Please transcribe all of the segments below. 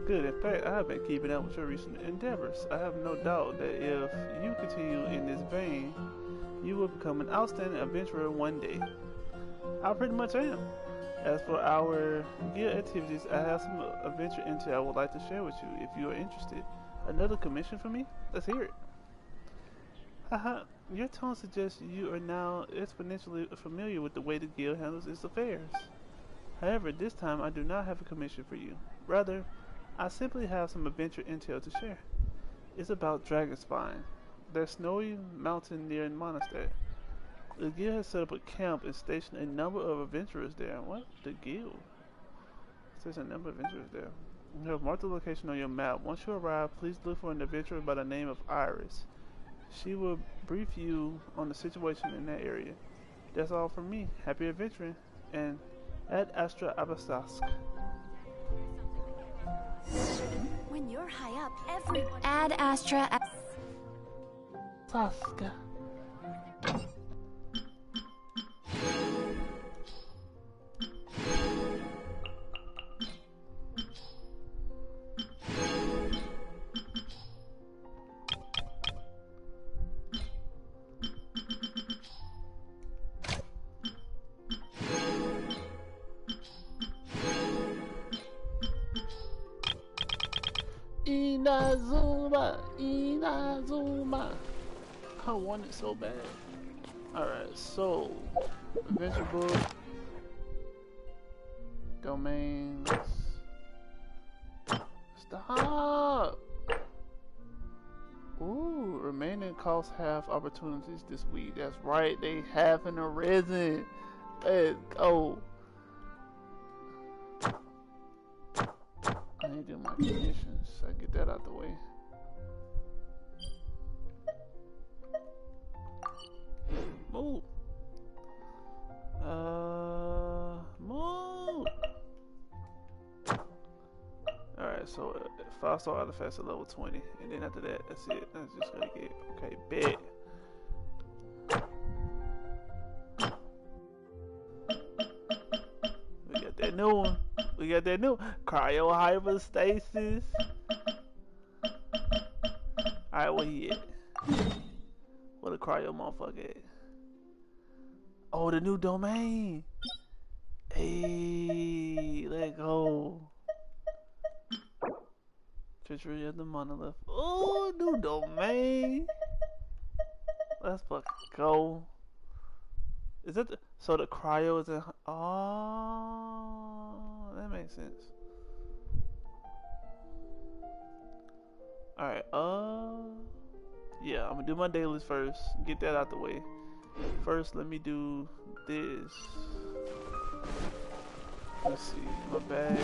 Good. In fact, I have been keeping up with your recent endeavors. I have no doubt that if you continue in this vein, you will become an outstanding adventurer one day. I pretty much am. As for our guild activities, I have some adventure intel I would like to share with you if you are interested. Another commission for me? Let's hear it. Haha, your tone suggests you are now exponentially familiar with the way the guild handles its affairs. However, this time I do not have a commission for you. Rather, I simply have some adventure intel to share. It's about Dragonspine, that snowy mountain near Monastery. The guild has set up a camp and stationed a number of adventurers there. What? The guild? There's a number of adventurers there. You have marked the location on your map. Once you arrive, please look for an adventurer by the name of Iris. She will brief you on the situation in that area. That's all from me. Happy adventuring, and ad Astra Abasask. When you're high up, everyone. Ad Astra. Saska. Inazuma, Inazuma. I want it so bad. Alright, so adventure book, domains. Stop! Ooh, remaining cost half opportunities this week. That's right, they haven't arisen. Let's go. I need to do my commissions. So I get that out the way. Move. Move. Alright, so 5-star artifacts at level 20. And then after that, that's it. That's just gonna get. Okay, bet. We got that new one. We got that new cryo hypostasis. Alright, where he at? Where the cryo motherfucker at? Oh, the new domain. Hey, let go. Treachery of the monolith. Oh, new domain. Let's fucking go. Is that the, so the cryo is in? Oh, that makes sense. All right. Yeah, I'm gonna do my dailies first. Get that out the way. First, let me do this. Let's see. My bag.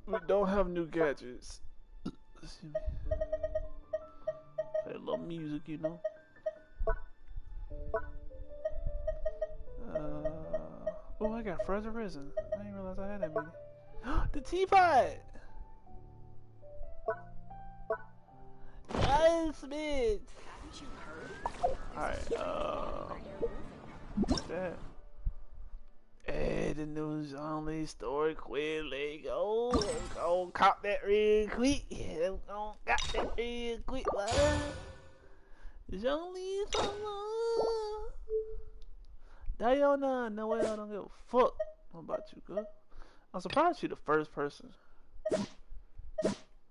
We don't have new gadgets. Let's see. Play a little music, you know. Oh, I got frozen resin. I didn't realize I had that many. The teapot! Yes, bitch! Haven't you heard? Alright, what's that? Hey, the news only store quickly. Go, go, cop that real quick. Yeah, go, got that real quick. It's only someone. Diana, no way, I don't give a fuck about you, girl. I'm surprised you're the first person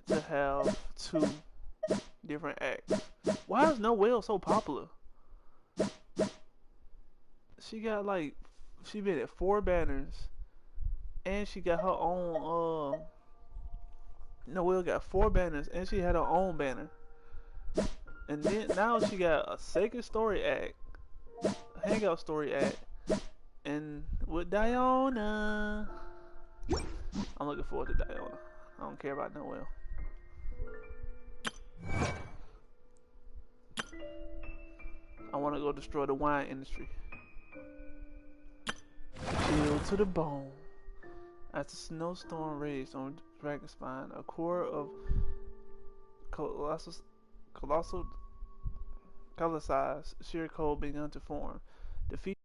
to have 2 different acts. Why is Noelle so popular? She got like, she been at 4 banners, and she got her own. Noelle got 4 banners, and she had her own banner. And then now she got a second story act, a hangout story act, and with Diana. I'm looking forward to Diana. I don't care about Noelle. I want to go destroy the wine industry. Chill to the bone. As the snowstorm raged on Dragonspine, a core of colossal size sheer cold began to form. Defeat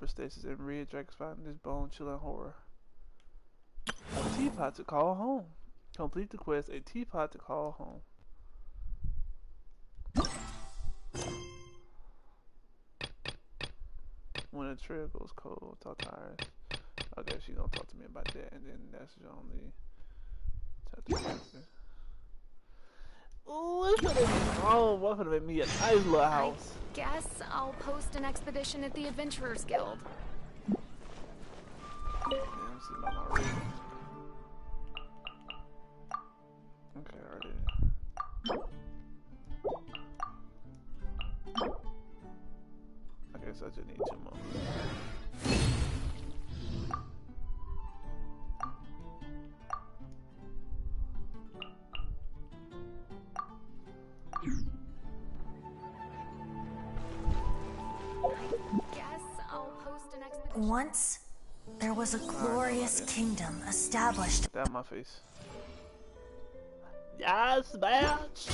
Stasis and red dragons fighting this bone chilling horror. A teapot to call home. Complete the quest. A teapot to call home. When the trail goes cold, talk to Iris. Okay, she gonna talk to me about that, and then that's the only. Ooh, it's gonna be what's gonna make me a nice little house. I guess I'll post an expedition at the Adventurers Guild. Yeah, I'm sitting on my reading. Okay, already. I guess I just need 2 more. Once, there was a glorious kingdom established. That my face. Yes, bitch!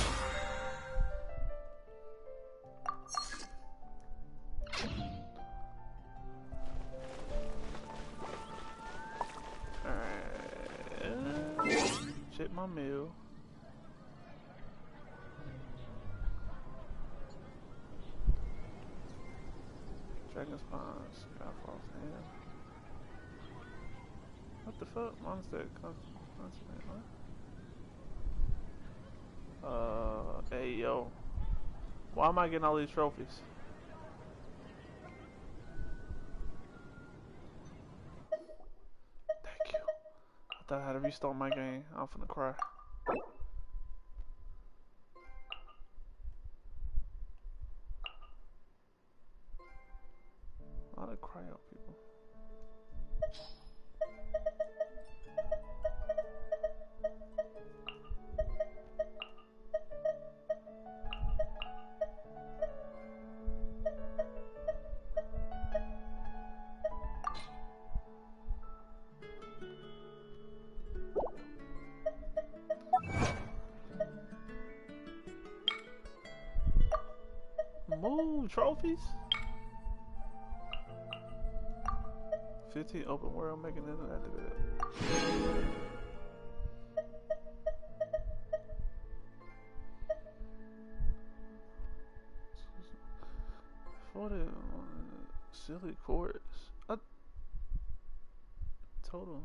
Alright. Check my mail. Dragon spawns, Skyfall's hand. What the fuck? Monster what? Hey yo. Why am I getting all these trophies? Thank you. I thought I had to restart my game. I'm finna cry. A lot of cry out people. Move trophies. 15 open world making it activated. 40 silly chords. Total.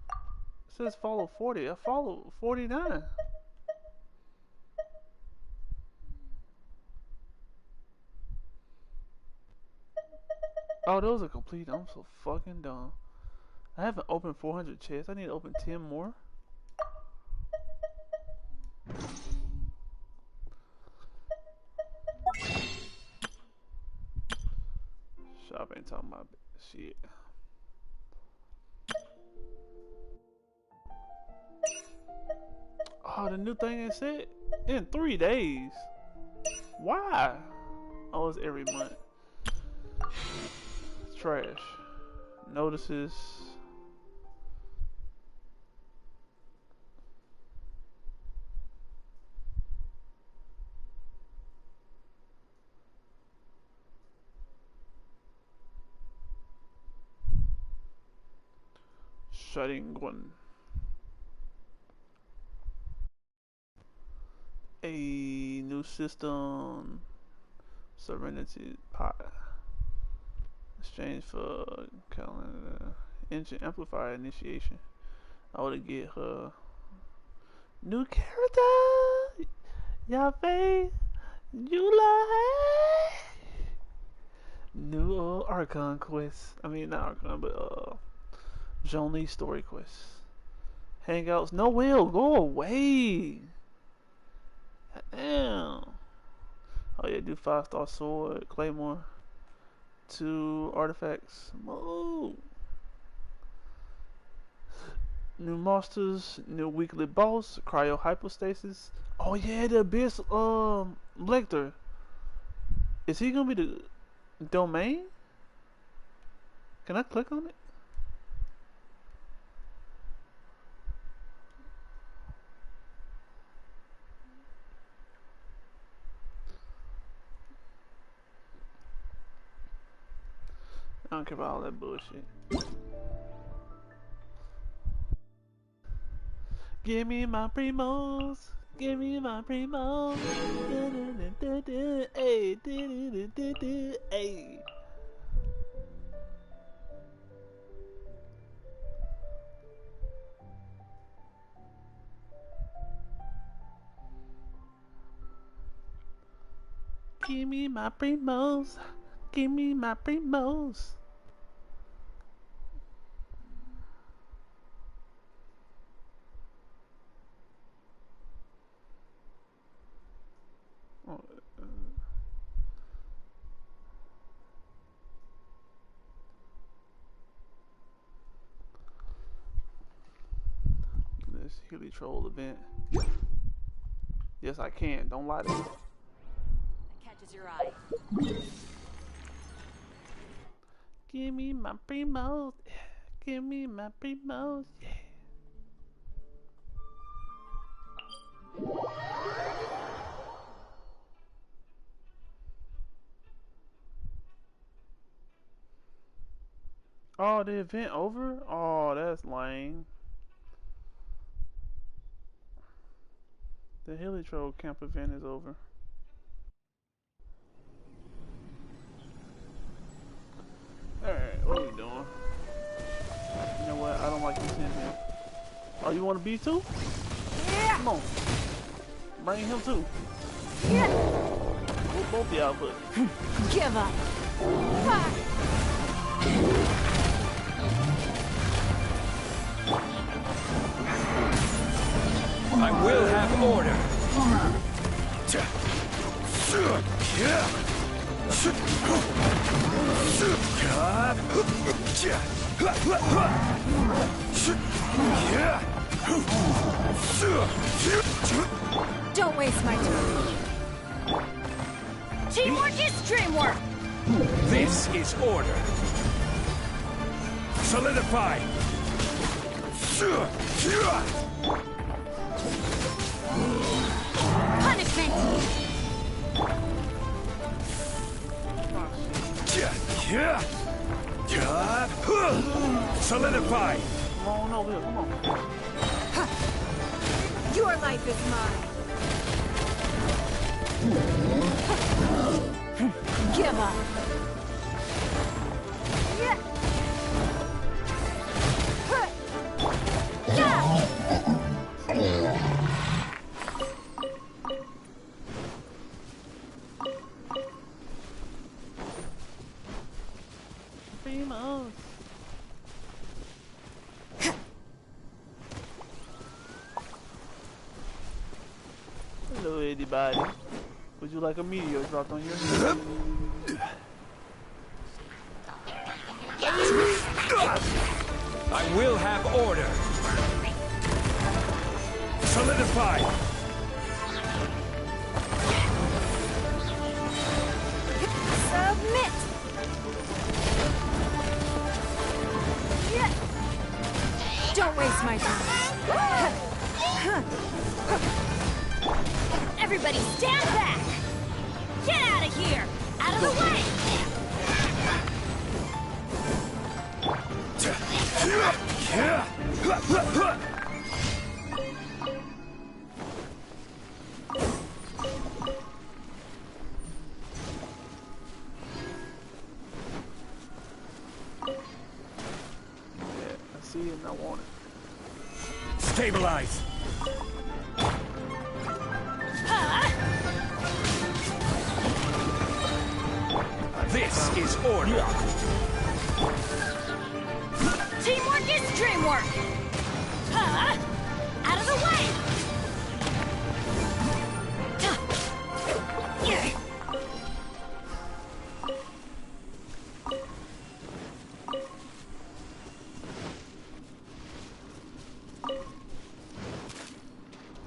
It says follow 40. I follow 49. Oh, those are complete. I'm so fucking dumb. I haven't opened 400 chests. I need to open 10 more. Shop ain't talking about shit. Oh, the new thing ain't said in 3 days. Why? Oh, it's every month. Trash. Notices. Shutting one. A new system. Serenity pot. Exchange for calendar. Engine amplifier initiation. I ought to get her new character. Yahweh. You lie. New Archon quest. I mean, not Archon, but Johnny story quest. Hangouts. No will. Go away. God damn. Oh yeah, do 5-star sword, claymore. 2 artifacts. Move. New monsters, new weekly boss, cryo hypostasis. Oh yeah, the abyss Lecter. Is he gonna be the domain? Can I click on it? don't care about all that bullshit. Give me my primos. Give me my primos. Hey, hey. Give me my primos. Give me my primos. Oh, this Healy Troll event. Yes, I can. Don't lie to me. Catches your eye. Give me my primos. Give me my primos. Yeah. Oh, the event over? Oh, that's lame. The Hilly Troll camp event is over. Alright, what are we doing? You know what? I don't like this in here. Oh, you want to be too? Yeah. Come on. Bring him too. Yeah. We'll both be out, but Give up. I will have order. Don't waste my time. Teamwork is dreamwork. This is order. Solidify. Punishment. Solidify. come on over here. Come on. Your life is mine. Give up. Yeah. Primos. Hello, anybody. Would you like a meteor dropped on your head? I will have order. Solidify. Submit. Yeah. Don't waste my time. Everybody stand back! Get out of here! Out of the way! Yeah, I see it and I want it. Stabilize. This is order. Teamwork is dreamwork! Out of the way!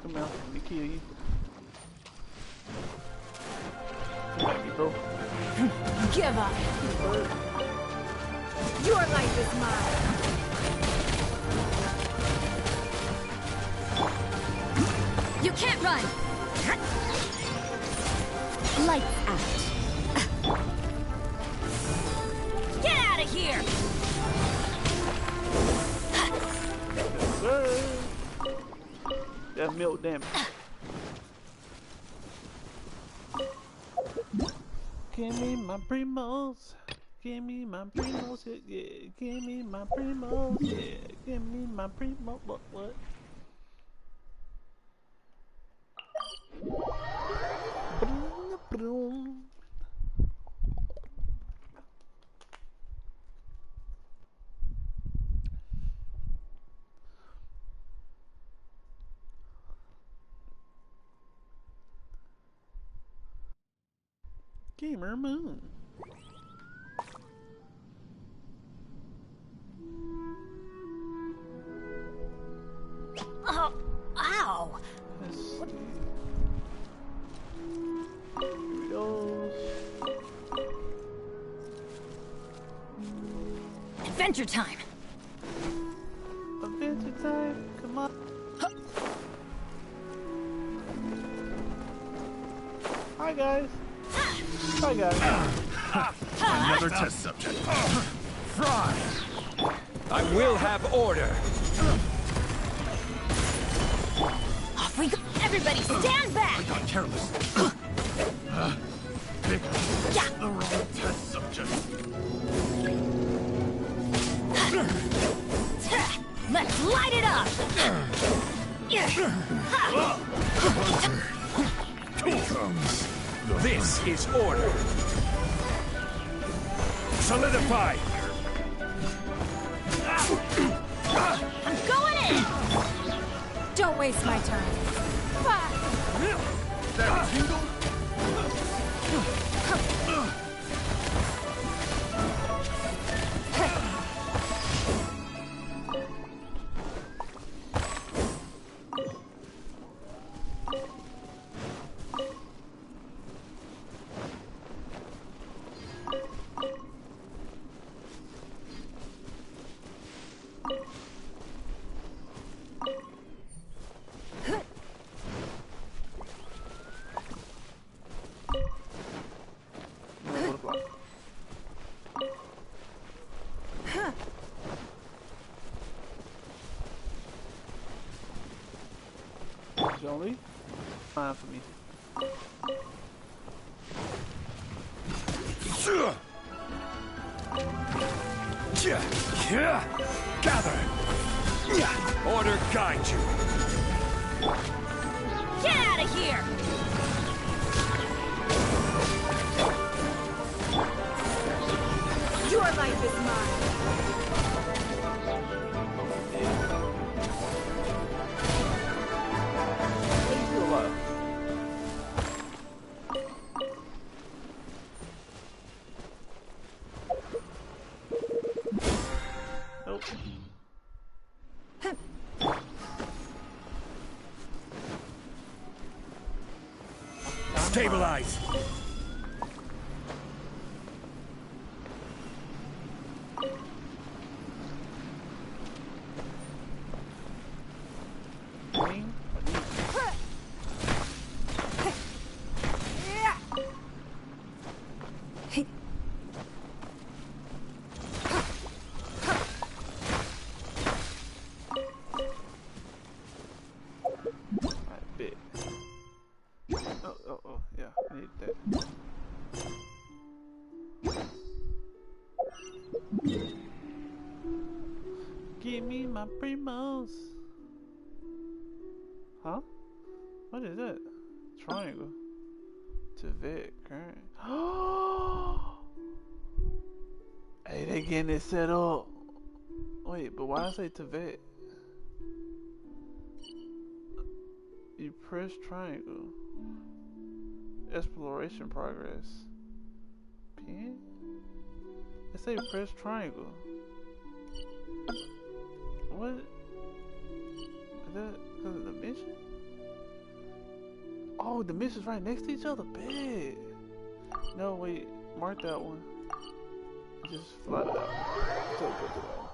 Come out, let me kill you. Come at me, bro. Give up! Your life is mine! You can't run! Lights out! Get out of here! milk damage. Give me my primos. Give me my primos. Yeah. Give me my primos. Yeah. Give me my primos. What? Boom, boom. Gamer Moon. Oh, ow! Let's see. Here we go. Adventure time! Adventure time. Come on. Hi guys. Hi guys. Another test subject. Fry! I will have order. Off we go! Everybody stand back! Got careless. Pick Yeah. the wrong test subject. Let's light it up! This is order. Solidify. I'm going in! Don't waste my time. That tingle? Jolie, fine for me. Gather. Order guide you. Get out of here! Your life is mine. Nope. Stabilize. Green. Alright, bit. Oh, yeah, I need that. Give me my primos. Huh? What is that? Triangle. To Vic, current. Hey, they getting it set up. Wait, but why I say to Vic? You press triangle. Exploration progress. Pin? It say press triangle. What? Is that because of the mission? Oh, the mission's right next to each other. Big. No, wait. Mark that one. Just fly that one. So go to that one.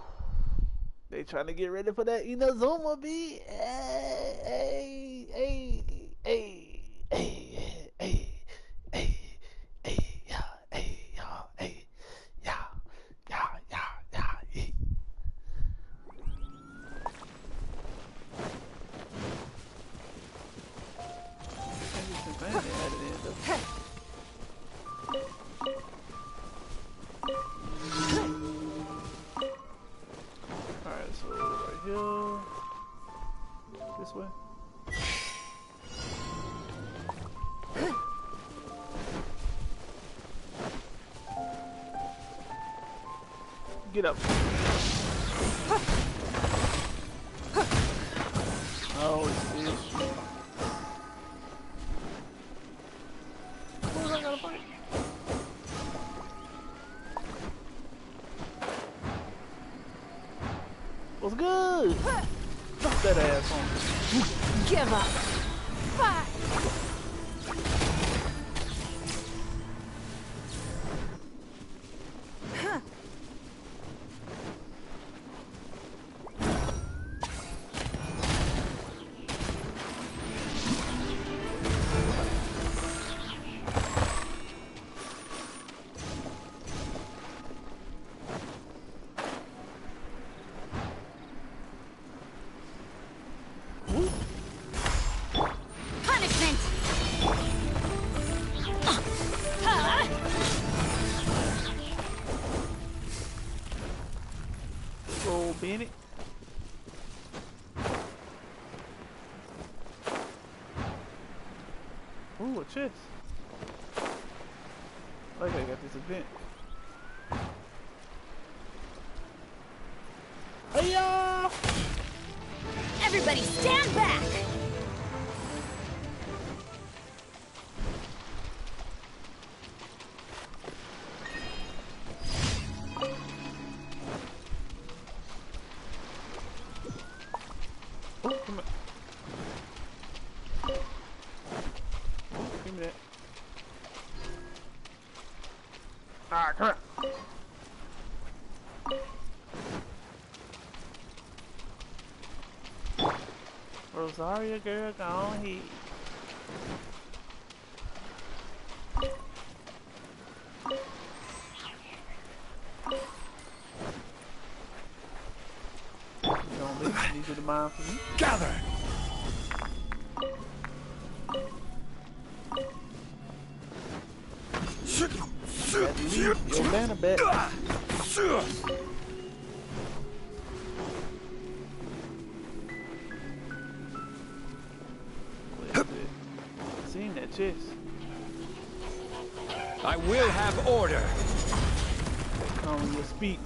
They trying to get ready for that Inazuma B. Hey, hey, hey, hey, hey, hey, hey, yeah, hey, yeah, hey, yeah, yeah, yeah, yeah, hey. Get up. Oh, shit. Who I gotta fight? What's good? Drop that ass on me. Give up. Fight. Punishment. Roll Bennett. Ooh, a chest. Okay, I got this event. Hey-ya! Everybody stand back. Oh, come here. Oh, give me that. Ah, come here. Rosaria girl, go on ahead. Don't leave. These are the mine for me. Gather! Got to leave your banner back. What is it? Seen that chest. I will have order. On your speak.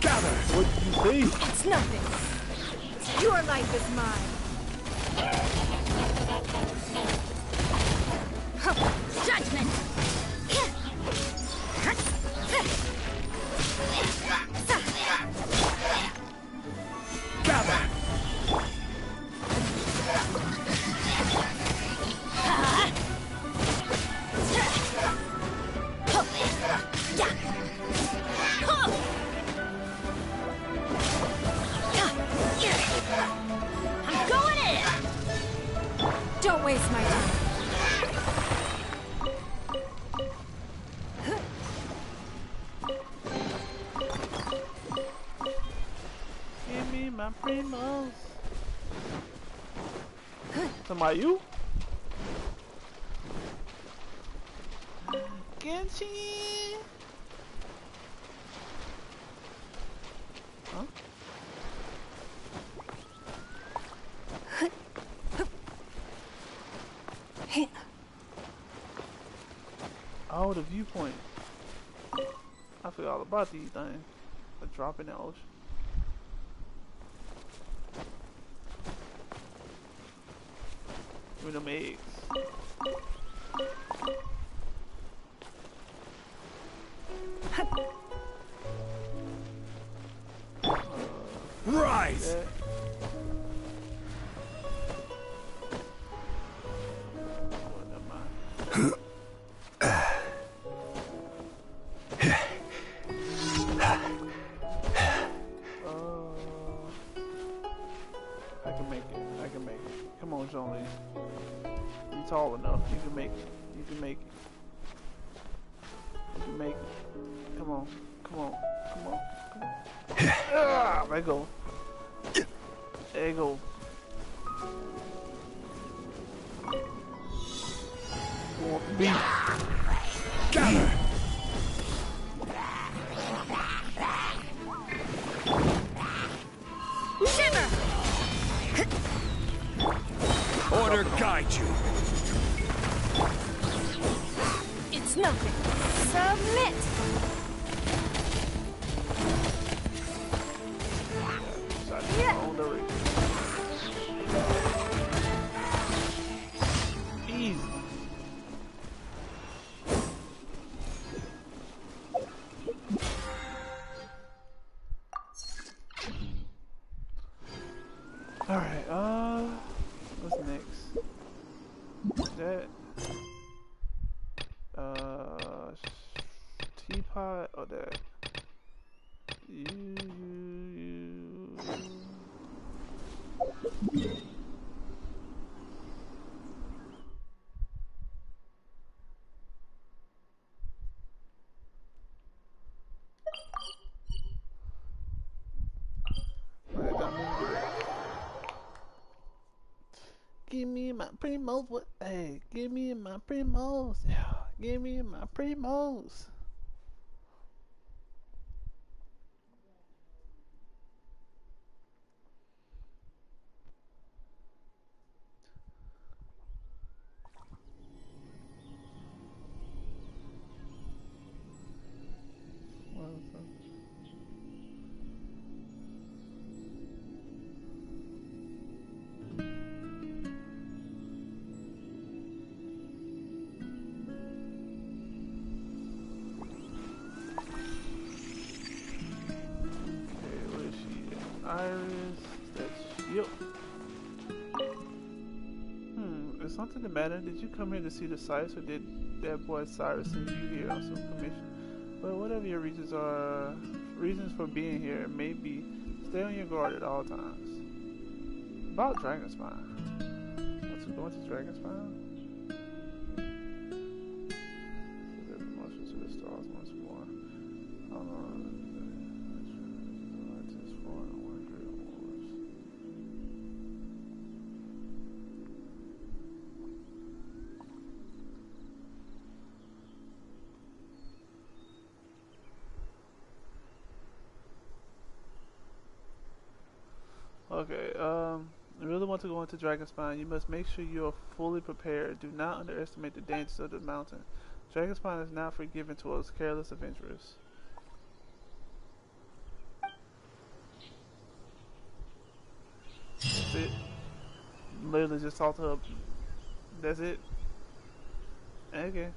Gather! What did you say? It's nothing. Your life is mine. Judgment. Gather! I'm going in. Don't waste my time. Give me my primos. Somebody you? Genshin. Huh? Oh, the viewpoint. I forgot all about these things. A drop in the ocean. Give me them eggs. Rise! That. Oh, never mind. I can make it. I can make it. Come on, Johnny. You're tall enough. You can make it. You can make it. You can make it. Come on. Come on. Come on. Come on. Ah, there you go. There you go. Beat. Gather! Shiver. Order guide you. It's nothing. Submit. Alright, what's next? That, teapot, or that? You. Give me my primos, what? Hey, give me my primos. Yeah, give me my primos. Iris, that's yep. Is something the matter? Did you come here to see the sights, or did that boy Cyrus send you here on some commission? Well, whatever your reasons for being here may be, stay on your guard at all times. About Dragonspine. What's going to Dragonspine? The promotion to the stars once more. How long? Okay, you really want to go into Dragonspine, you must make sure you are fully prepared. Do not underestimate the dangers of the mountain. Dragonspine is not forgiven towards careless adventurers. That's it. Literally just talk to her. That's it. Okay.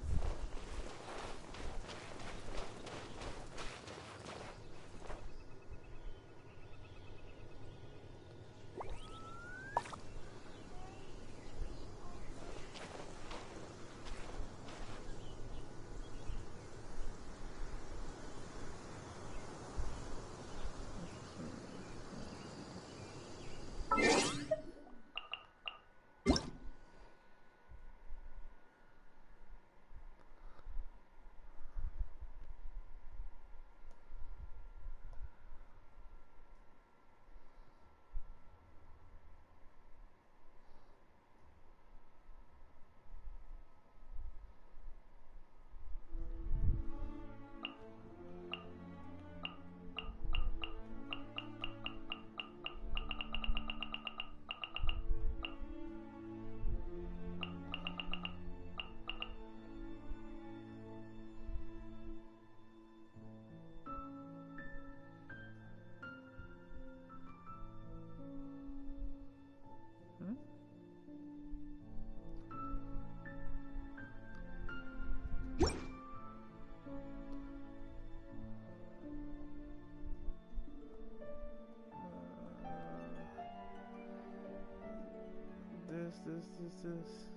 This.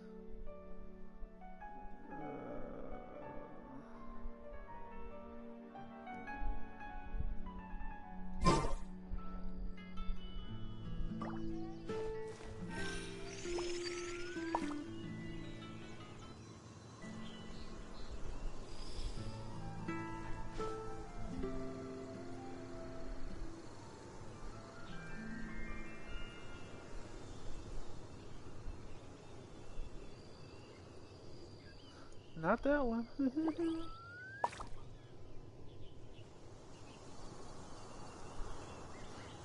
Not that one.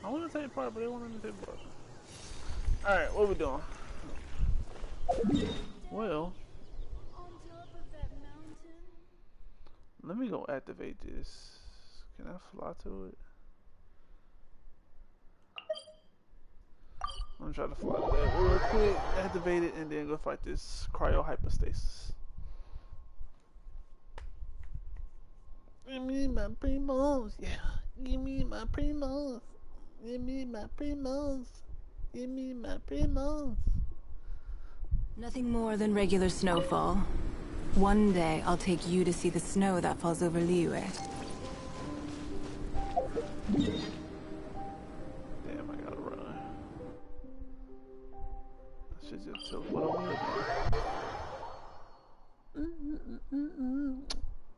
I want to take part, but they want to take part. Alright, what we doing? Well, let me go activate this. Can I fly to it? I'm gonna try to fly to that real quick, activate it, and then go fight this cryo hypostasis. Give me my primos, yeah. Give me my primos. Give me my primos. Give me my primos. Nothing more than regular snowfall. One day, I'll take you to see the snow that falls over Liyue. Damn, I gotta run. I should just teleport over here.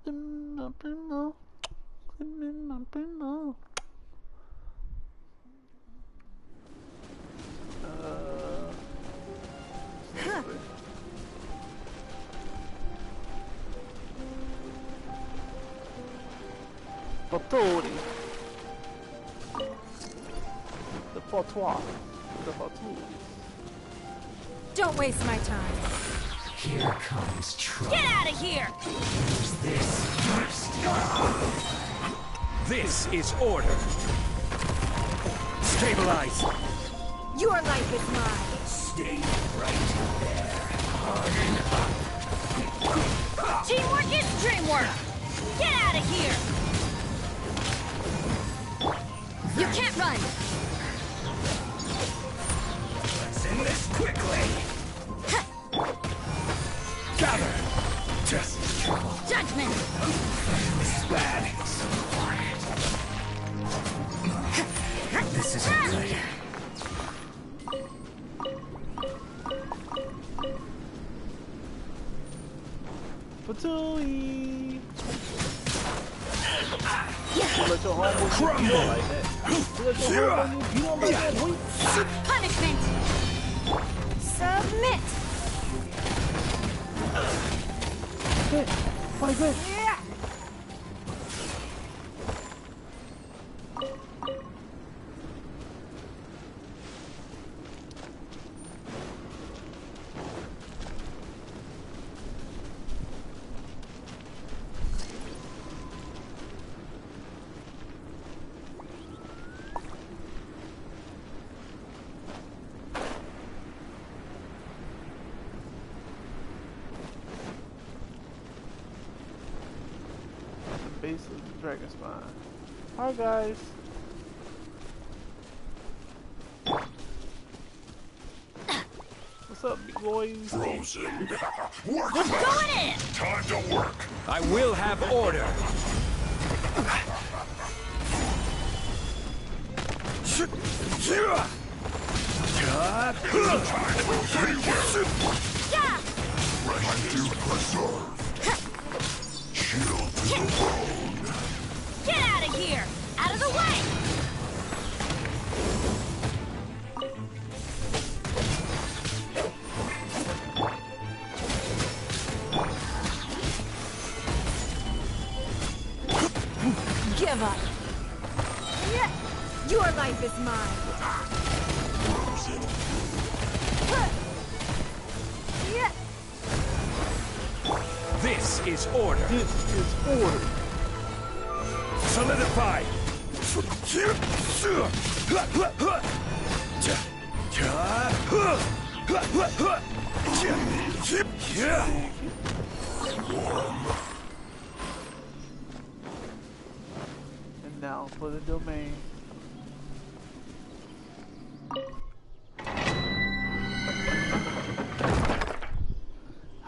Give me my primo. Give me my primo. Fattori. The Fattoir. The Fattour. Don't waste my time. Here comes trouble. Get out of here! This first. This is order. Stabilize. Your life is mine. Stay right there. Teamwork is dreamwork! Get out of here! You can't run! Let's end this quickly. Gather. Just Trouble. Judgment! This is bad. So quiet. This isn't good. Fatui! You let your homeboy beat up like that. You let your homeboy beat up like that, boy. Punishment! Submit! Good. Fight good. Base of the dragon spine. Hi guys. What's up, big boys? Frozen. Going in! Time to work. I will have order. Yeah! Ready to preserve. Chill to the bone. Get out of here! Out of the way! Give up. Yeah. Your life is mine. Frozen. Yeah. This is order. This is order. Solidify. And now for the domain.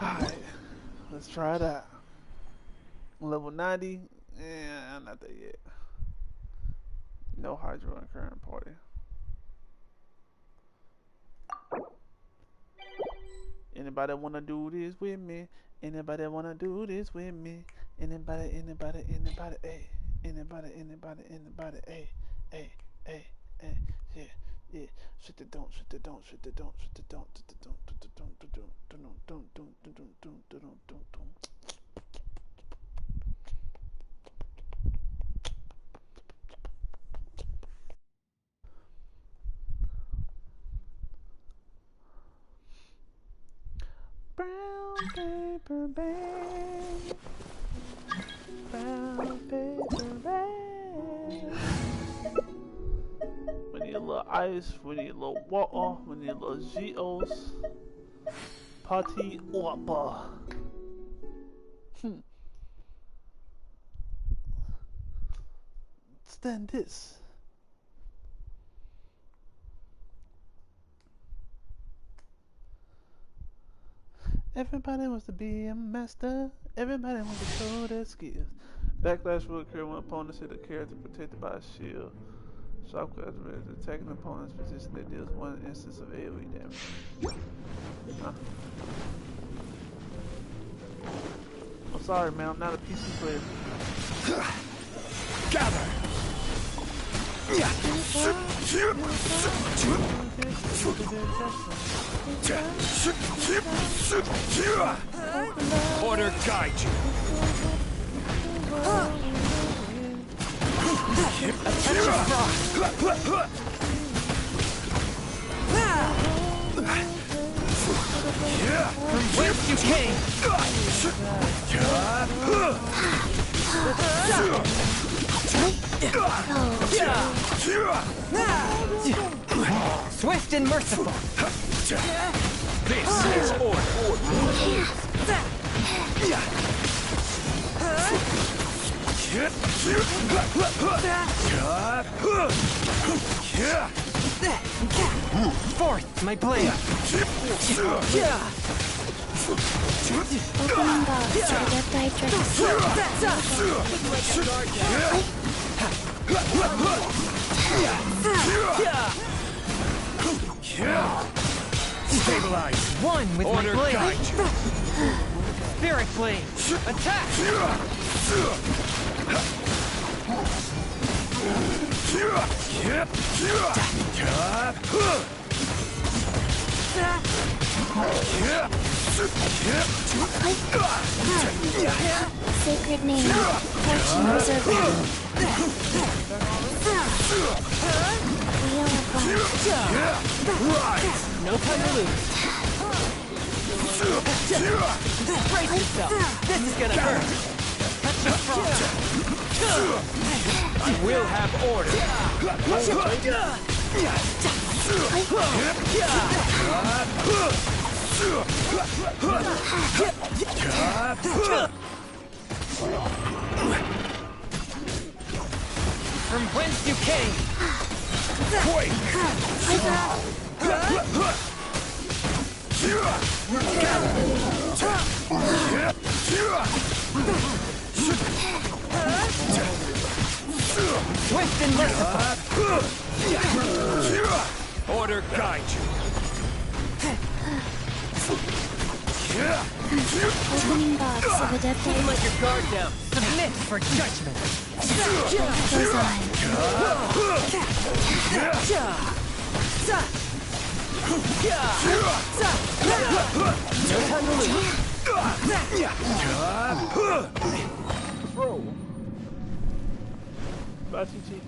Alright, let's try it out. Level 90, I'm not there yet. No hydro in current party. Anybody wanna do this with me? Anybody wanna do this with me? Anybody, hey. Anybody, hey, hey, hey, hey, yeah, yeah. Shut the don't. Brown paper bag. Brown paper bag. We need a little ice, we need a little water, we need a little Geos. Party Wapa. Stand this. Everybody wants to be a master. Everybody wants to show their skills. Backlash will occur when opponents hit a character protected by a shield. Shock activated attacking opponent's position that deals one instance of AoE damage. Huh. I'm sorry, man. I'm not a PC player. Gather! Order guide you. From whence you came. Swift and merciful. This is order. Forth, my blade. Opening box to the Death Stabilize. One with order my blade. Guide you. Spirit blade. Attack. Sacred name. Fortune preserver. Wheel of life. No time to lose. Brace yourself. This is gonna hurt. Touch the front. I will have order. From whence you came. Quake. Swift and merciful. Order guide you. Opening box of the Death Don't let your guard down. Submit for judgment. goes on. No time to lose. Roll. Bye, Chi-Chi.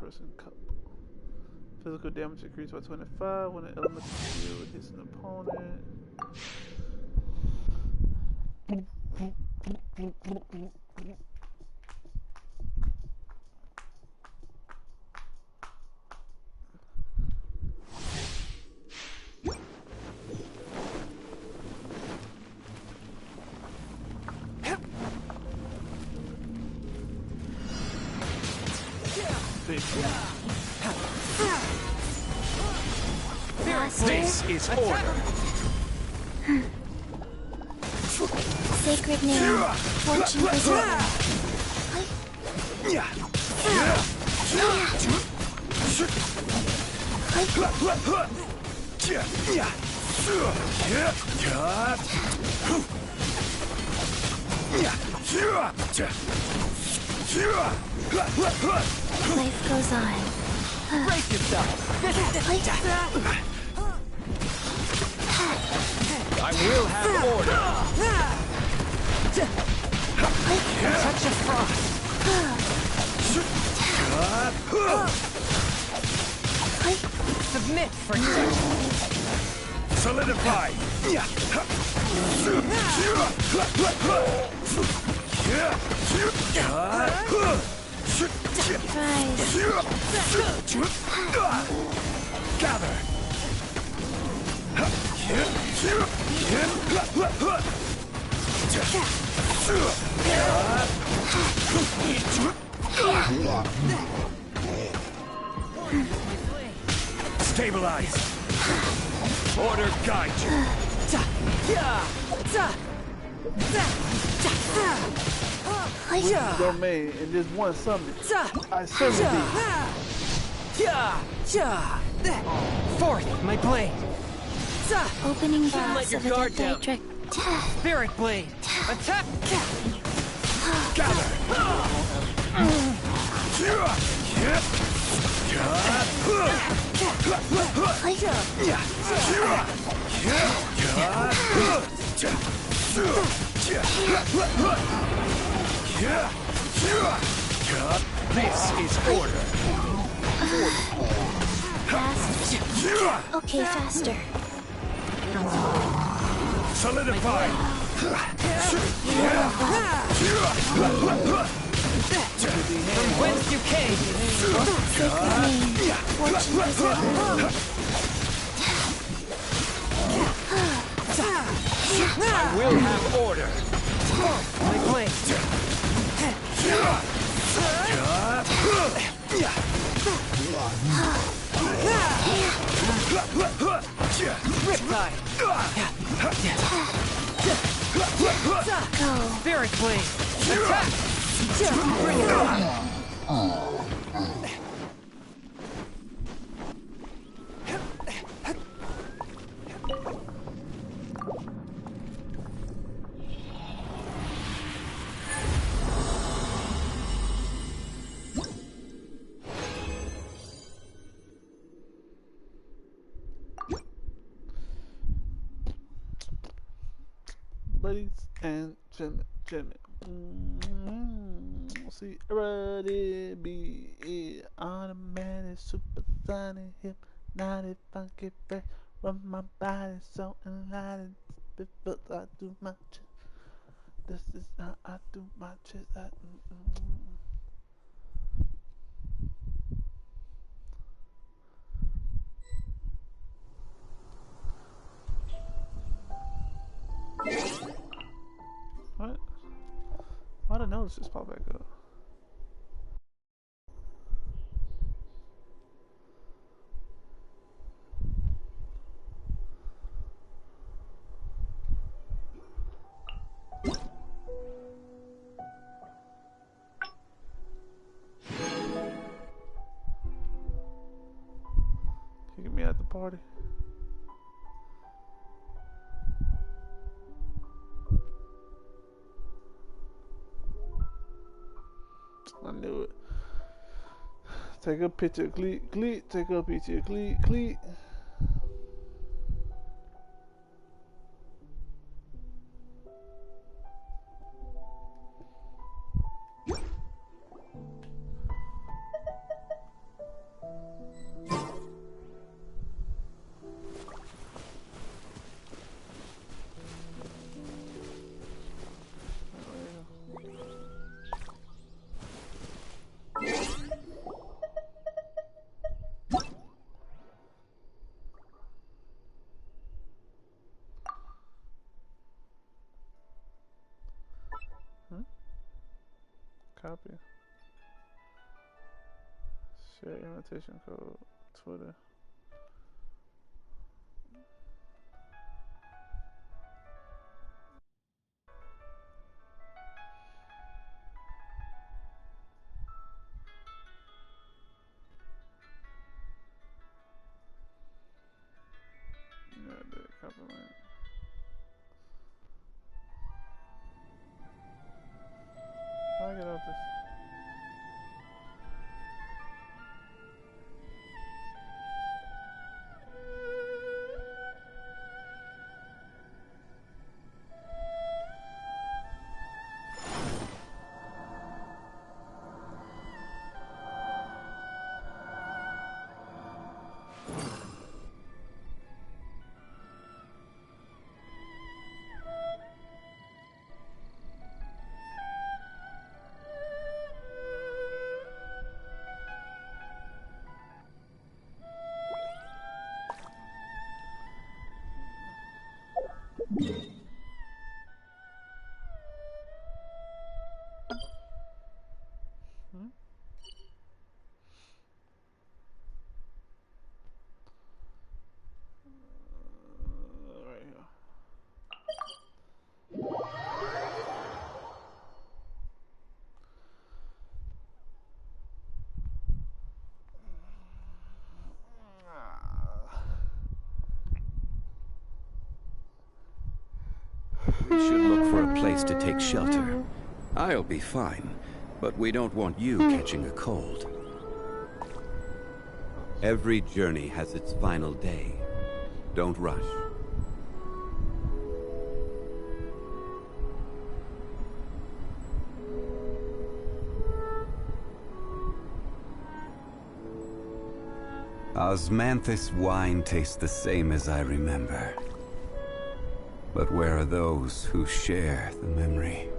Person cup. Physical damage increased by 25 when an elemental shield hits an opponent. This is order. Sacred name. Fortune preserver. Life goes on. Brace yourself. I will have order. Touch of frost. Submit for judgment. Solidify. Surprise. Gather. Stabilize. Order guide you. Domain in this one summit. I serve thee. Fourth, my blade. Opening Shouldn't box let your of guard down. adepti Spirit blade. Attack. Gather. This is order. Fast. Okay, faster. Solidify. From whence you came. Sacred name. Fortune preserver. I will have order. My blade. Riptide. Go. Spirit blade. Attack. Bring it on. Ladies and gentlemen, see, everybody be it automatic, supersonic, hypnotic, funky fresh, run my body so enlightened. Because I do my chest. This is how I do my chest. What? Why the notes just pop back up? Kicking me at the party. I knew it. Take a picture, cleat, cleat. Take a picture, cleat, cleat. Copy. Share invitation code. Twitter. Yeah, the copy link. How do I get off this? Hmm? Right here. We should look for a place to take shelter. I'll be fine, but we don't want you catching a cold. Every journey has its final day. Don't rush. Osmanthus wine tastes the same as I remember. But where are those who share the memory?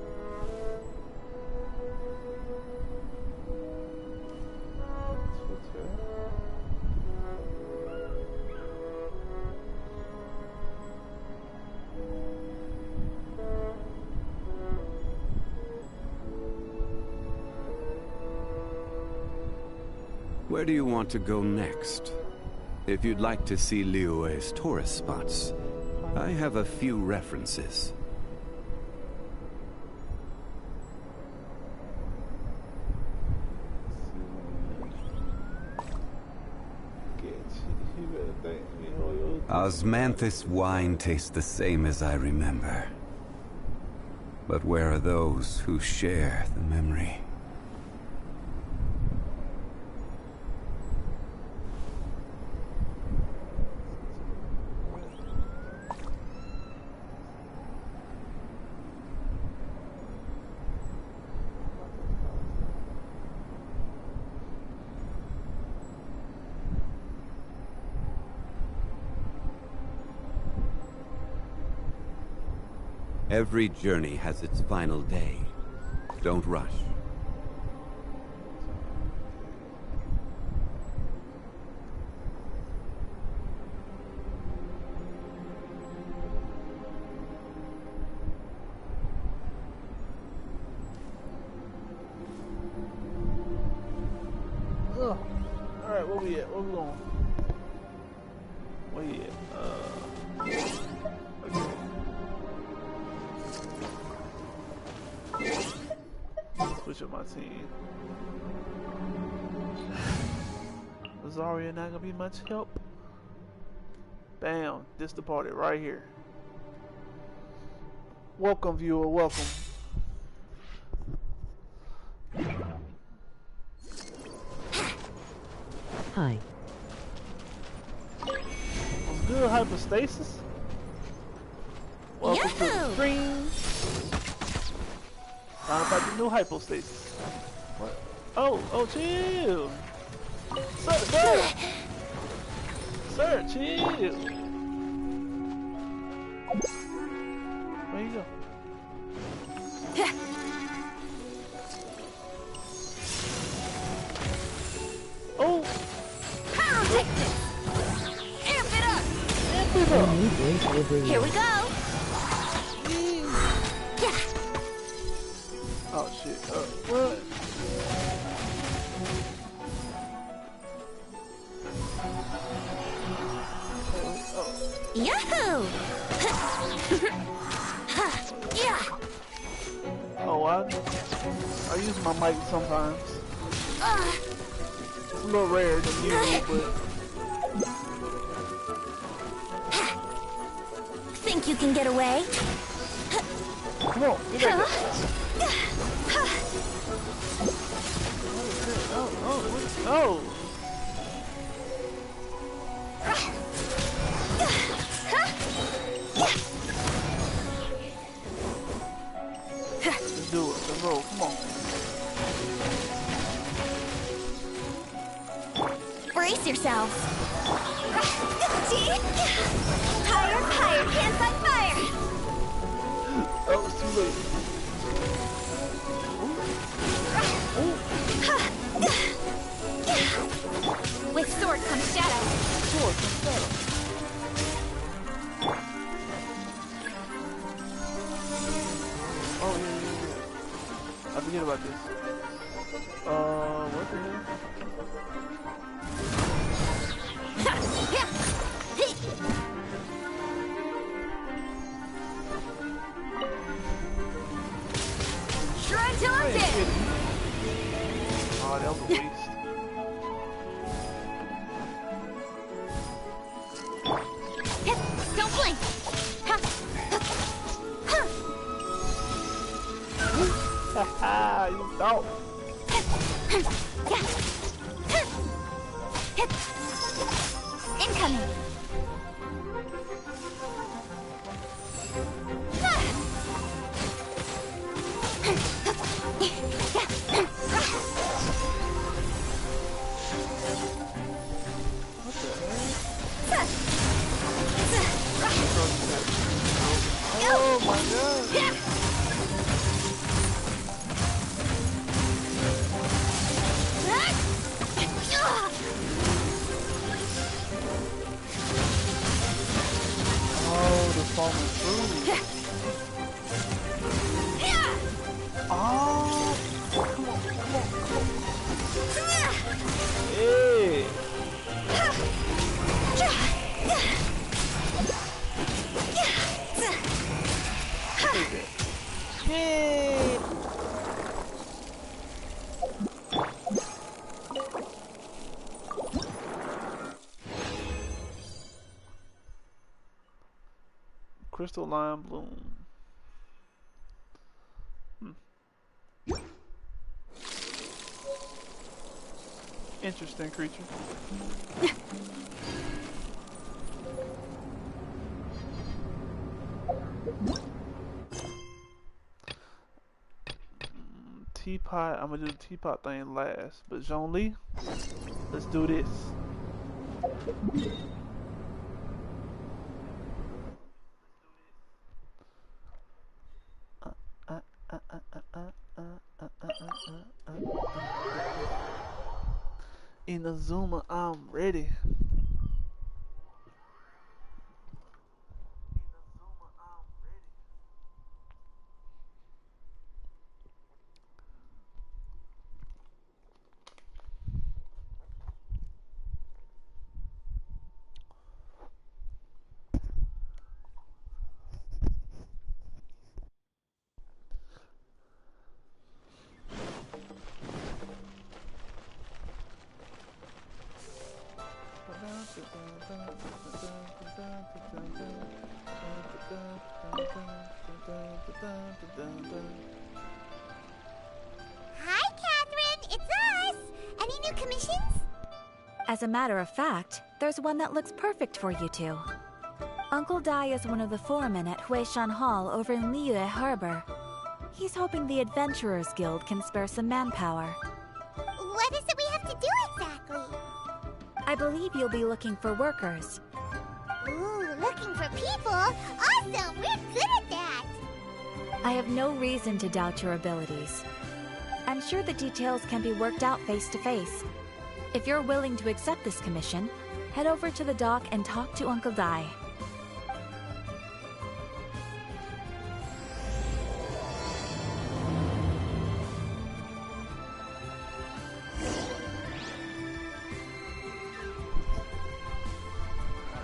Where do you want to go next? If you'd like to see Liyue's tourist spots, I have a few references. Osmanthus wine tastes the same as I remember. But where are those who share the memory? Every journey has its final day. Don't rush. Ugh. Alright, where we at? Where we going? Where you at? Okay. Switch up my team. Zarya not gonna be much help. Bam, this the party right here. Welcome, viewer, welcome. Hi. What's good, hypostasis? Welcome to the stream. Talking about the new hypostasis. What? Oh, chill. Sir, chill. Where you go? Oh! Take this! Amp it up! Here we go! Yeah. Oh shit, what? Yahoo! Yeah. Oh, I use my mic sometimes. It's a little rare than usual, but... Think you can get away? Come on, get back there. Oh! Let's do it. Let's roll. Come on. Brace yourselves. Higher, higher, hands on fire. Oh, it's too late. With sword comes shadow. Sword comes shadow. Oh, yeah. I Forget about this. What the hell? Try till I'm dead. Oh, that was a waste. Don't blink. Haha, you thought. Incoming. Oh my god. Oh, the falling through. Oh, come on, come on, come on. Hey. Yay. Crystalline bloom. Interesting creature. Teapot, I'm gonna do the teapot thing last. But Zhongli, let's do this. Inazuma, I'm ready. Hi, Catherine. It's us. Any new commissions? As a matter of fact, there's one that looks perfect for you two. Uncle Dai is one of the foremen at Huishan Hall over in Liyue Harbor. He's hoping the Adventurers Guild can spare some manpower. What is it we have to do exactly? I believe you'll be looking for workers. Ooh, looking for people? Awesome! We're good at that! I have no reason to doubt your abilities. I'm sure the details can be worked out face to face. If you're willing to accept this commission, head over to the dock and talk to Uncle Dai.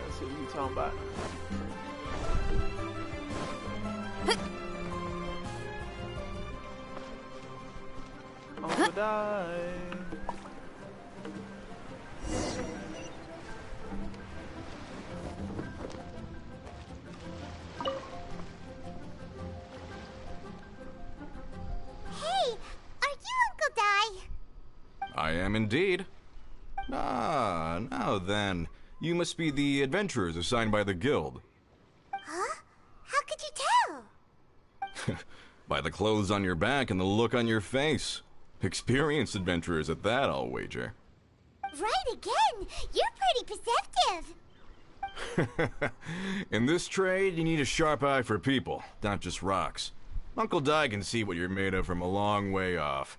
Let's see what you're talking about. Uncle Dai. Hey, are you Uncle Dai? I am indeed. Ah, now then. You must be the adventurers assigned by the guild. Huh? How could you tell? By the clothes on your back and the look on your face. Experienced adventurers at that, I'll wager. Right again! You're pretty perceptive! In this trade, you need a sharp eye for people, not just rocks. Uncle Dai can see what you're made of from a long way off.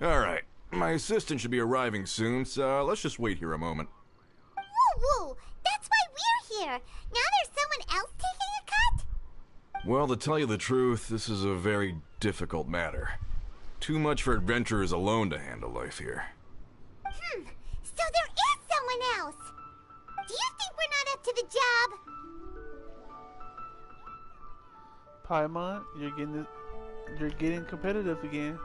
Alright, my assistant should be arriving soon, so let's just wait here a moment. Woo woo! That's why we're here! Now there's someone else taking a cut? Well, to tell you the truth, this is a very difficult matter. too much for adventurers alone to handle life here. So there is someone else. Do you think we're not up to the job? Paimon, you're getting competitive again.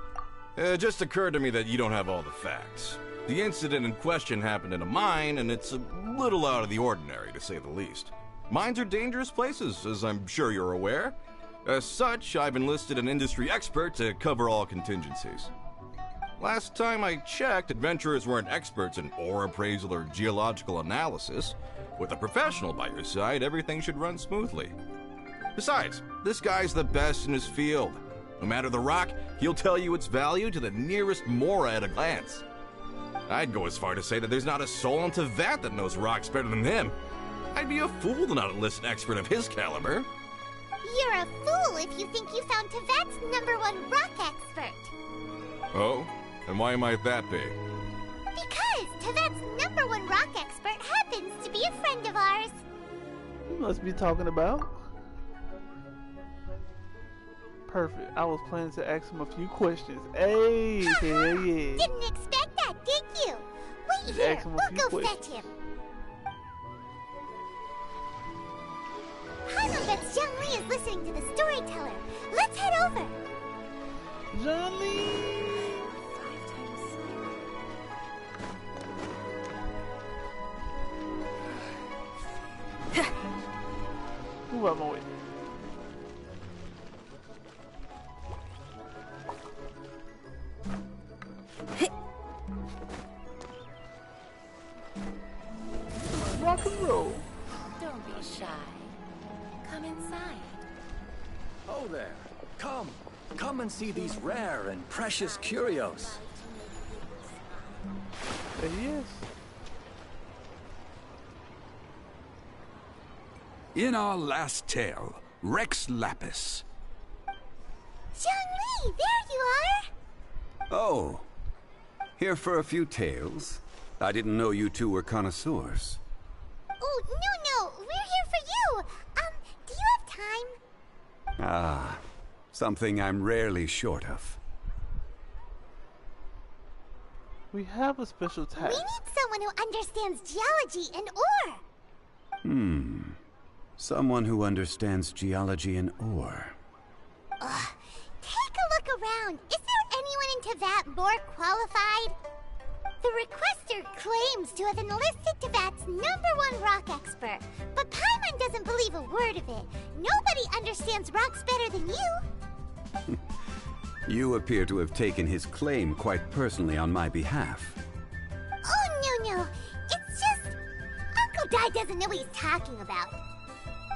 It just occurred to me that you don't have all the facts. The incident in question happened in a mine, and it's a little out of the ordinary, to say the least. Mines are dangerous places, as I'm sure you're aware. As such, I've enlisted an industry expert to cover all contingencies. Last time I checked, adventurers weren't experts in ore appraisal or geological analysis. With a professional by your side, everything should run smoothly. Besides, this guy's the best in his field. No matter the rock, he'll tell you its value to the nearest mora at a glance. I'd go as far to say that there's not a soul on Tevat that knows rocks better than him. I'd be a fool to not enlist an expert of his caliber. You're a fool if you think you found Tevat's #1 rock expert. Oh? And why might that be? Because Tevat's #1 rock expert happens to be a friend of ours. You must be talking about. Perfect. I was planning to ask him a few questions. Hey, hell yeah. Didn't expect that, did you? Wait Just here, ask him a we'll few go questions. fetch him. Paimon bets Zhang Li is listening to the storyteller. Let's head over. Johnny! Move out my way. Rock and roll. Don't be shy. Come inside. Oh there. Come and see these rare and precious curios. There he is. In our last tale, Rex Lapis. Zhang Li, there you are. Oh. Here for a few tales? I didn't know you two were connoisseurs. Oh, no, we're here for you. Do you have time? Ah, something I'm rarely short of. We have a special We task. need someone who understands geology and ore. Someone who understands geology and ore. Take a look around. Is there anyone in Tevat more qualified? The requester claims to have enlisted Tevat's #1 rock expert, but Paimon doesn't believe a word of it. Nobody understands rocks better than you. You appear to have taken his claim quite personally on my behalf. Oh, no. It's just... Uncle Dai doesn't know what he's talking about.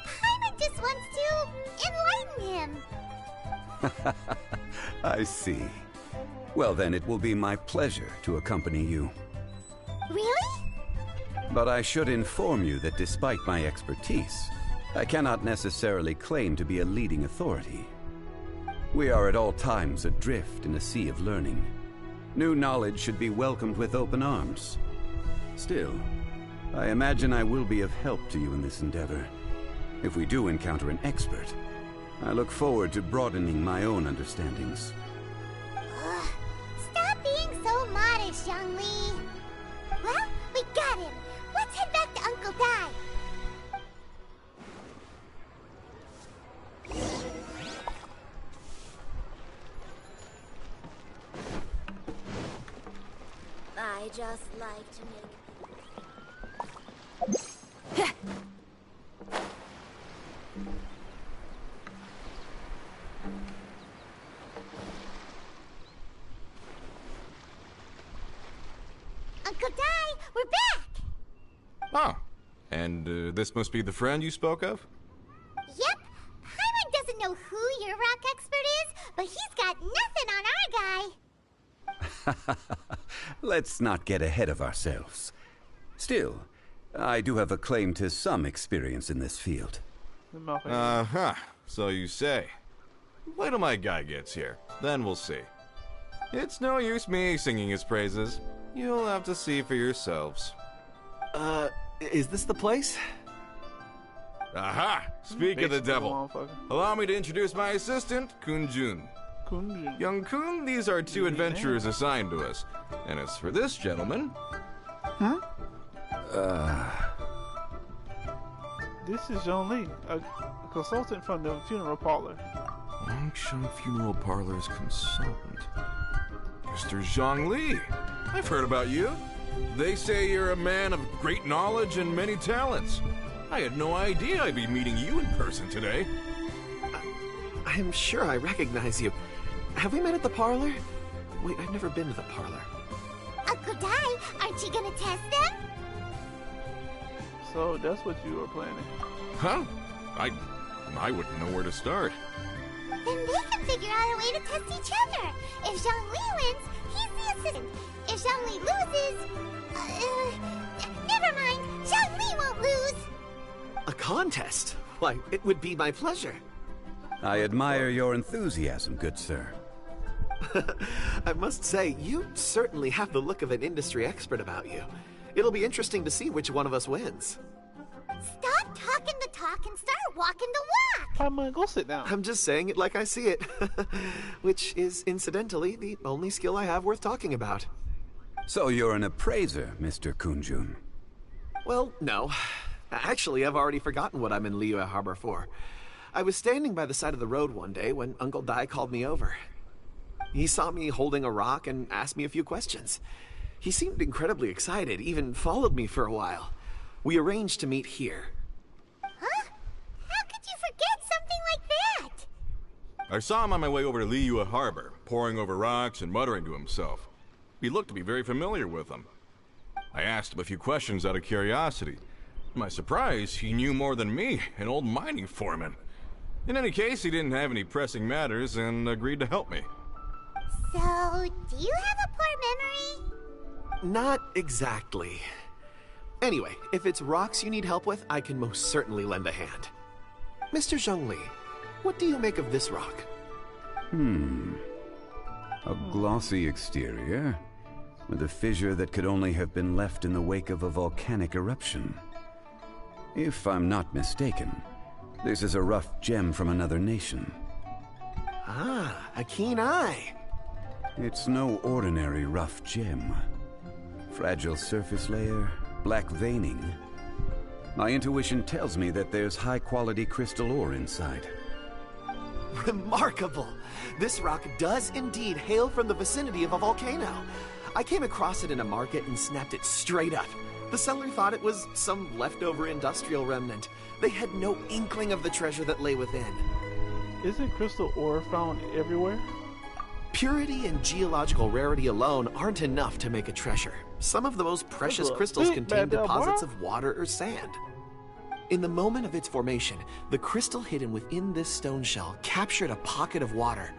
Paimon just wants to enlighten him. I see. Well then, it will be my pleasure to accompany you. Really? But I should inform you that despite my expertise, I cannot necessarily claim to be a leading authority. We are at all times adrift in a sea of learning. New knowledge should be welcomed with open arms. Still, I imagine I will be of help to you in this endeavor. If we do encounter an expert, I look forward to broadening my own understandings. Stop being so modest, Zhang Li. Well, we got him. Let's head back to Uncle Dai. I just like to make... Uncle Dai, we're back! Oh. And this must be the friend you spoke of? Yep. Paimon doesn't know who your rock expert is, but he's got nothing on our guy. Let's not get ahead of ourselves. Still, I do have a claim to some experience in this field. Uh-huh. So you say. Wait till my guy gets here. Then we'll see. It's no use me singing his praises. You'll have to see for yourselves. Is this the place? Aha! Speak of the Basically, devil. motherfucker. Allow me to introduce my assistant, Kunjun. Kunjun. Young Kun, these are two adventurers assigned to us. And as for this gentleman... This is Zhong Li, a consultant from the funeral parlor. Longsheng Funeral Parlor's consultant. Mr. Zhang Li. I've heard about you. They say you're a man of great knowledge and many talents. I had no idea I'd be meeting you in person today. I'm sure I recognize you. Have we met at the parlor? Wait, I've never been to the parlor. Uncle Dai, aren't you gonna test them? So that's what you were planning. Huh? I wouldn't know where to start. Then they can figure out a way to test each other. If Zhang Li wins, he's the assistant. If Zhang Li loses... never mind. Zhang Li won't lose. A contest? Why, it would be my pleasure. I admire your enthusiasm, good sir. I must say, you certainly have the look of an industry expert about you. It'll be interesting to see which one of us wins. Stop talking the talk and start walking the walk. Paimon, go sit down. I'm just saying it like I see it. Which is, incidentally, the only skill I have worth talking about. So you're an appraiser, Mr. Kunjun. Well, no. Actually, I've already forgotten what I'm in Liyue Harbor for. I was standing by the side of the road one day when Uncle Dai called me over. He saw me holding a rock and asked me a few questions. He seemed incredibly excited, even followed me for a while. We arranged to meet here. Huh? How could you forget something like that? I saw him on my way over to Liyue Harbor, poring over rocks and muttering to himself. He looked to be very familiar with them. I asked him a few questions out of curiosity. To my surprise, he knew more than me, an old mining foreman. In any case, he didn't have any pressing matters and agreed to help me. So, do you have a poor memory? Not exactly. Anyway, if it's rocks you need help with, I can most certainly lend a hand. Mr. Zhong Li, what do you make of this rock? A glossy exterior, with a fissure that could only have been left in the wake of a volcanic eruption. If I'm not mistaken, this is a rough gem from another nation. Ah, a keen eye. It's no ordinary rough gem. Fragile surface layer, black veining. My intuition tells me that there's high-quality crystal ore inside. Remarkable! This rock does indeed hail from the vicinity of a volcano. I came across it in a market and snapped it straight up. The seller thought it was some leftover industrial remnant. They had no inkling of the treasure that lay within. Isn't crystal ore found everywhere? Purity and geological rarity alone aren't enough to make a treasure. Some of the most precious crystals contain deposits of water or sand. In the moment of its formation, the crystal hidden within this stone shell captured a pocket of water.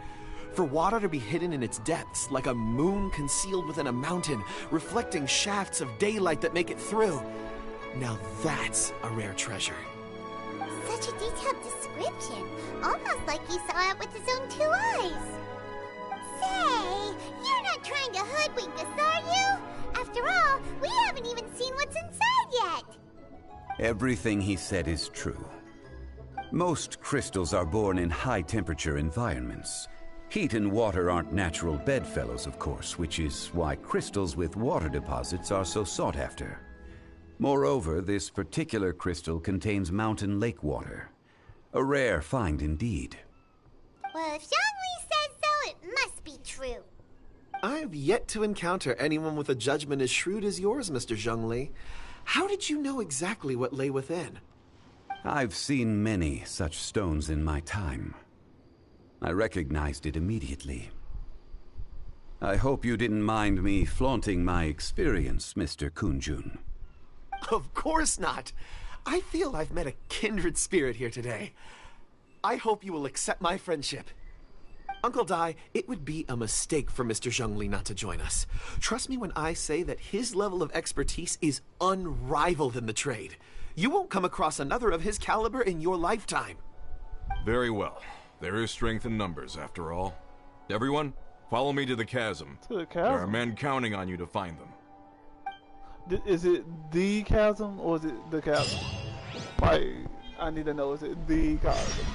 For water to be hidden in its depths, like a moon concealed within a mountain, reflecting shafts of daylight that make it through. Now that's a rare treasure. Such a detailed description. Almost like you saw it with his own 2 eyes. Say, you're not trying to hoodwink us, are you? After all, we haven't even seen what's inside yet. Everything he said is true. Most crystals are born in high-temperature environments. Heat and water aren't natural bedfellows, of course, which is why crystals with water deposits are so sought after. Moreover, this particular crystal contains mountain lake water. A rare find indeed. Well, if Zhang Li says so, it must be true. I've yet to encounter anyone with a judgment as shrewd as yours, Mr. Zhong Li. How did you know exactly what lay within? I've seen many such stones in my time. I recognized it immediately. I hope you didn't mind me flaunting my experience, Mr. Kunjun. Of course not. I feel I've met a kindred spirit here today. I hope you will accept my friendship. Uncle Dai, it would be a mistake for Mr. Zhong Li not to join us. Trust me when I say that his level of expertise is unrivaled in the trade. You won't come across another of his caliber in your lifetime. Very well. There is strength in numbers, after all. Everyone, follow me to the chasm. To the chasm? There are men counting on you to find them. Is it the chasm or is it the chasm? Like, I need to know, is it the chasm?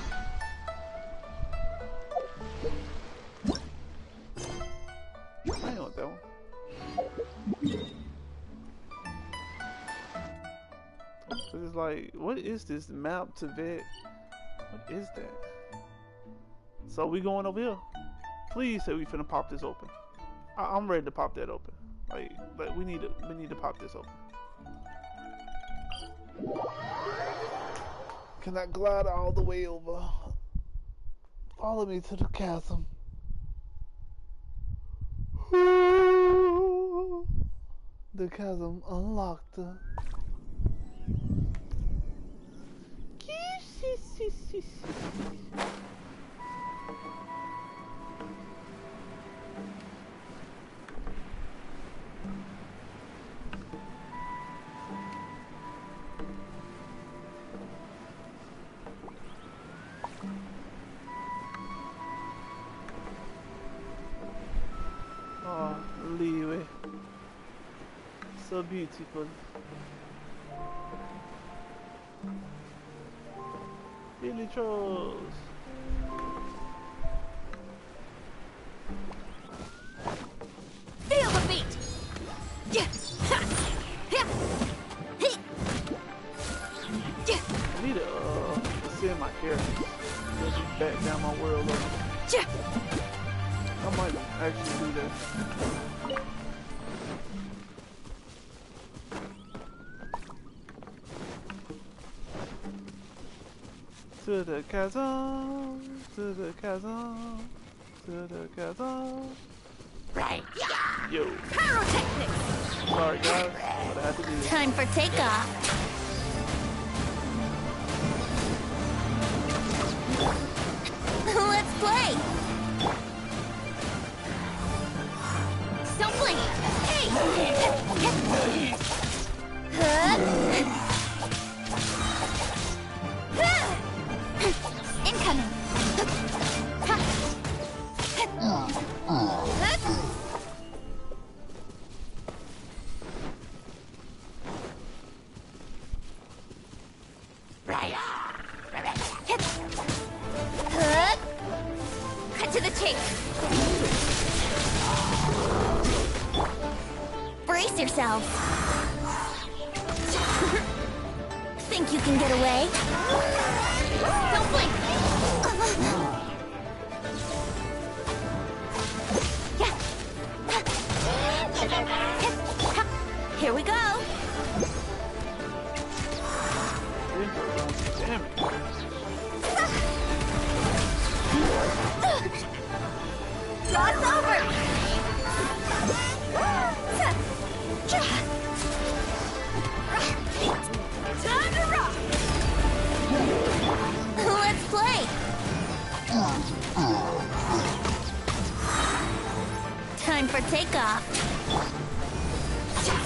like, what is this map to vet? What is that? So we going over here. Please say we finna pop this open. I'm ready to pop that open. Like we need to pop this open. Can I glide all the way over? Follow me to the chasm. The chasm unlocked. Oh, leeway. So beautiful. Billy Trolls. Feel the beat. I need to send my characters. Just back down my world level. I might actually do that. To the chasm, to the chasm, to the chasm. Right. Yo. Pyrotechnics. Sorry guys, but I have to do this. Time for takeoff. Let's play. Don't blink. Hey. Incoming. Right. Cut to the chase. Brace yourselves. Think you can get away? Don't blink. Here we go. Damn it. Cross over. Time to rock. Let's play. Time for takeoff.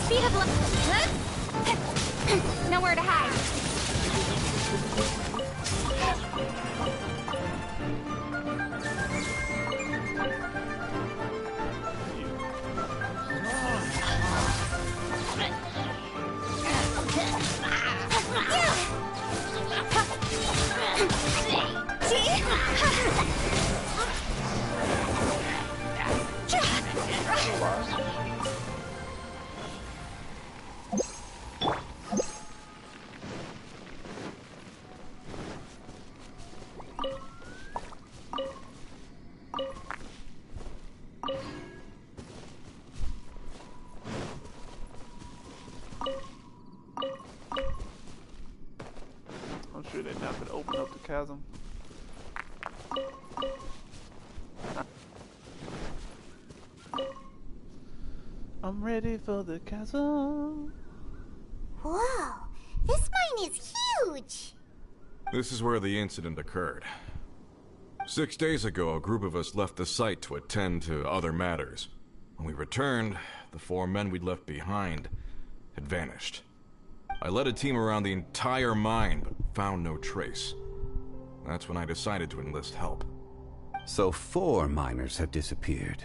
Speed of light. Nowhere to hide. I'm sure they're not going to open up the chasm. I'm ready for the chasm. Whoa, this mine is huge. This is where the incident occurred. 6 days ago, a group of us left the site to attend to other matters. When we returned, the 4 men we'd left behind had vanished. I led a team around the entire mine, but found no trace. That's when I decided to enlist help. So 4 miners had disappeared.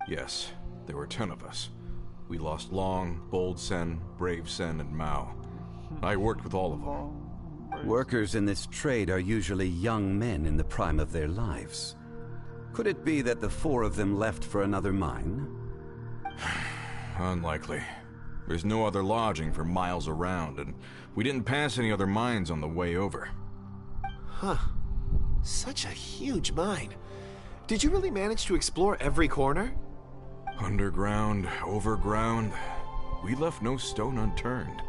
Yes, there were 10 of us. We lost Long, Bold Sen, Brave Sen, and Mao. I worked with all of them. Workers in this trade are usually young men in the prime of their lives. Could it be that the 4 of them left for another mine? Unlikely. There's no other lodging for miles around, and we didn't pass any other mines on the way over. Huh. Such a huge mine. Did you really manage to explore every corner? Underground, overground, we left no stone unturned.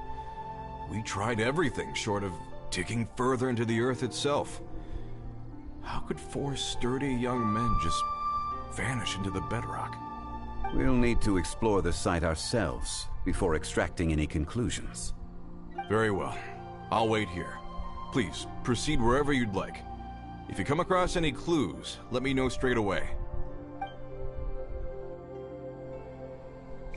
We tried everything short of digging further into the earth itself. How could 4 sturdy young men just vanish into the bedrock? We'll need to explore the site ourselves before extracting any conclusions. Very well. I'll wait here. Please, proceed wherever you'd like. If you come across any clues, let me know straight away.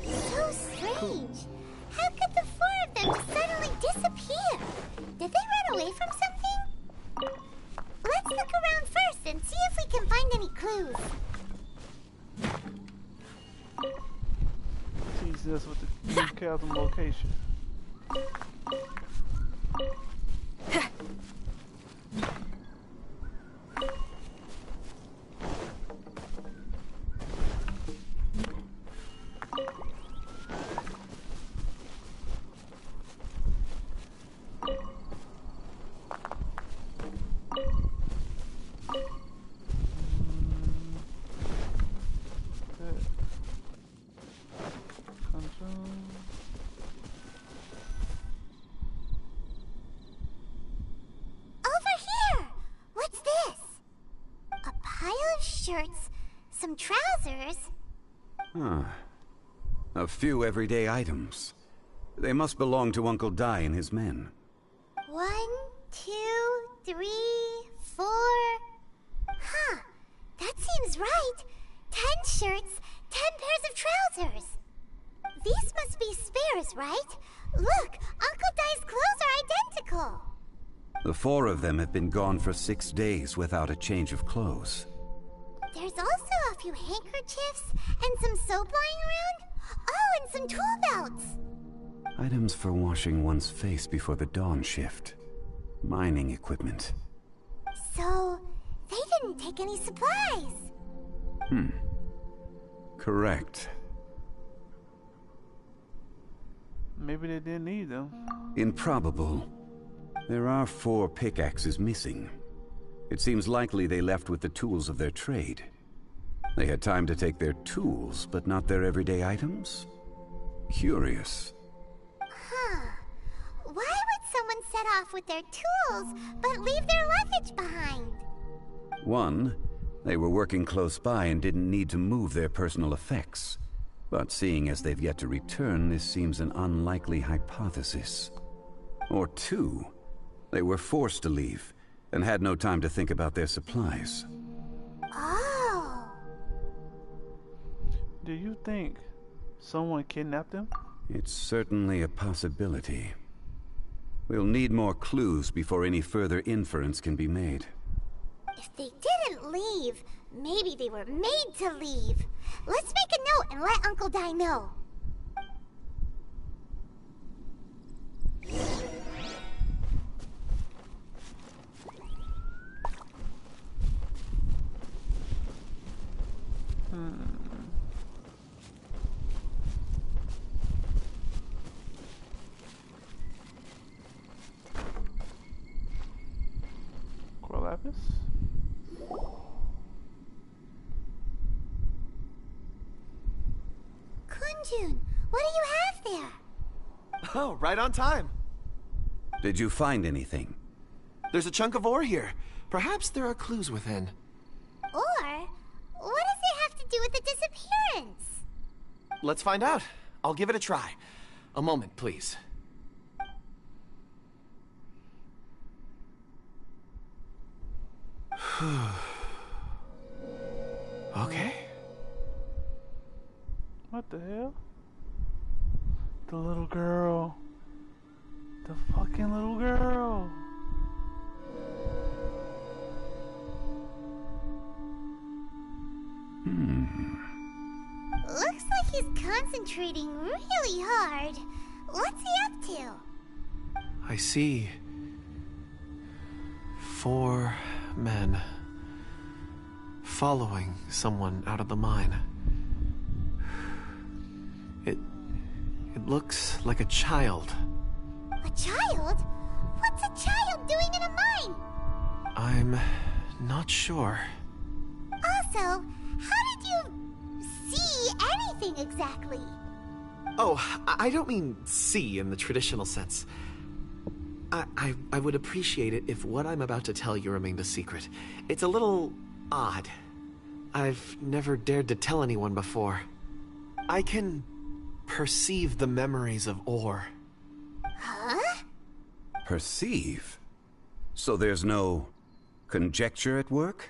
So strange. How could the 4 of them just suddenly disappear? Did they run away from something? Let's look around first and see if we can find any clues. Teases us with the new chasm location. Shirts, some trousers. Huh. A few everyday items. They must belong to Uncle Dai and his men. 1, 2, 3, 4. Huh. That seems right. 10 shirts, 10 pairs of trousers. These must be spares, right? Look, Uncle Dai's clothes are identical. The 4 of them have been gone for 6 days without a change of clothes. There's also a few handkerchiefs and some soap lying around. Oh, and some tool belts. Items for washing one's face before the dawn shift. Mining equipment. So, they didn't take any supplies. Correct. Maybe they didn't need them. Improbable. There are 4 pickaxes missing. It seems likely they left with the tools of their trade. They had time to take their tools, but not their everyday items? Curious. Huh. Why would someone set off with their tools, but leave their luggage behind? 1, they were working close by and didn't need to move their personal effects. But seeing as they've yet to return, this seems an unlikely hypothesis. Or 2, they were forced to leave, and had no time to think about their supplies. Oh. Do you think someone kidnapped them? It's certainly a possibility. We'll need more clues before any further inference can be made. If they didn't leave, maybe they were made to leave. Let's make a note and let Uncle Dai know. Lapis? Kunjun, what do you have there? Oh, right on time. Did you find anything? There's a chunk of ore here. Perhaps there are clues within. Ore? What does it have to do with the disappearance? Let's find out. I'll give it a try. A moment, please. Okay. What the hell? The little girl. The fucking little girl. Looks like he's concentrating really hard. What's he up to? I see 4 men following someone out of the mine. It looks like a child. A child? What's a child doing in a mine? I'm not sure. Also, how did you see anything exactly? Oh, I don't mean see in the traditional sense. I would appreciate it if what I'm about to tell you remained a secret. It's a little odd. I've never dared to tell anyone before. I can perceive the memories of ore. Huh? Perceive? So there's no conjecture at work?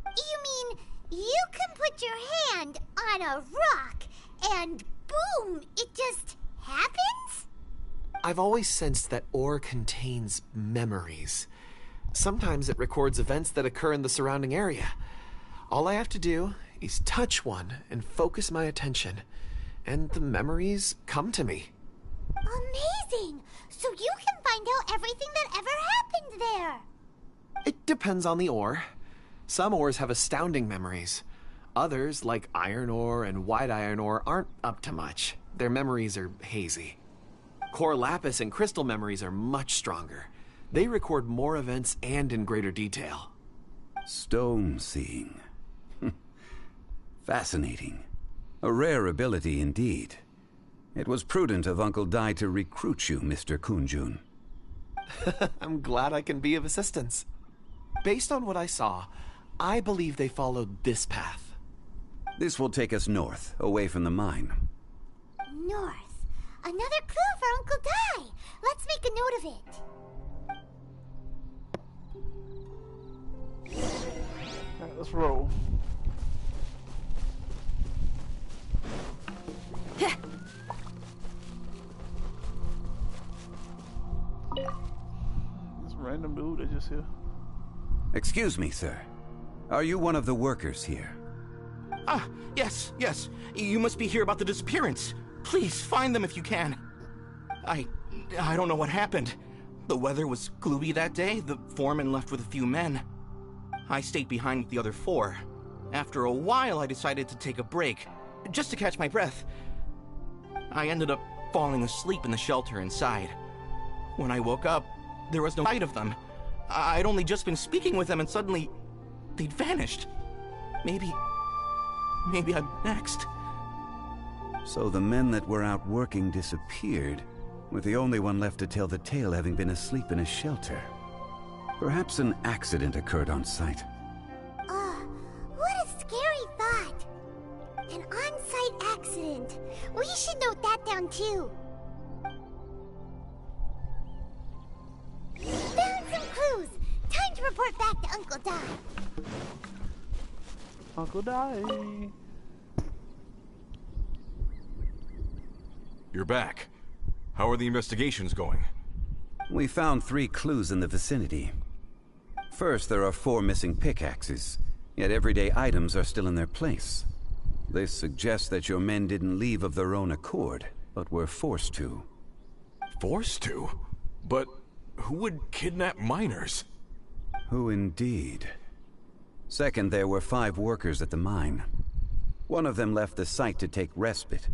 You mean you can put your hand on a rock and boom, it just happens? I've always sensed that ore contains memories. Sometimes it records events that occur in the surrounding area. All I have to do is touch one and focus my attention, and the memories come to me. Amazing! So you can find out everything that ever happened there. It depends on the ore. Some ores have astounding memories. Others, like iron ore and white iron ore, aren't up to much. Their memories are hazy. Core lapis and crystal memories are much stronger. They record more events and in greater detail. Stone seeing. Fascinating. A rare ability indeed. It was prudent of Uncle Dai to recruit you, Mr. Kunjun. I'm glad I can be of assistance. Based on what I saw, I believe they followed this path. This will take us north, away from the mine. North. Another clue for Uncle Dai. Let's make a note of it. Alright, let's roll. This random dude that just here. Excuse me, sir. Are you one of the workers here? Ah, yes. You must be here about the disappearance. Please, find them if you can. I don't know what happened. The weather was gloomy that day. The foreman left with a few men. I stayed behind with the other 4. After a while, I decided to take a break, just to catch my breath. I ended up falling asleep in the shelter inside. When I woke up, there was no sight of them. I'd only just been speaking with them and suddenly, they'd vanished. Maybe I'm next. So the men that were out working disappeared, with the only one left to tell the tale having been asleep in a shelter. Perhaps an accident occurred on site. What a scary thought. An on-site accident. We should note that down too. Found some clues. Time to report back to Uncle Dai. Uncle Dai. You're back. How are the investigations going? We found 3 clues in the vicinity. First, there are 4 missing pickaxes, yet everyday items are still in their place. This suggests that your men didn't leave of their own accord, but were forced to. Forced to? But who would kidnap miners? Who indeed? Second, there were 5 workers at the mine. One of them left the site to take respite.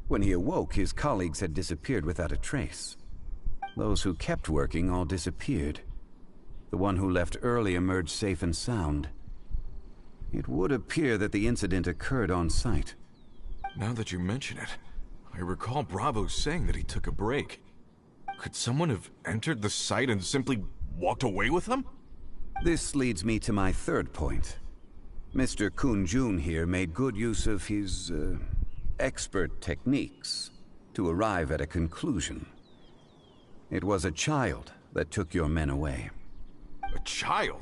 When he awoke, his colleagues had disappeared without a trace. Those who kept working all disappeared. The one who left early emerged safe and sound. It would appear that the incident occurred on site. Now that you mention it, I recall Bravo saying that he took a break. Could someone have entered the site and simply walked away with them? This leads me to my third point. Mr. Kunjun here made good use of his, expert techniques to arrive at a conclusion. It was a child that took your men away. A child?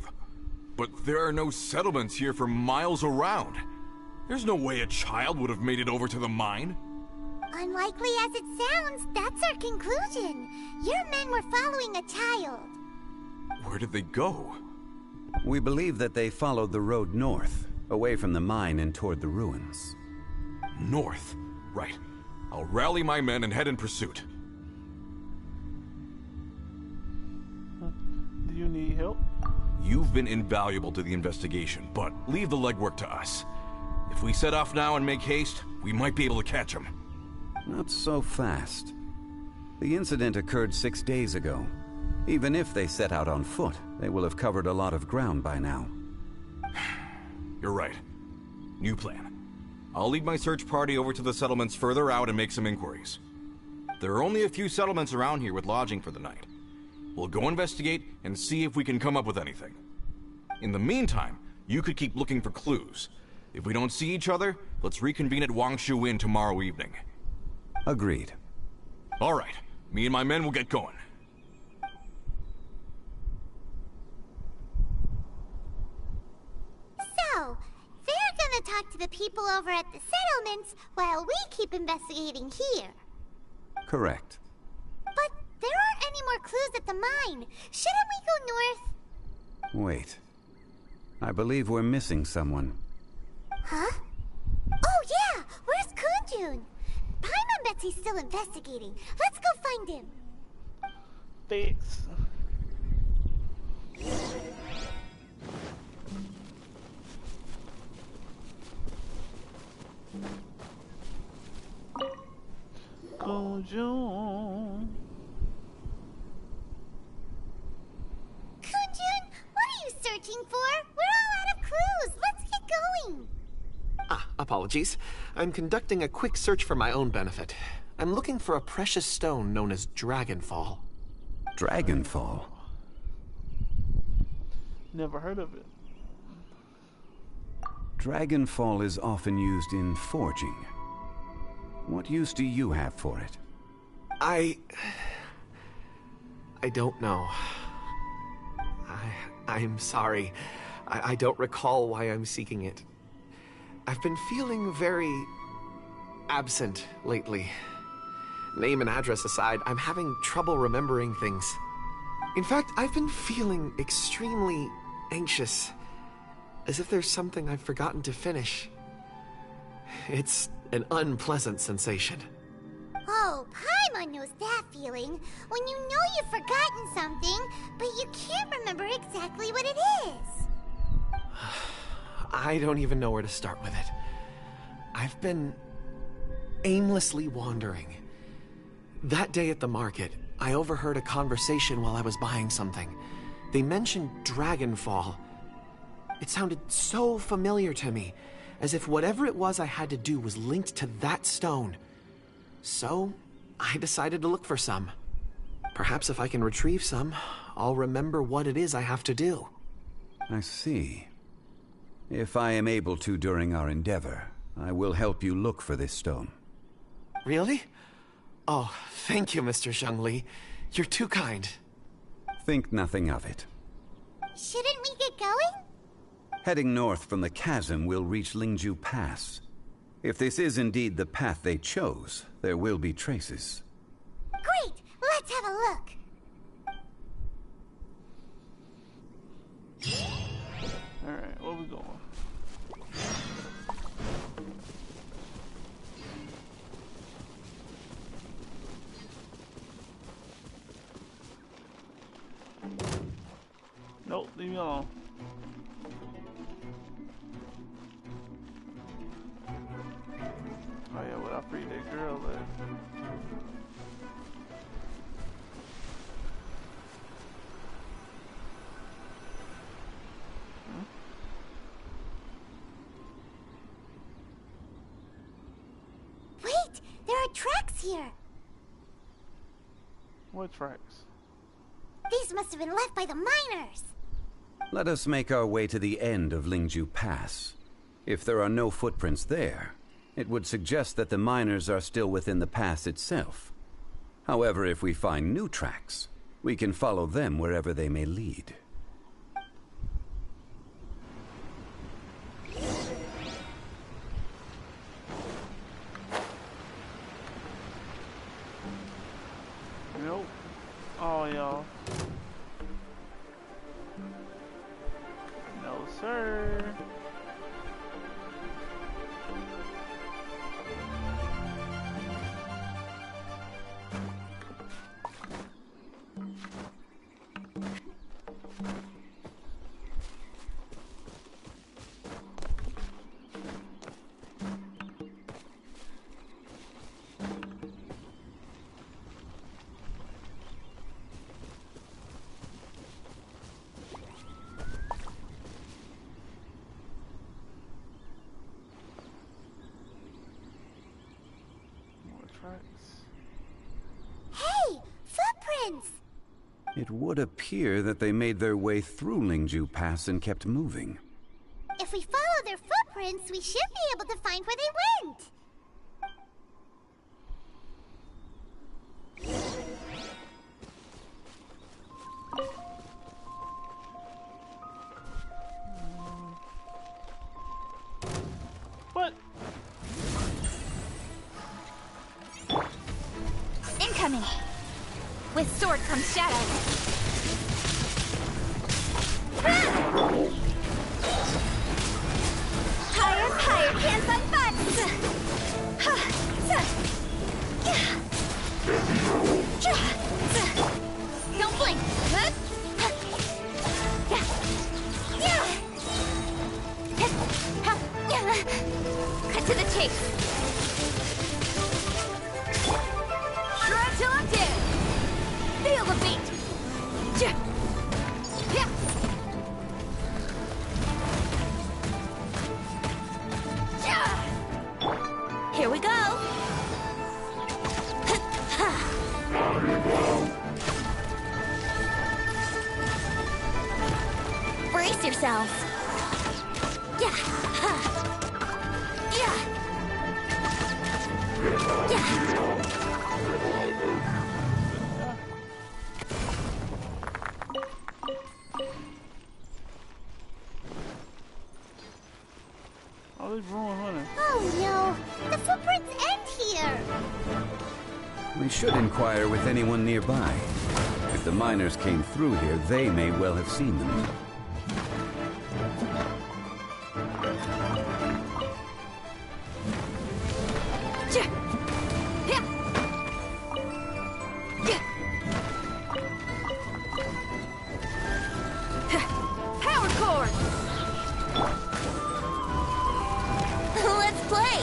But there are no settlements here for miles around. There's no way a child would have made it over to the mine. Unlikely as it sounds, that's our conclusion. Your men were following a child. Where did they go? We believe that they followed the road north, away from the mine and toward the ruins. North? Right. I'll rally my men and head in pursuit. Do you need help? You've been invaluable to the investigation, but leave the legwork to us. If we set off now and make haste, we might be able to catch them. Not so fast. The incident occurred 6 days ago. Even if they set out on foot, they will have covered a lot of ground by now. You're right. New plan. I'll lead my search party over to the settlements further out and make some inquiries. There are only a few settlements around here with lodging for the night. We'll go investigate and see if we can come up with anything. In the meantime, you could keep looking for clues. If we don't see each other, let's reconvene at Wangshu Inn tomorrow evening. Agreed. All right. Me and my men will get going. So, they're gonna talk to the people over at the settlements while we keep investigating here. Correct. But there aren't any more clues at the mine. Shouldn't we go north? Wait. I believe we're missing someone. Huh? Oh yeah! Where's Kunjun? Paimon bets he's still investigating. Let's go find him. Thanks. Kunjun. Kunjun, what are you searching for? We're all out of clues. Let's get going. Apologies. I'm conducting a quick search for my own benefit. I'm looking for a precious stone known as Dragonfall. Dragonfall? Never heard of it. Dragonfall is often used in forging. What use do you have for it? I don't know. I'm sorry. I don't recall why I'm seeking it. I've been feeling very absent lately. Name and address aside, I'm having trouble remembering things. In fact, I've been feeling extremely anxious, as if there's something I've forgotten to finish. It's an unpleasant sensation. Oh, Paimon knows that feeling. When you know you've forgotten something, but you can't remember exactly what it is. I don't even know where to start with it. I've been aimlessly wandering. That day at the market, I overheard a conversation while I was buying something. They mentioned Dragonfall. It sounded so familiar to me, as if whatever it was I had to do was linked to that stone. So, I decided to look for some. Perhaps if I can retrieve some, I'll remember what it is I have to do. I see. If I am able to during our endeavor, I will help you look for this stone. Really? Oh, thank you, Mr. Zhengli. You're too kind. Think nothing of it. Shouldn't we get going? Heading north from the chasm, we'll reach Lingju Pass. If this is indeed the path they chose, there will be traces. Great! Let's have a look! Alright, where we going? Nope, leave me alone. Oh yeah, well I freed that girl there. Wait! There are tracks here! What tracks? These must have been left by the miners! Let us make our way to the end of Lingju Pass. If there are no footprints there, it would suggest that the miners are still within the pass itself. However, if we find new tracks, we can follow them wherever they may lead. Nope. Oh, y'all. No, sir. Hey! Footprints! It would appear that they made their way through Lingju Pass and kept moving. If we follow their footprints, we should be able to find where they went. What? Incoming! With sword comes shadow. Higher, higher, hands on butts! Don't blink! Cut to the chase! Shred till I'm dead! Feel the beat! Here we go! Brace yourselves! Oh, this ruin hunting. Oh no! The footprints end here! We should inquire with anyone nearby. If the miners came through here, they may well have seen them. Power cord! Let's play!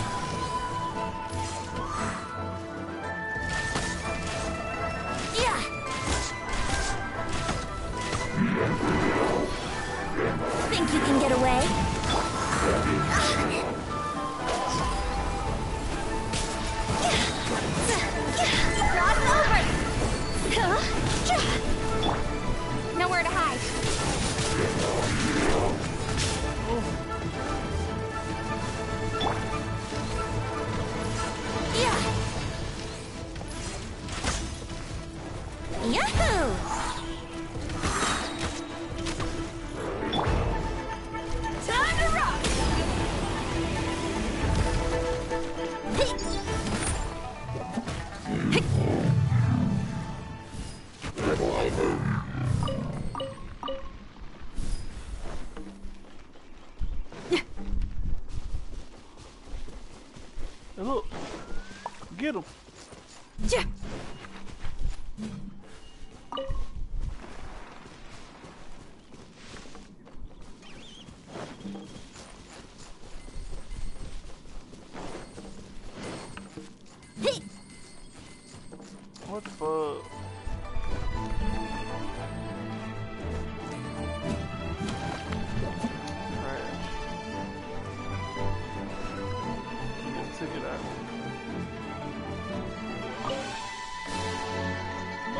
Yeah! Think you can get away? Cross over! Nowhere to hide. Yahoo! Time to rock! Hey, look. Get him. What the fuck? Trash. Yeah, took it out.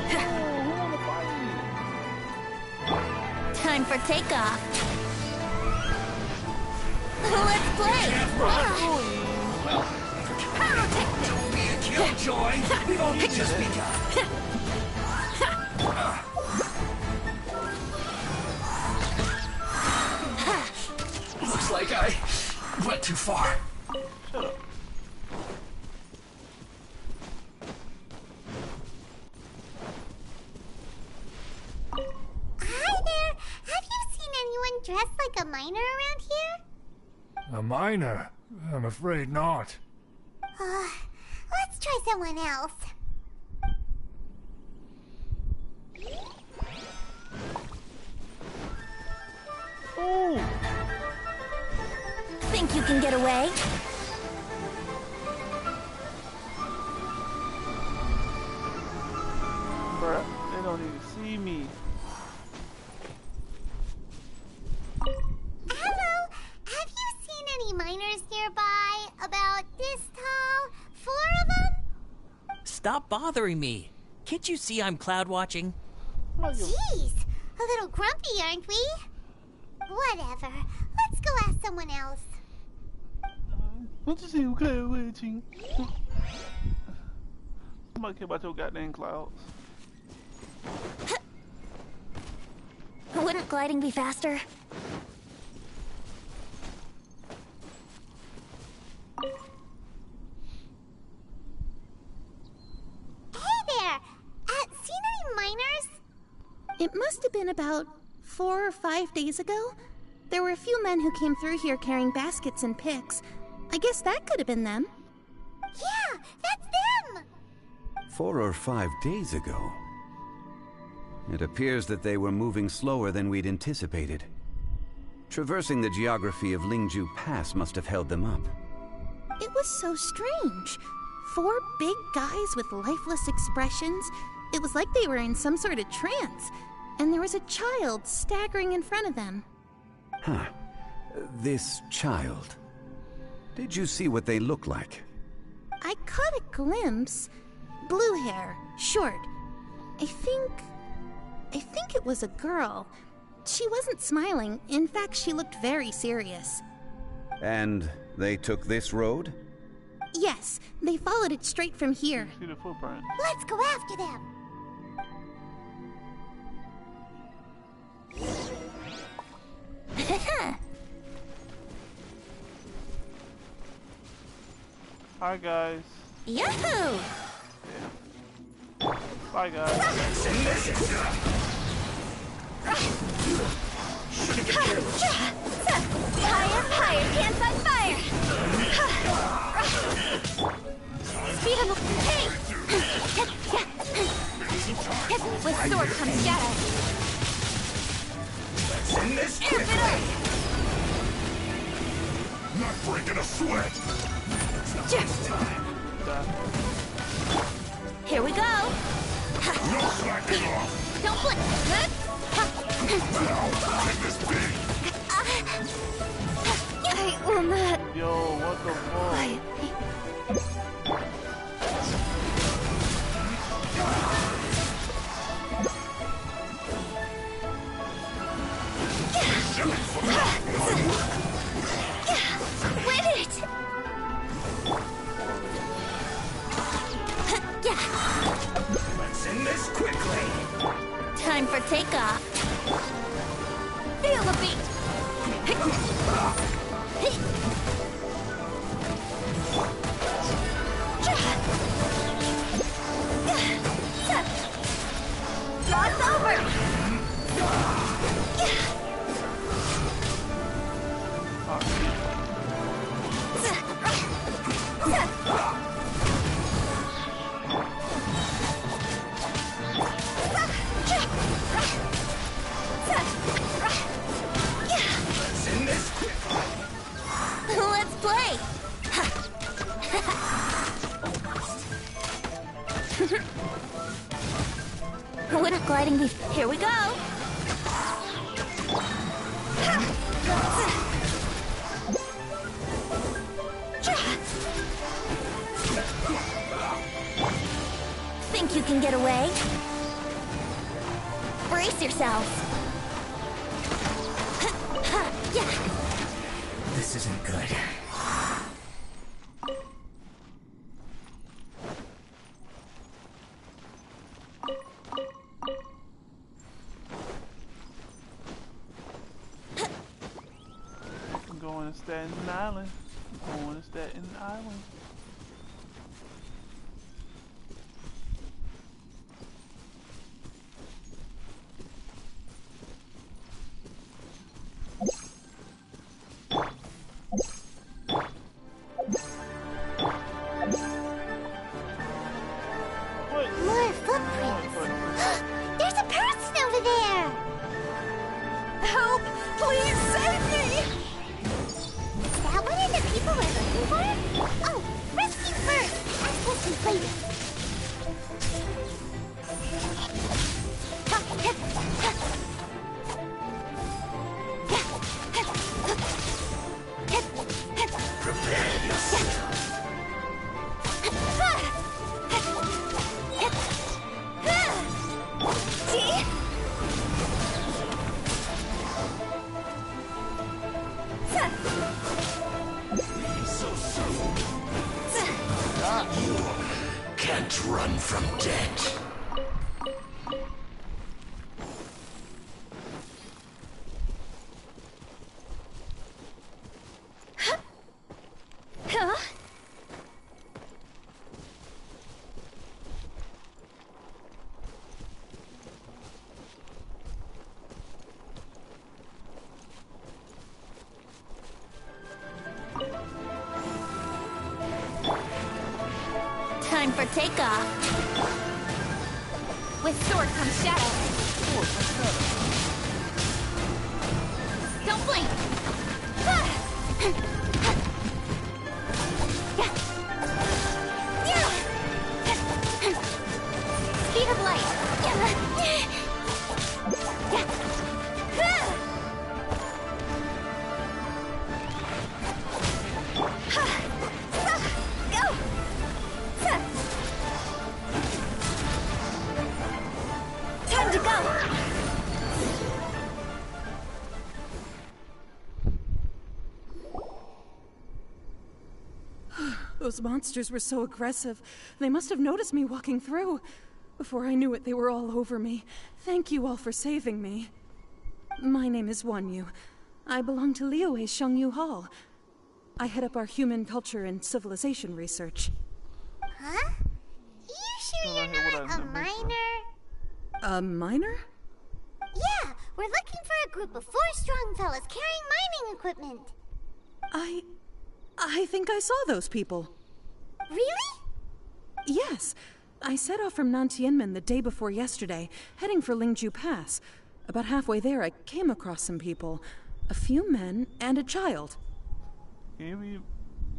Oh, who wanna fight me? Time for takeoff. Let's play! Don't be a killjoy. We've only just begun. Looks like I went too far. Shut up. Hi there! Have you seen anyone dressed like a miner around here? A miner? I'm afraid not. Let's try someone else. Ooh! Think you can get away? Bruh, they don't even see me. Hello! Have you seen any miners nearby? About this tall? 4 of them? stop bothering me. Can't you see I'm cloud watching? Jeez, a little grumpy, aren't we? Whatever. Let's go ask someone else. What you see who cloud watching? Nobody care about your goddamn clouds. Wouldn't gliding be faster? Hey there! Seen any miners? It must have been about 4 or 5 days ago. There were a few men who came through here carrying baskets and picks. I guess that could have been them. Yeah, that's them! 4 or 5 days ago. It appears that they were moving slower than we'd anticipated. Traversing the geography of Lingju Pass must have held them up. It was so strange. 4 big guys with lifeless expressions. It was like they were in some sort of trance. And there was a child staggering in front of them. Huh. This child. Did you see what they look like? I caught a glimpse. Blue hair, short. I think it was a girl. She wasn't smiling. In fact, she looked very serious. And they took this road? Yes, they followed it straight from here. See the footprint. Let's go after them. Hi guys. Yahoo! Bye guys. Higher, higher, dance on fire! Speed of the pace! With sword comes shadow. Amp it up! Not breaking a sweat. Here we go! No slacking off. Don't blink! Take this beat. I will not. Yo, what the fuck? Win it! Let's end this quickly. Time for takeoff. Feel the beat. Cross over. Let's play. Wouldn't gliding be... Here we go. Think you can get away? Brace yourselves. This isn't good. I'm going to Staten Island. I'm going to Staten Island. More footprints. There's a person over there. Help! Please save me! Is that one of the people we're looking for? Oh, can't run from death. Huh? Time for takeoff. With sword comes shadow. Don't blink. Speed of light. Go. Time to go! Those monsters were so aggressive. They must have noticed me walking through. Before I knew it, they were all over me. Thank you all for saving me. My name is Wanyu. I belong to Liyue Shengyu Hall. I head up our human culture and civilization research. Huh? You sure you're not a miner? A miner? Yeah, we're looking for a group of 4 strong fellas carrying mining equipment. I think I saw those people. Really? Yes. I set off from Nantianmen the day before yesterday, heading for Lingju Pass. About halfway there, I came across some people. A few men and a child. Can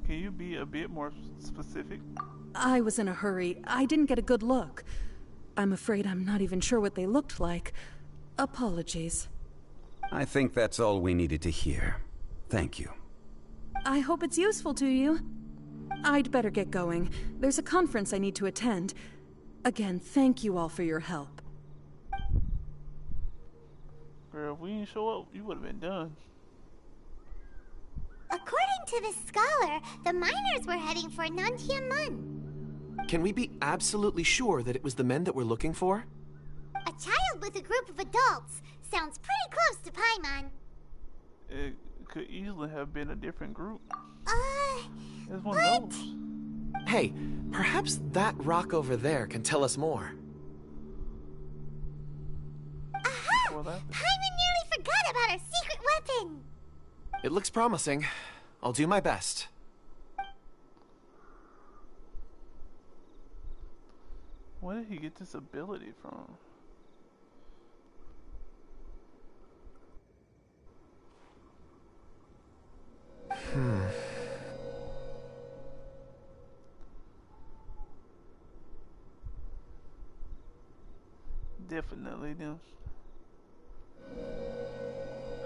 you be a bit more specific? I was in a hurry. I didn't get a good look. I'm afraid I'm not even sure what they looked like. Apologies. I think that's all we needed to hear. Thank you. I hope it's useful to you. I'd better get going. There's a conference I need to attend. Again, thank you all for your help. Girl, if we didn't show up, you would have been done. According to this scholar, the miners were heading for Nantianmen. Can we be absolutely sure that it was the men that we're looking for? A child with a group of adults. Sounds pretty close to Paimon. It could easily have been a different group. It's one what? of those. Hey, perhaps that rock over there can tell us more. Aha! Paimon nearly forgot about our secret weapon. It looks promising. I'll do my best. Where did he get this ability from? Definitely them.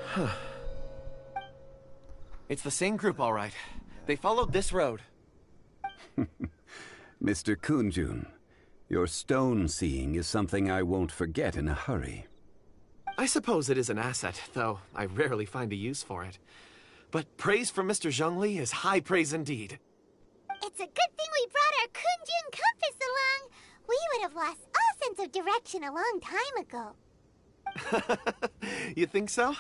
Huh. It's the same group, all right. They followed this road. Mr. Kunjun, your stone seeing is something I won't forget in a hurry. I suppose it is an asset, though I rarely find a use for it. But praise from Mr. Zhongli is high praise indeed. It's a good thing we brought our Kunjun compass along. We would have lost all sense of direction a long time ago. You think so?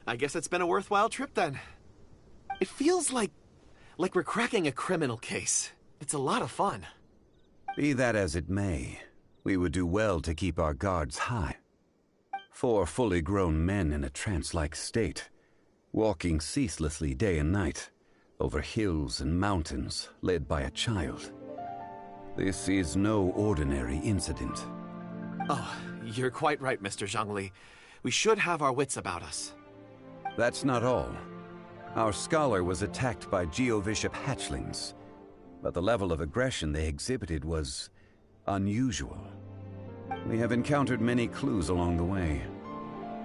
I guess it's been a worthwhile trip then. It feels like we're cracking a criminal case. It's a lot of fun. Be that as it may, we would do well to keep our guards high. 4 fully grown men in a trance-like state, walking ceaselessly day and night, over hills and mountains, led by a child. This is no ordinary incident. Oh, you're quite right, Mr. Zhongli. We should have our wits about us. That's not all. Our scholar was attacked by Geovishap hatchlings, but the level of aggression they exhibited was unusual. We have encountered many clues along the way.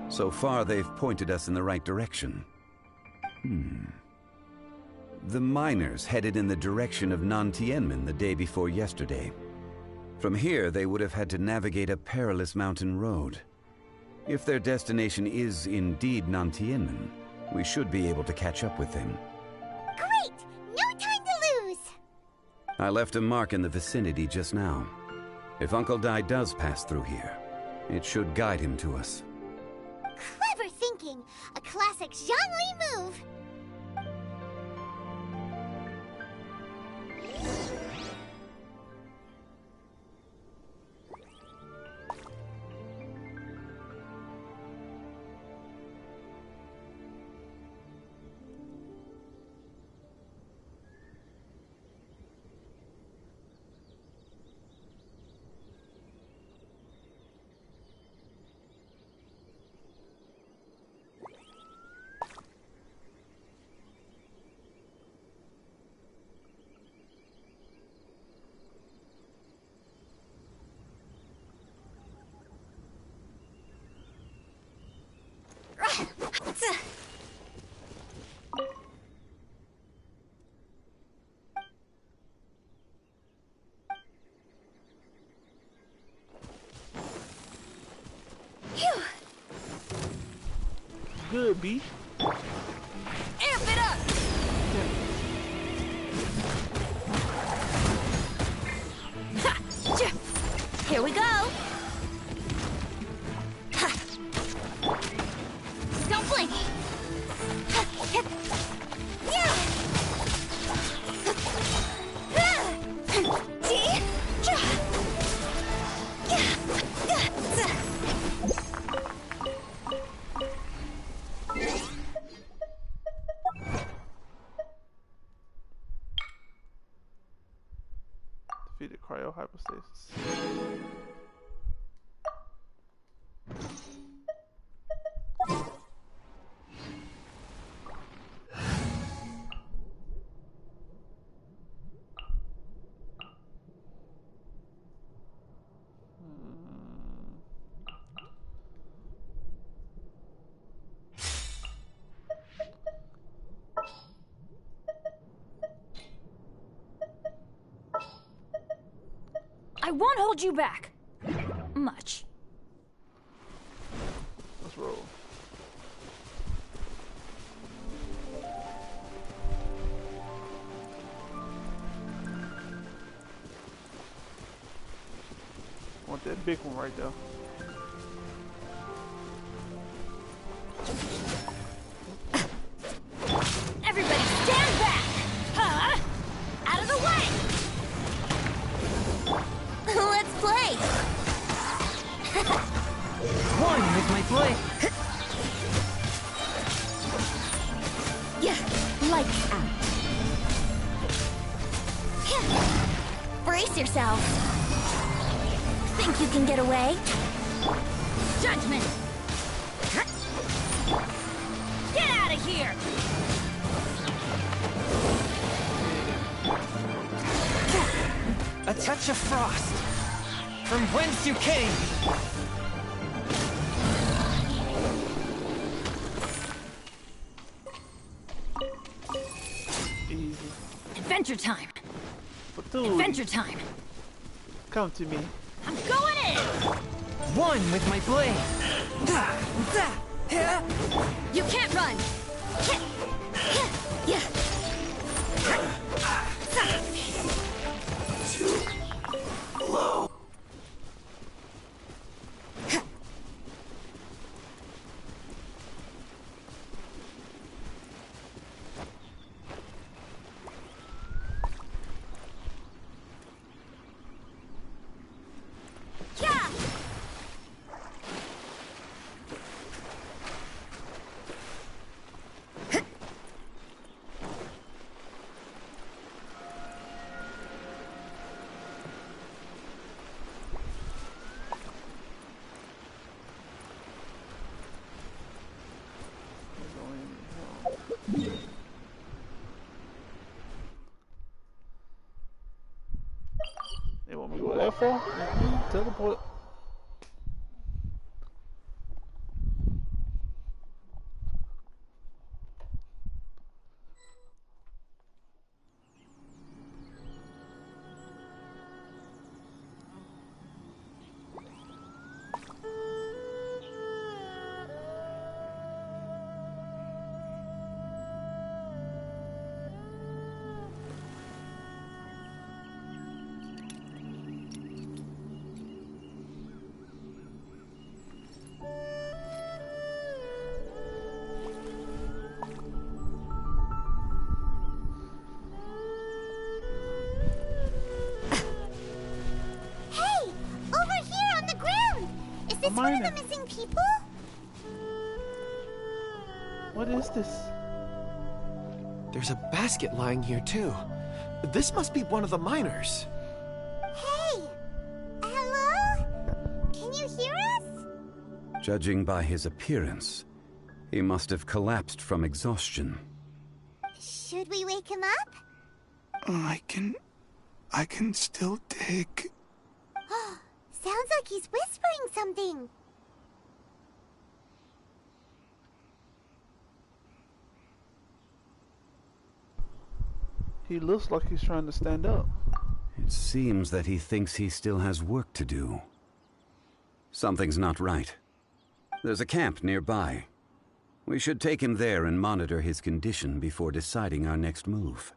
So far, they've pointed us in the right direction. The miners headed in the direction of Nantianmen the day before yesterday. From here, they would have had to navigate a perilous mountain road. If their destination is indeed Nantianmen, we should be able to catch up with them. Great! No time to lose! I left a mark in the vicinity just now. If Uncle Dai does pass through here, it should guide him to us. Clever thinking! A classic Zhongli move! Good, B. Amp it up! Here we go. Don't blink! Defeated cryo hypostasis. I won't hold you back. Much. Let's roll. Want that big one right there. Everybody stand back! Huh? Out of the way! Let's play. One with my blade. Yeah, lights out. Brace yourself. Think you can get away? Judgment! Get out of here! A touch of frost. From whence you came. Easy. Adventure time! Dude, Adventure time! come to me. I'm going in! One with my blade. You can't run! Yeah. Low. Yeah! They want me to go that far? Teleport. miner. one of the missing people? What is this? There's a basket lying here, too. This must be one of the miners. Hey! Hello? Can you hear us? Judging by his appearance, he must have collapsed from exhaustion. Should we wake him up? I can still dig. Sounds like he's whispering something. He looks like he's trying to stand up. It seems that he thinks he still has work to do. Something's not right. There's a camp nearby. We should take him there and monitor his condition before deciding our next move.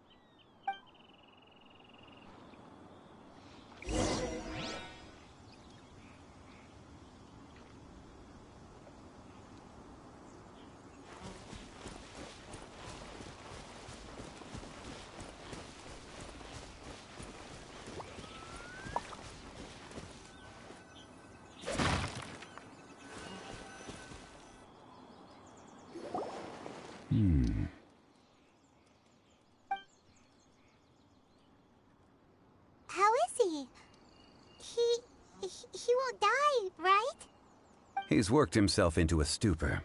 How is he? He won't die, right? He's worked himself into a stupor.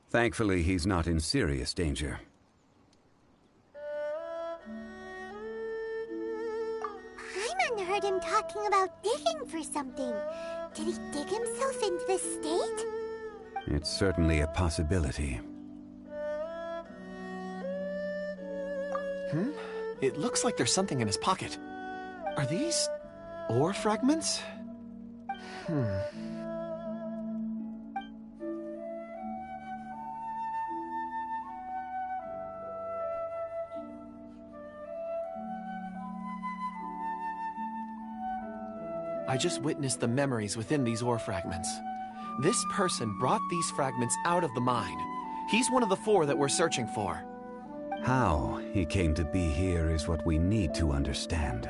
Thankfully, he's not in serious danger. Paimon heard him talking about digging for something. Did he dig himself into this state? It's certainly a possibility. It looks like there's something in his pocket. Are these ore fragments? I just witnessed the memories within these ore fragments. This person brought these fragments out of the mine. He's one of the 4 that we're searching for. How he came to be here is what we need to understand.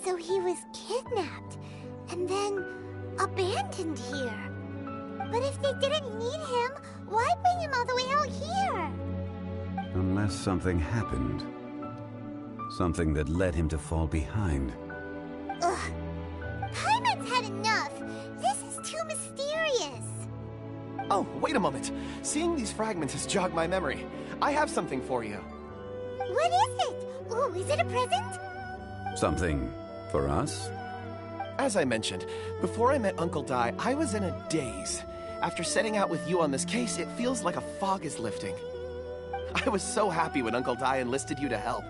So he was kidnapped and then abandoned here. But if they didn't need him, why bring him all the way out here? Unless something happened. Something that led him to fall behind. Ugh. Paimon's had enough. This is too mysterious. Oh, wait a moment. Seeing these fragments has jogged my memory. I have something for you. What is it? Ooh, is it a present? Something for us? As I mentioned, before I met Uncle Dai, I was in a daze. After setting out with you on this case, it feels like a fog is lifting. I was so happy when Uncle Dai enlisted you to help.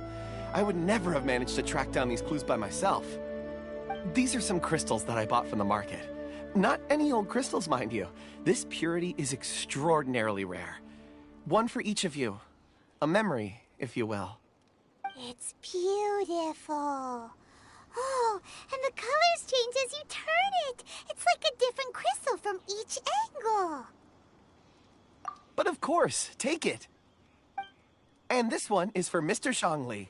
I would never have managed to track down these clues by myself. These are some crystals that I bought from the market. Not any old crystals, mind you. This purity is extraordinarily rare. One for each of you. A memory, if you will. It's beautiful. Oh, and the colors change as you turn it. It's like a different crystal from each angle. But of course, take it. And this one is for Mr. Zhongli.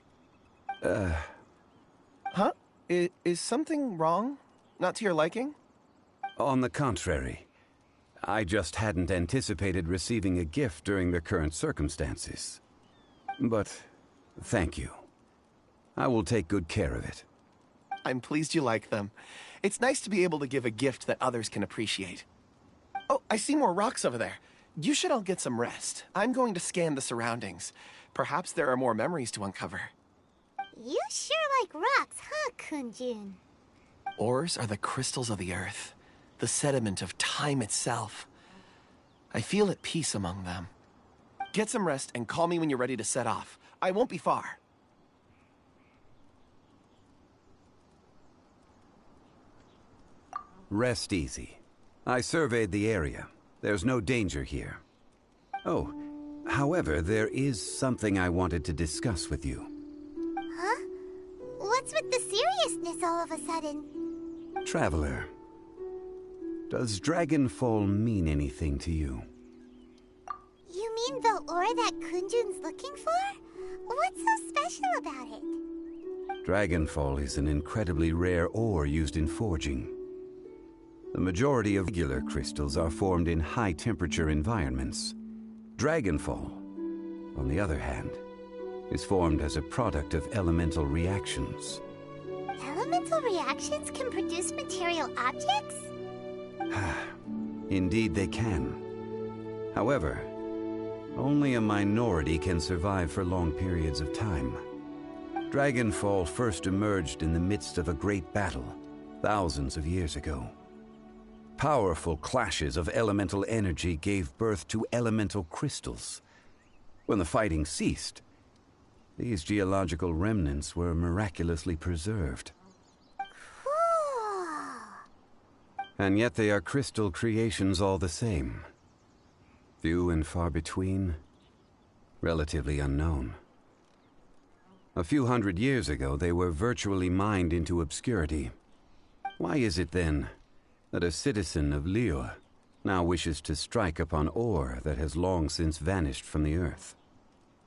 Huh? Is something wrong? Not to your liking? On the contrary. I just hadn't anticipated receiving a gift during the current circumstances. But thank you. I will take good care of it. I'm pleased you like them. It's nice to be able to give a gift that others can appreciate. Oh, I see more rocks over there. You should all get some rest. I'm going to scan the surroundings. Perhaps there are more memories to uncover. You sure like rocks, huh, Kunjun? Ores are the crystals of the earth, the sediment of time itself. I feel at peace among them. Get some rest and call me when you're ready to set off. I won't be far. Rest easy. I surveyed the area. There's no danger here. Oh, however, there is something I wanted to discuss with you. Huh? What's with the seriousness all of a sudden? Traveler, does Dragonfall mean anything to you? You mean the ore that Kunjun's looking for? What's so special about it? Dragonfall is an incredibly rare ore used in forging. The majority of regular crystals are formed in high-temperature environments. Dragonfall, on the other hand, is formed as a product of elemental reactions. Elemental reactions can produce material objects? Indeed they can. However, only a minority can survive for long periods of time. Dragonfall first emerged in the midst of a great battle, thousands of years ago. Powerful clashes of elemental energy gave birth to elemental crystals. When the fighting ceased, these geological remnants were miraculously preserved. And yet they are crystal creations all the same. Few and far between, relatively unknown. A few hundred years ago, they were virtually mined into obscurity. Why is it then that a citizen of Liyue now wishes to strike upon ore that has long since vanished from the earth?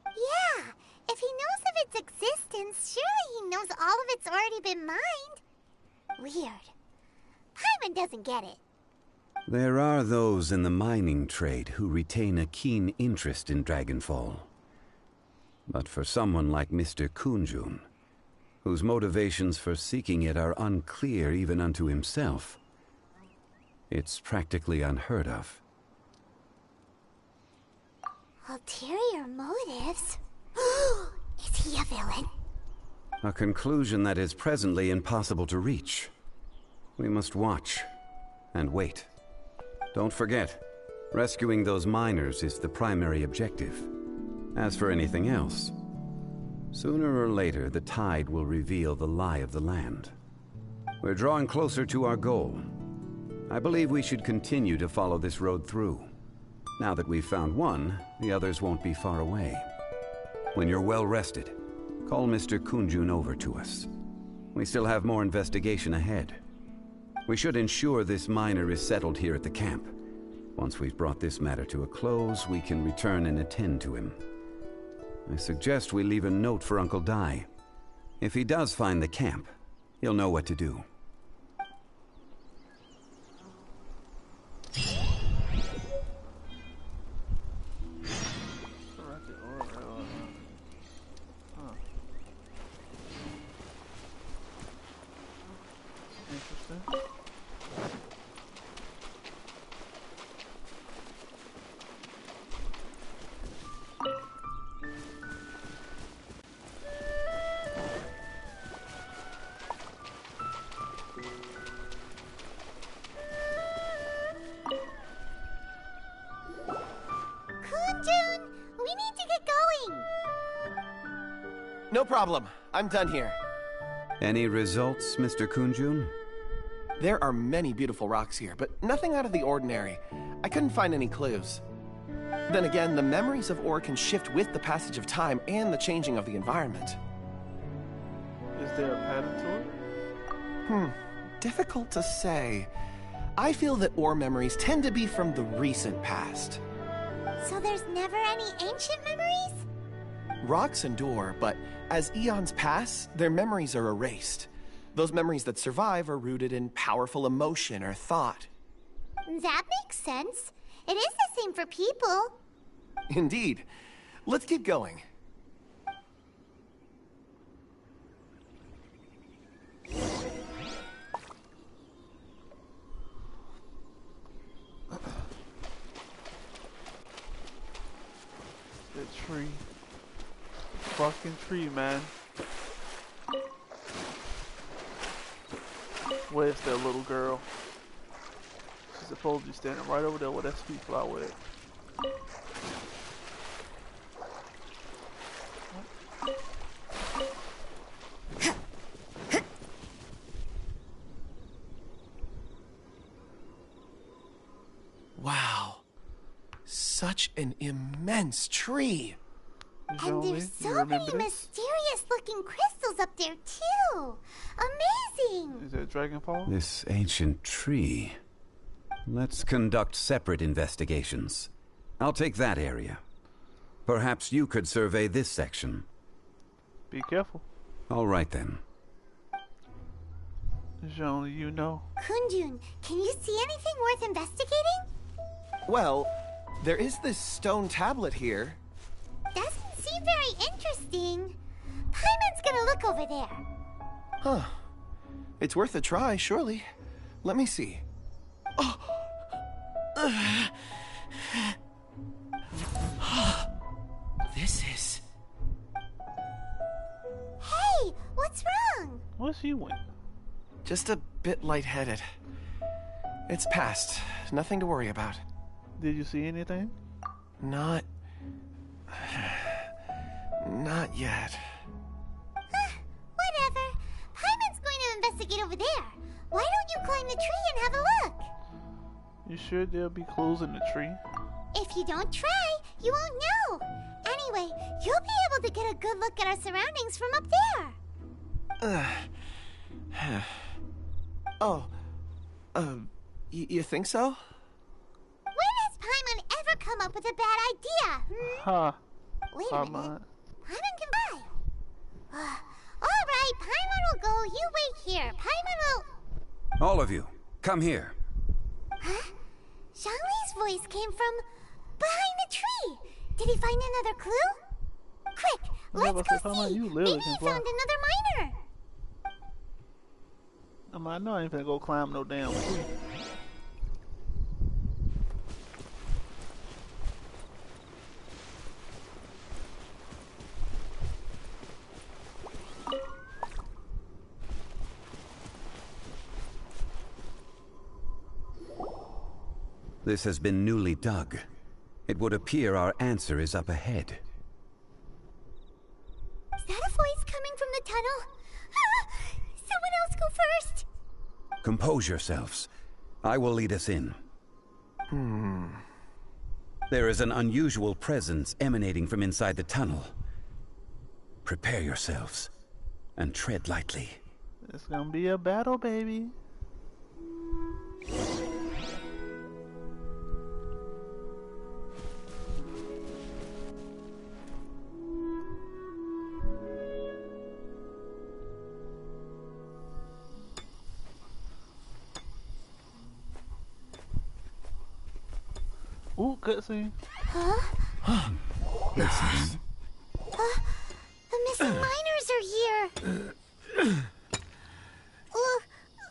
Yeah, if he knows of its existence, surely he knows all of it's already been mined. Weird. Paimon doesn't get it. There are those in the mining trade who retain a keen interest in Dragonfall. But for someone like Mr. Kunjun, whose motivations for seeking it are unclear even unto himself, it's practically unheard of. Ulterior motives? Is he a villain? A conclusion that is presently impossible to reach. We must watch and wait. Don't forget, rescuing those miners is the primary objective. As for anything else, sooner or later the tide will reveal the lie of the land. We're drawing closer to our goal. I believe we should continue to follow this road through. Now that we've found one, the others won't be far away. When you're well rested, call Mr. Kunjun over to us. We still have more investigation ahead. We should ensure this miner is settled here at the camp. Once we've brought this matter to a close, we can return and attend to him. I suggest we leave a note for Uncle Dai. If he does find the camp, he'll know what to do. No problem. I'm done here. Any results, Mr. Kunjun? There are many beautiful rocks here, but nothing out of the ordinary. I couldn't find any clues. Then again, the memories of ore can shift with the passage of time and the changing of the environment. Is there a pattern to it? Difficult to say. I feel that ore memories tend to be from the recent past. So there's never any ancient memories? Rocks endure, but as eons pass, their memories are erased. Those memories that survive are rooted in powerful emotion or thought. That makes sense. It is the same for people. Indeed. Let's keep going. The tree. Fucking tree, man. Where's that little girl? She's supposed to be standing right over there with that sweet flower at. Wow. Such an immense tree. And there's so many mysterious-looking crystals up there, too. Amazing! Is that Dragonfall? This ancient tree. Let's conduct separate investigations. I'll take that area. Perhaps you could survey this section. Be careful. All right, then. Jean, you know. Kunjun, can you see anything worth investigating? Well, there is this stone tablet here. Doesn't seem very interesting. Paimon's gonna look over there. Huh. It's worth a try, surely. Let me see. Oh! This is... Hey, what's wrong? What's he win? Just a bit lightheaded. It's past. Nothing to worry about. Did you see anything? Not yet. Whatever. Paimon's going to investigate over there. Why don't you climb the tree and have a look? You sure there'll be clues in the tree? If you don't try, you won't know. Anyway, you'll be able to get a good look at our surroundings from up there. Oh. You think so? When has Paimon ever come up with a bad idea? Huh. Wait a minute. Paimon can buy. Alright, Paimon will go. You wait here. Paimon will... All of you, come here. Huh? Zhongli's voice came from behind the tree. Did he find another clue? Quick, let's go see. Maybe he found another miner. I know I ain't finna go climb no damn tree. This has been newly dug. It would appear our answer is up ahead. Is that a voice coming from the tunnel? Someone else go first. Compose yourselves. I will lead us in. There is an unusual presence emanating from inside the tunnel. Prepare yourselves and tread lightly. It's gonna be a battle, baby. Ooh, cutscene. Huh? The missing miners are here. What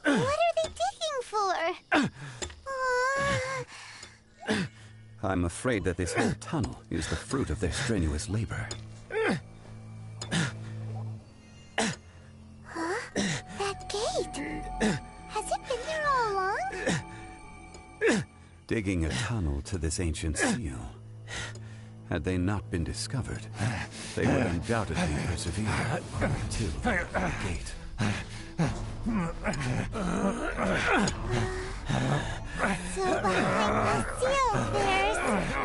are they digging for? I'm afraid that this whole tunnel is the fruit of their strenuous labor. Huh? That gate. Has it been there all along? Digging a tunnel to this ancient seal. Had they not been discovered, they would undoubtedly persevere to the gate. So behind the seal,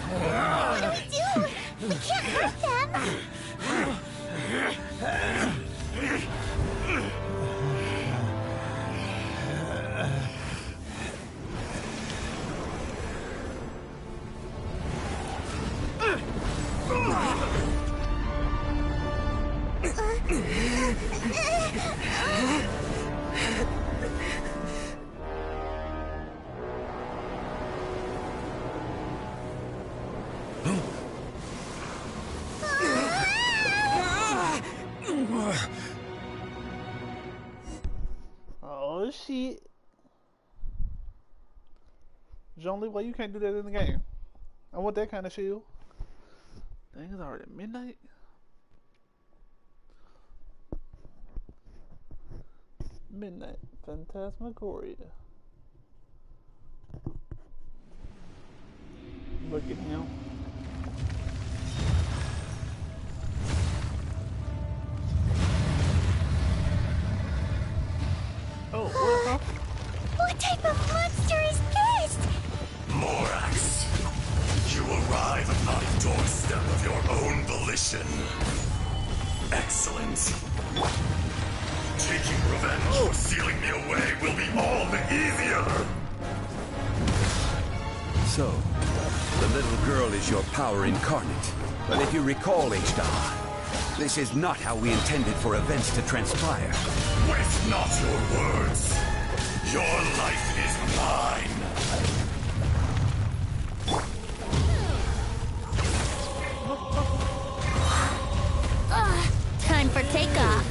What do we do? We can't hurt them. Oh shit. Jean-Lee, why you can't do that in the game? I want that kind of shield. Dang, it's already midnight. Midnight Phantasmagoria. Look at him. Oh, what? What type of monster is this? Morax, you arrive at my doorstep of your own volition. Excellent. Taking revenge for sealing me away will be all the easier. So, the little girl is your power incarnate. But if you recall, H-Star, this is not how we intended for events to transpire. Waste not your words. Your life is mine. Time for takeoff.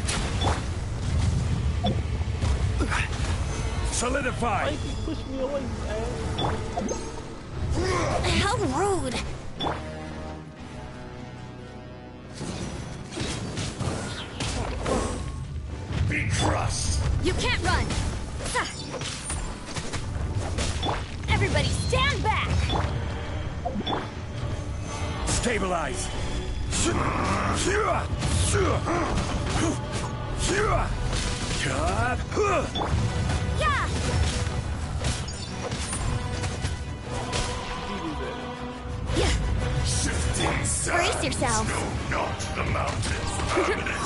Solidify! Why you keep pushing me away, you ass? How rude. Be crushed. You can't run! Everybody stand back! Stabilize! Yeah! Shifting sands. Brace yourself. No, not the mountains. Permanence.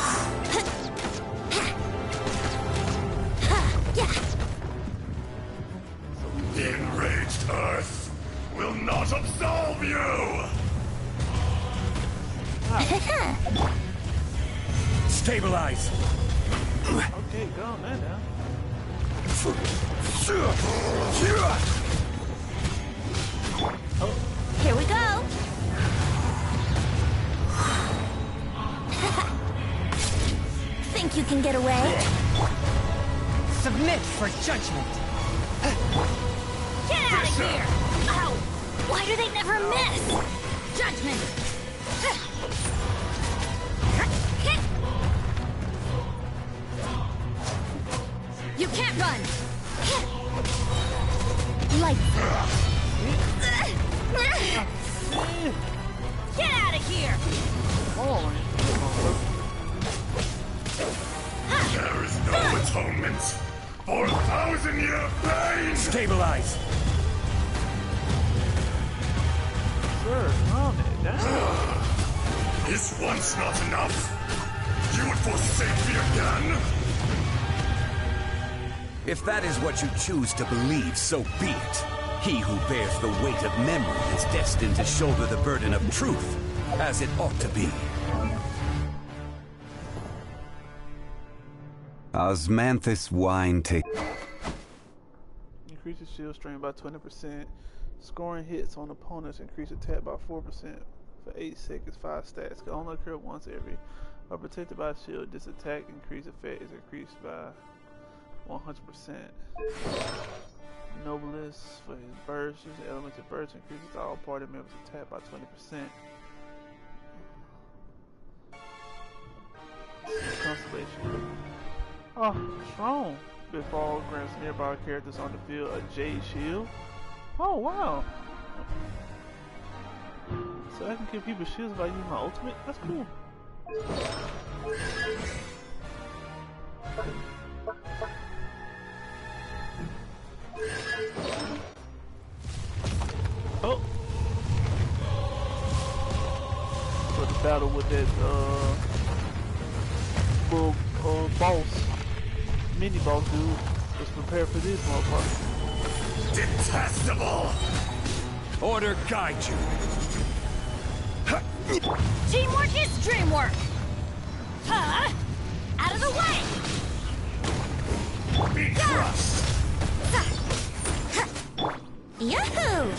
The enraged earth will not absolve you. Stabilize! Okay, go on there now. Here we go. Think you can get away? Submit for judgment. Get out of here! Ow! Why do they never miss? Judgment! You can't run! Like Get out of here! There is no atonement for 1,000-year pain. Stabilize! Sir, calm it down. Is once not enough? You would forsake me again? If that is what you choose to believe, so be it. He who bears the weight of memory is destined to shoulder the burden of truth, as it ought to be. Osmanthus wine take. Increases shield strength by 20%. Scoring hits on opponents increase attack by 4%. For 8 seconds, 5 stats. Can only occur once every. Are protected by a shield. This attack increase effect is increased by 100%. Noblest for his bursts. Use elemental burst increases all party members' attack by 20%. Constellation. Oh, strong. Befall grants nearby characters on the field a Jade Shield. Oh, wow. So I can give people shields if I use my ultimate? That's cool. Oh. For the battle with that, little, boss. Mini boss dude. Let's prepare for this motherfucker. Detestable! Order guide you. Teamwork is dreamwork! Huh? Out of the way! Be crushed! Yahoo!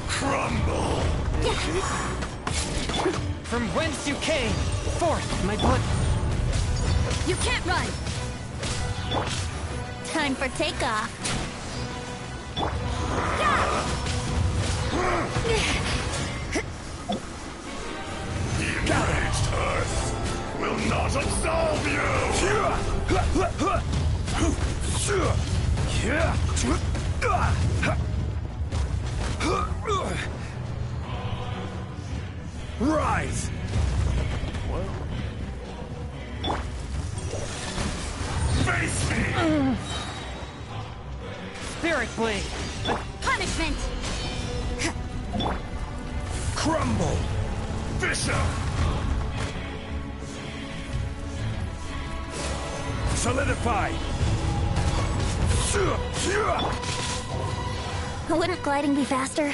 Crumble! From whence you came, forth my blood. You can't run! Time for takeoff. The enraged earth will not absolve you! Rise! Face me! Spirit blade. Punishment! Crumble! Bishop! Solidify! Wouldn't gliding be faster?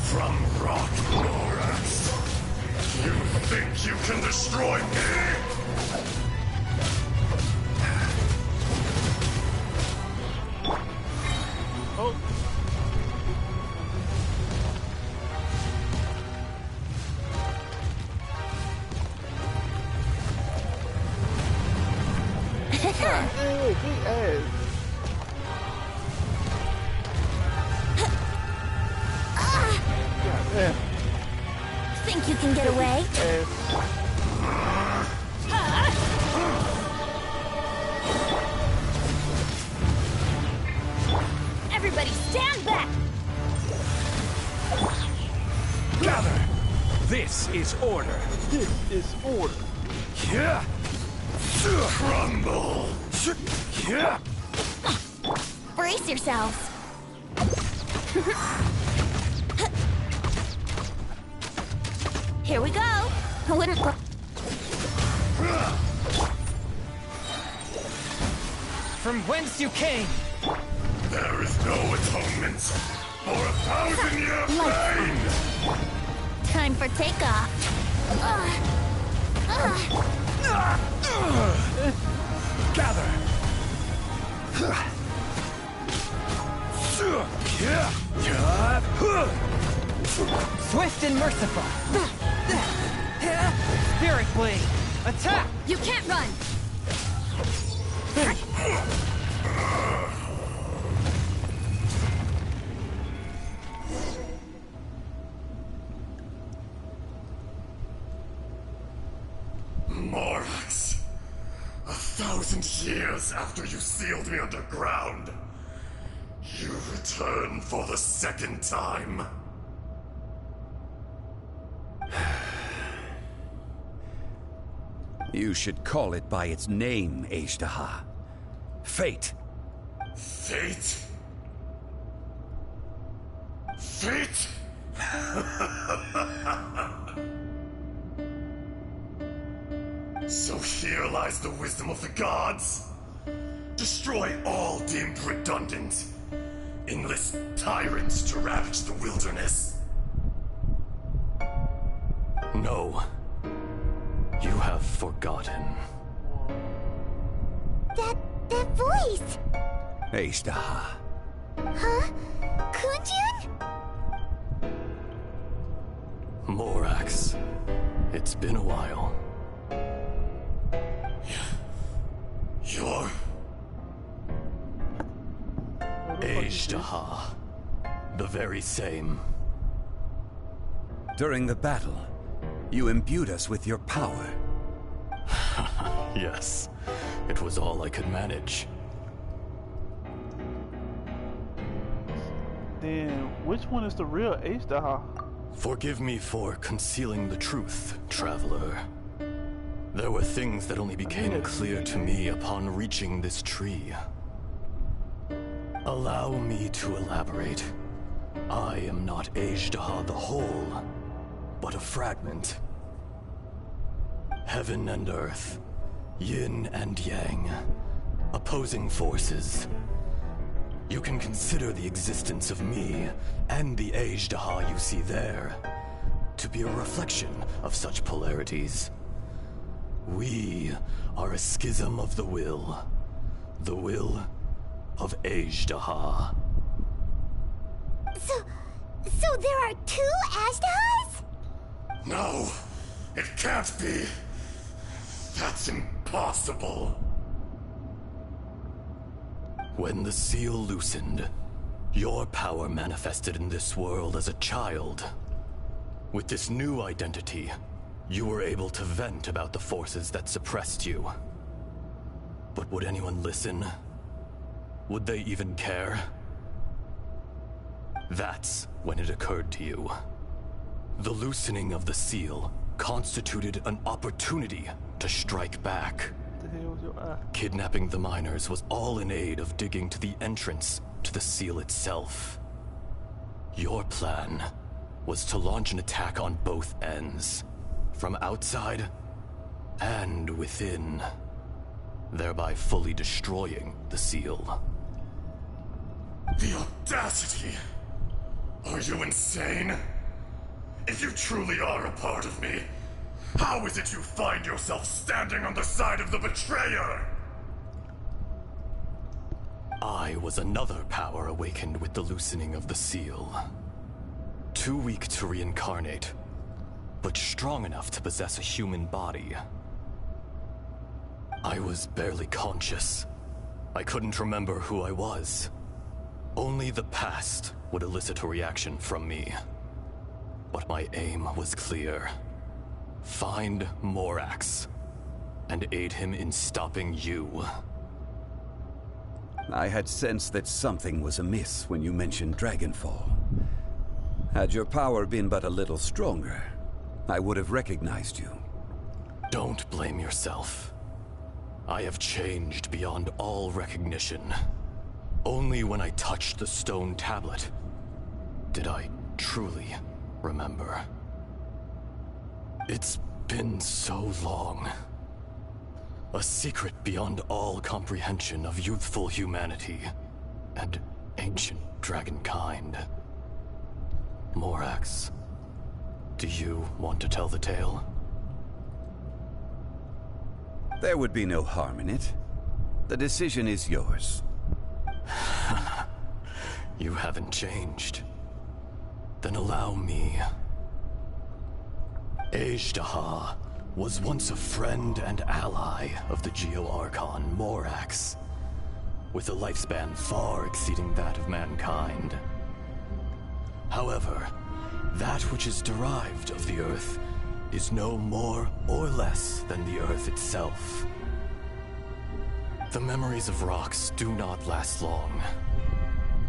From rock Lorax, you think you can destroy me? Oh. Hey, big ass. Yeah. Think you can get away? Everybody stand back! Gather! This is order. This is order. Yeah. Crumble. Yeah. Brace yourselves. Here we go. I wouldn't go. From whence you came. There is no atonement for 1,000-year pain! Time for takeoff. Gather! Swift and merciful. Spirit Blade. Attack! You can't run! Morax, 1,000 years after you sealed me underground, you return for the second time. You should call it by its name, Ashtaha. Fate. Fate? Fate? So here lies the wisdom of the gods. Destroy all deemed redundant. Enlist tyrants to ravage the wilderness. No. You have forgotten. That voice! Ashtaha. Huh? Kunjun? Morax. It's been a while. You're... Ashtaha. The very same. During the battle, you imbued us with your power. Yes. It was all I could manage. Then, which one is the real Ashtaha? Forgive me for concealing the truth, traveler. There were things that only became clear to me upon reaching this tree. Allow me to elaborate. I am not Ashtaha the whole, but a fragment. Heaven and earth, yin and yang, opposing forces. You can consider the existence of me and the Ashtaha you see there to be a reflection of such polarities. We are a schism of the will of Ashtaha. So there are two Ashtahas? No, it can't be. That's impossible. When the seal loosened, your power manifested in this world as a child. With this new identity, you were able to vent about the forces that suppressed you. But would anyone listen? Would they even care? That's when it occurred to you. The loosening of the seal constituted an opportunity to strike back. Kidnapping the miners was all in aid of digging to the entrance to the seal itself. Your plan was to launch an attack on both ends, from outside and within, thereby fully destroying the seal. The audacity! Are you insane? If you truly are a part of me, how is it you find yourself standing on the side of the betrayer? I was another power awakened with the loosening of the seal. Too weak to reincarnate, but strong enough to possess a human body. I was barely conscious. I couldn't remember who I was. Only the past would elicit a reaction from me. But my aim was clear. Find Morax, and aid him in stopping you. I had sensed that something was amiss when you mentioned Dragonfall. Had your power been but a little stronger, I would have recognized you. Don't blame yourself. I have changed beyond all recognition. Only when I touched the stone tablet did I truly remember. It's been so long. A secret beyond all comprehension of youthful humanity and ancient dragonkind. Morax, do you want to tell the tale? There would be no harm in it. The decision is yours. You haven't changed. Then allow me. Ajdaha was once a friend and ally of the Geo-Archon Morax, with a lifespan far exceeding that of mankind. However, that which is derived of the Earth is no more or less than the Earth itself. The memories of rocks do not last long.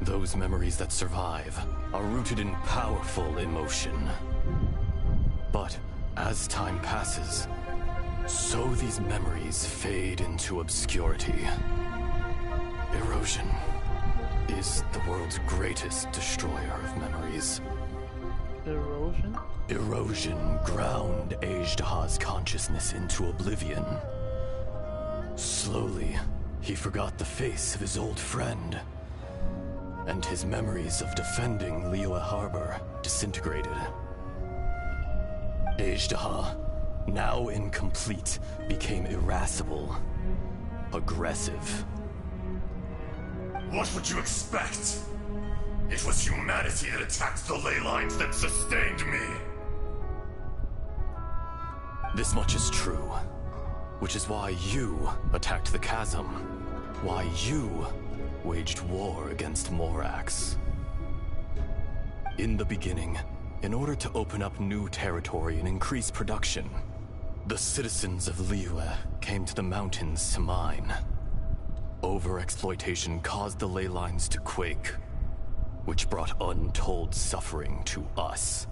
Those memories that survive are rooted in powerful emotion. But as time passes, so these memories fade into obscurity. Erosion is the world's greatest destroyer of memories. Erosion? Erosion ground Ajdaha's consciousness into oblivion. Slowly, he forgot the face of his old friend, and his memories of defending Liyue Harbor disintegrated. Ajdaha, now incomplete, became irascible, aggressive. What would you expect? It was humanity that attacked the ley lines that sustained me. This much is true, which is why you attacked the chasm, why you waged war against Morax. In the beginning, in order to open up new territory and increase production, the citizens of Liyue came to the mountains to mine. Overexploitation caused the ley lines to quake, which brought untold suffering to us.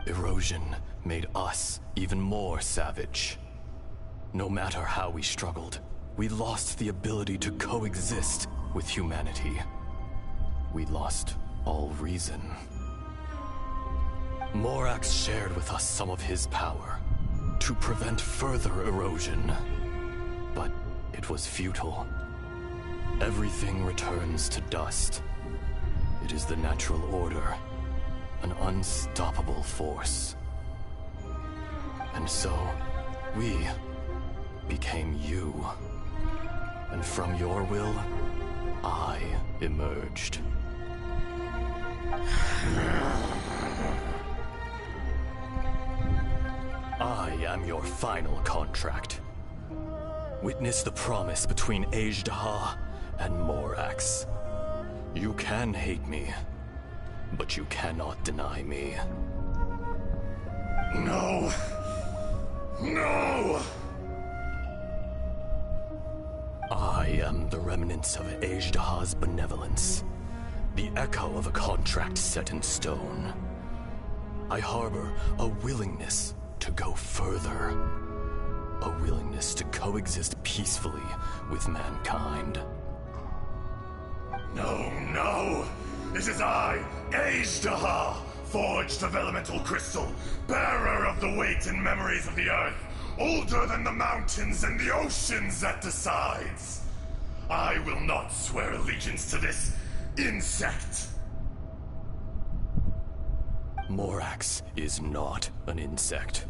Erosion made us even more savage. No matter how we struggled, we lost the ability to coexist with humanity. We lost all reason. Morax shared with us some of his power to prevent further erosion, but it was futile. Everything returns to dust. It is the natural order, an unstoppable force. And so, we became you. And from your will, I emerged. I am your final contract. Witness the promise between Ajdaha and Morax. You can hate me, but you cannot deny me. No! No! I am the remnants of Ajdaha's benevolence, the echo of a contract set in stone. I harbor a willingness to go further, a willingness to coexist peacefully with mankind. No, no! It is I, Ajdaha, Forged of elemental crystal, bearer of the weight and memories of the earth, older than the mountains and the oceans that decides. I will not swear allegiance to this insect. Morax is not an insect.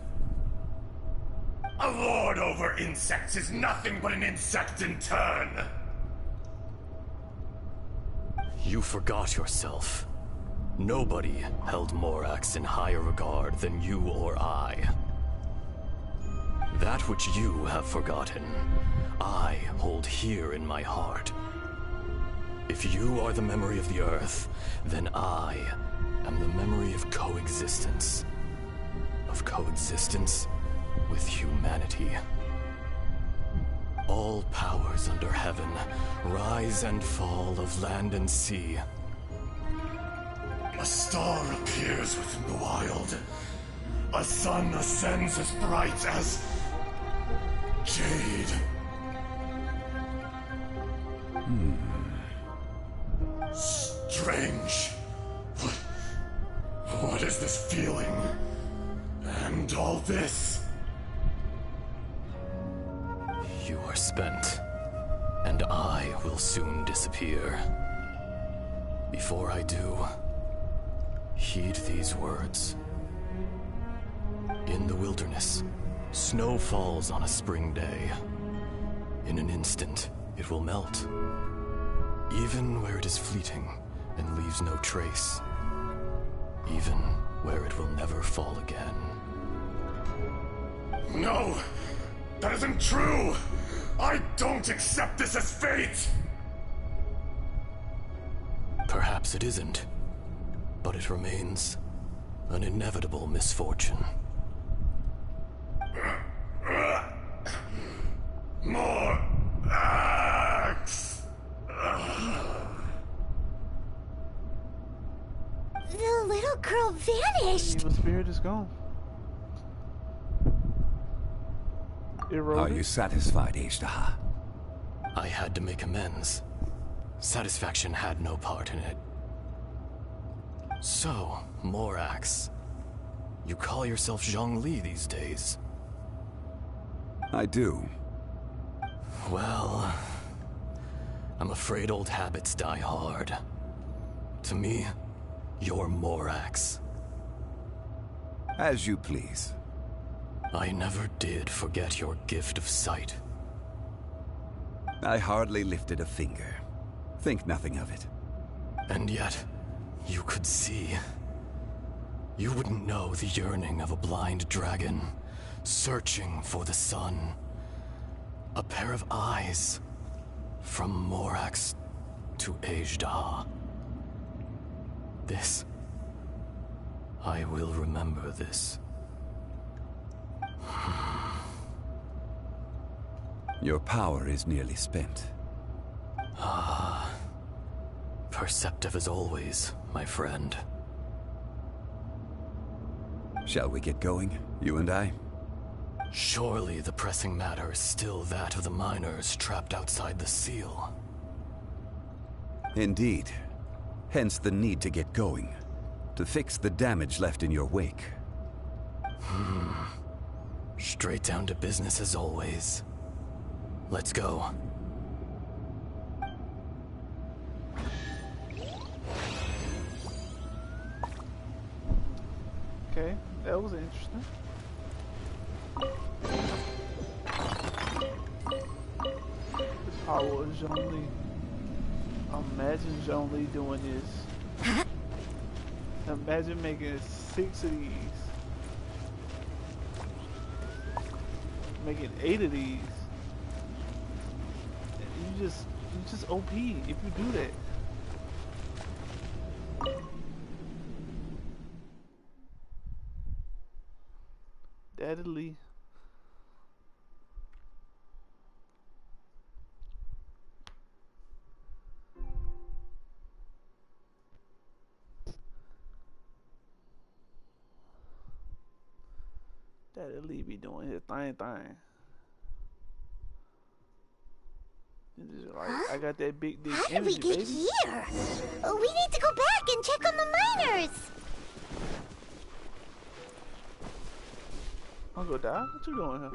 A lord over insects is nothing but an insect in turn. You forgot yourself. Nobody held Morax in higher regard than you or I. That which you have forgotten, I hold here in my heart. If you are the memory of the Earth, then I am the memory of coexistence. Of coexistence with humanity. All powers under heaven, rise and fall of land and sea. A star appears within the wild. A sun ascends as bright as jade. Strange. What is this feeling? And all this? You are spent, and I will soon disappear. Before I do, heed these words. In the wilderness, snow falls on a spring day. In an instant, it will melt. Even where it is fleeting and leaves no trace. Even where it will never fall again. No! That isn't true! I don't accept this as fate! Perhaps it isn't, but it remains an inevitable misfortune. More axe! The little girl vanished! The spirit is gone. Are you satisfied, Ishtaha? I had to make amends. Satisfaction had no part in it. So, Morax, you call yourself Zhongli these days? I do. Well, I'm afraid old habits die hard. To me, you're Morax. As you please. I never did forget your gift of sight. I hardly lifted a finger. Think nothing of it. And yet, you could see. You wouldn't know the yearning of a blind dragon, searching for the sun. A pair of eyes, from Morax to Ejdah. This, I will remember this. Your power is nearly spent. Ah, perceptive as always, my friend. Shall we get going, you and I? Surely the pressing matter is still that of the miners trapped outside the seal. Indeed. Hence the need to get going. To fix the damage left in your wake. Straight down to business as always. Let's go. Okay, that was interesting. The power of Zhongli. Imagine Zhongli doing this. Imagine making 6 of these. Making 8 of these. You just OP if you do that. Deadly. Deadly be doing his thing. Just like, I got that big How did energy, we get baby. here? We need to go back and check on the miners. wanna go die? What you doing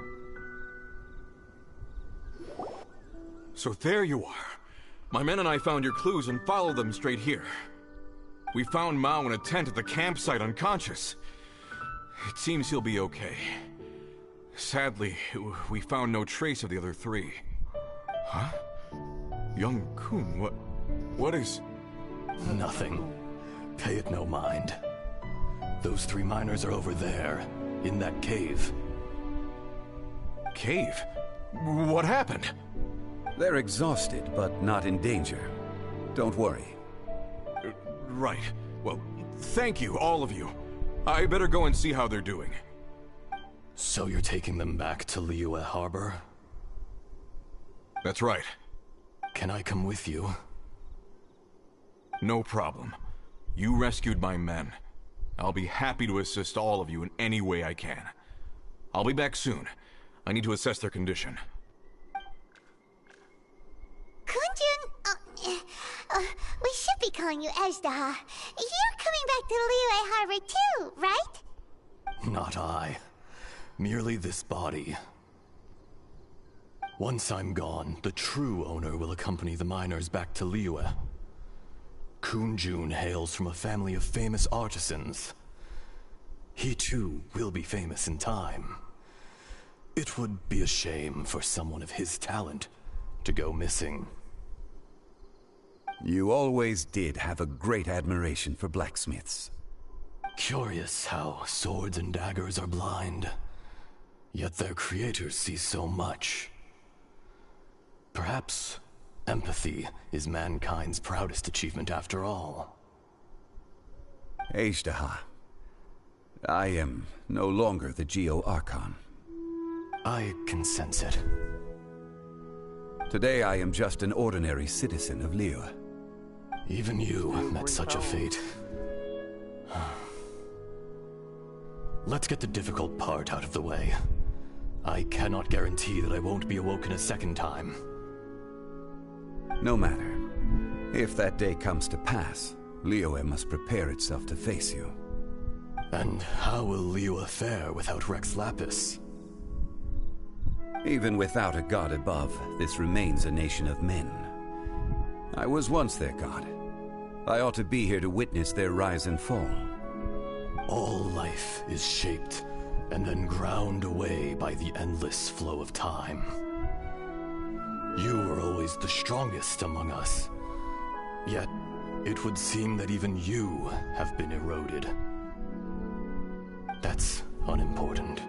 here? So there you are. My men and I found your clues and followed them straight here. We found Mao in a tent at the campsite unconscious. It seems he'll be okay. Sadly, we found no trace of the other three. Huh? Young Kun, what is... Nothing. Pay it no mind. Those 3 miners are over there, in that cave. Cave? What happened? They're exhausted, but not in danger. Don't worry. Right. Well, thank you, all of you. I better go and see how they're doing. So you're taking them back to Liyue Harbor? That's right. Can I come with you? No problem. You rescued my men. I'll be happy to assist all of you in any way I can. I'll be back soon. I need to assess their condition. Kunjun, we should be calling you Ezdaha. You're coming back to Liyue Harbor too, right? Not I. Merely this body. Once I'm gone, the true owner will accompany the miners back to Liyue. Kunjun hails from a family of famous artisans. He too will be famous in time. It would be a shame for someone of his talent to go missing. You always did have a great admiration for blacksmiths. Curious how swords and daggers are blind, yet their creators see so much. Perhaps empathy is mankind's proudest achievement after all. Ezdaha, I am no longer the Geo-Archon. I can sense it. Today I am just an ordinary citizen of Liyue. Even you met such a fate. Let's get the difficult part out of the way. I cannot guarantee that I won't be awoken a second time. No matter. If that day comes to pass, Liyue must prepare itself to face you. And how will Liyue fare without Rex Lapis? Even without a god above, this remains a nation of men. I was once their god. I ought to be here to witness their rise and fall. All life is shaped and then ground away by the endless flow of time. You were always the strongest among us. Yet, it would seem that even you have been eroded. That's unimportant.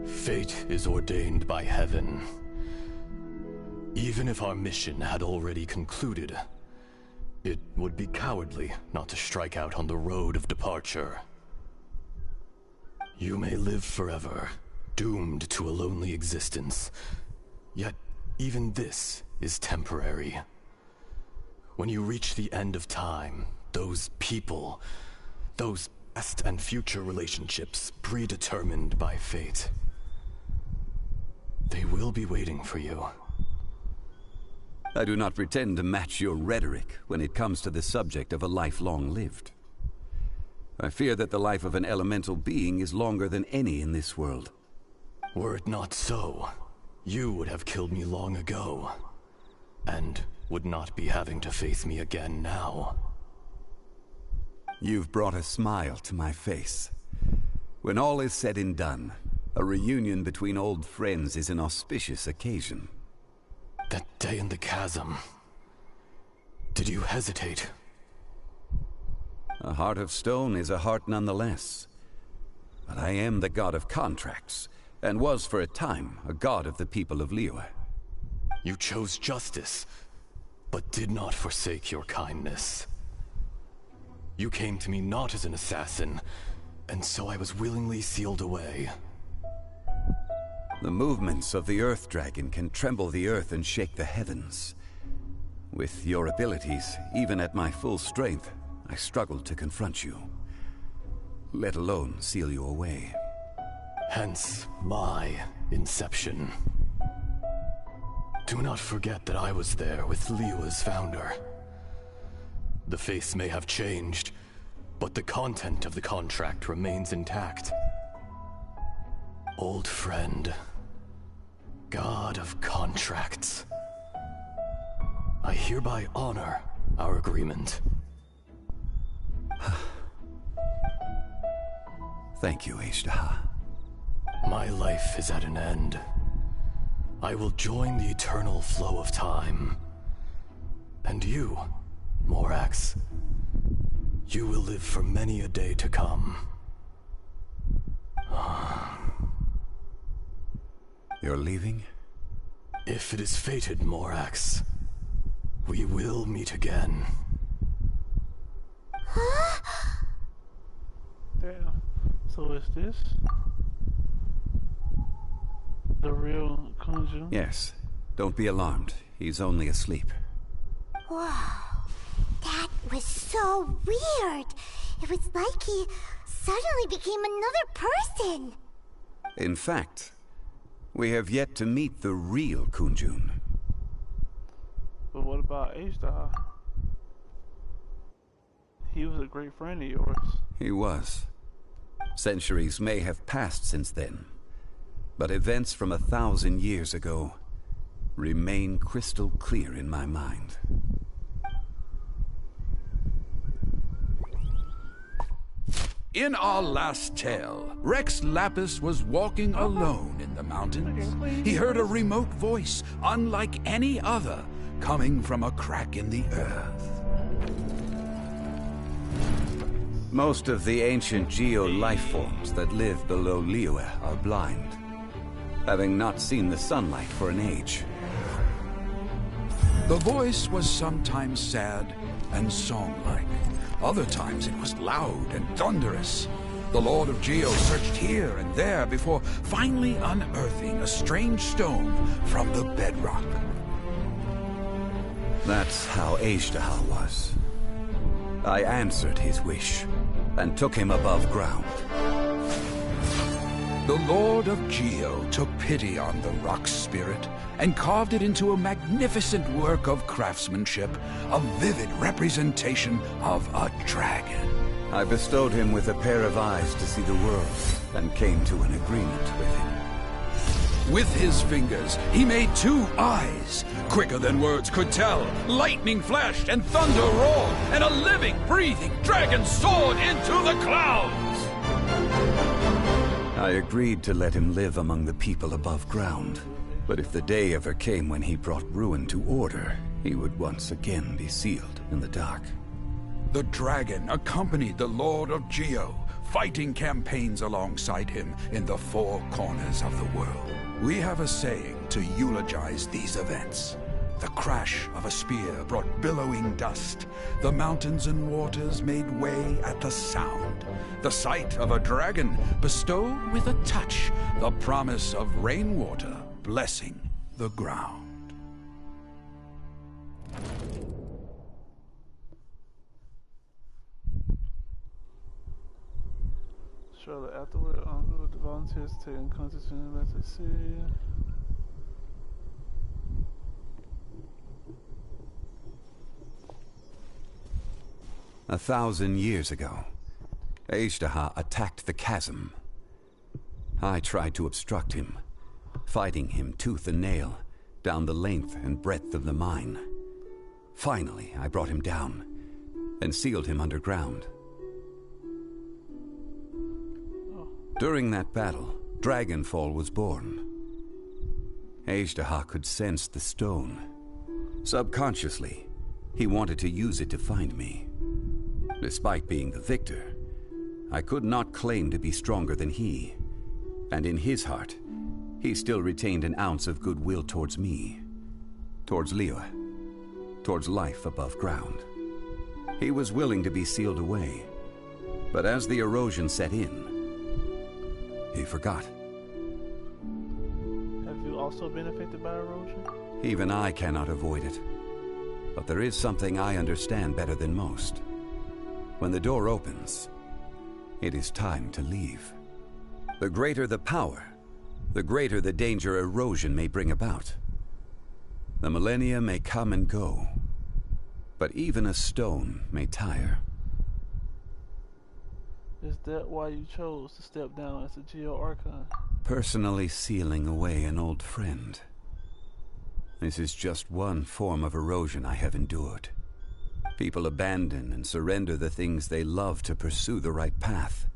Fate is ordained by heaven. Even if our mission had already concluded, it would be cowardly not to strike out on the road of departure. You may live forever, doomed to a lonely existence. Yet, even this is temporary. When you reach the end of time, those people, those past and future relationships predetermined by fate, they will be waiting for you. I do not pretend to match your rhetoric when it comes to the subject of a life long lived. I fear that the life of an elemental being is longer than any in this world. Were it not so, you would have killed me long ago, and would not be having to face me again now. You've brought a smile to my face. When all is said and done, a reunion between old friends is an auspicious occasion. That day in the chasm, did you hesitate? A heart of stone is a heart nonetheless. But I am the god of contracts, and was for a time a god of the people of Liyue. You chose justice, but did not forsake your kindness. You came to me not as an assassin, and so I was willingly sealed away. The movements of the Earth Dragon can tremble the earth and shake the heavens. With your abilities, even at my full strength, I struggled to confront you, let alone seal you away. Hence my inception. Do not forget that I was there with Liyue's founder. The face may have changed, but the content of the contract remains intact. Old friend, god of contracts, I hereby honor our agreement. Thank you, Ashtaha. My life is at an end. I will join the eternal flow of time. And you, Morax, you will live for many a day to come. You're leaving? If it is fated, Morax, we will meet again. Damn. So is this the real Kunjun? Yes. Don't be alarmed. He's only asleep. Wow. That was so weird. It was like he suddenly became another person. In fact, we have yet to meet the real Kunjun. But what about Ashtaha? He was a great friend of yours. He was. Centuries may have passed since then, but events from 1,000 years ago remain crystal clear in my mind. In our last tale, Rex Lapis was walking alone in the mountains. He heard a remote voice, unlike any other, coming from a crack in the earth. Most of the ancient geo-life forms that live below Liyue are blind, having not seen the sunlight for an age. The voice was sometimes sad and song-like. Other times it was loud and thunderous. The Lord of Geo searched here and there before finally unearthing a strange stone from the bedrock. That's how Ashtaha was. I answered his wish and took him above ground. The Lord of Geo took pity on the rock spirit and carved it into a magnificent work of craftsmanship, a vivid representation of a dragon. I bestowed him with a pair of eyes to see the world and came to an agreement with him. With his fingers, he made 2 eyes. Quicker than words could tell, lightning flashed and thunder roared, and a living, breathing dragon soared into the clouds! I agreed to let him live among the people above ground. But if the day ever came when he brought ruin to order, he would once again be sealed in the dark. The dragon accompanied the Lord of Geo, fighting campaigns alongside him in the 4 corners of the world. We have a saying to eulogize these events. The crash of a spear brought billowing dust. The mountains and waters made way at the sound. The sight of a dragon bestowed with a touch the promise of rainwater blessing the ground. Shortly afterward, Uncle the volunteers taking constitution back to Syria. A 1,000 years ago, Ashtaha attacked the chasm. I tried to obstruct him, fighting him tooth and nail down the length and breadth of the mine. Finally, I brought him down and sealed him underground. During that battle, Dragonfall was born. Ashtaha could sense the stone. Subconsciously, he wanted to use it to find me. Despite being the victor, I could not claim to be stronger than he. And in his heart, he still retained an ounce of goodwill towards me, towards Liyue, towards life above ground. He was willing to be sealed away, but as the erosion set in, he forgot. Have you also been affected by erosion? Even I cannot avoid it. But there is something I understand better than most. When the door opens, it is time to leave. The greater the power, the greater the danger erosion may bring about. The millennia may come and go, but even a stone may tire. Is that why you chose to step down as a Geo Archon? Personally sealing away an old friend. This is just one form of erosion I have endured. People abandon and surrender the things they love to pursue the right path.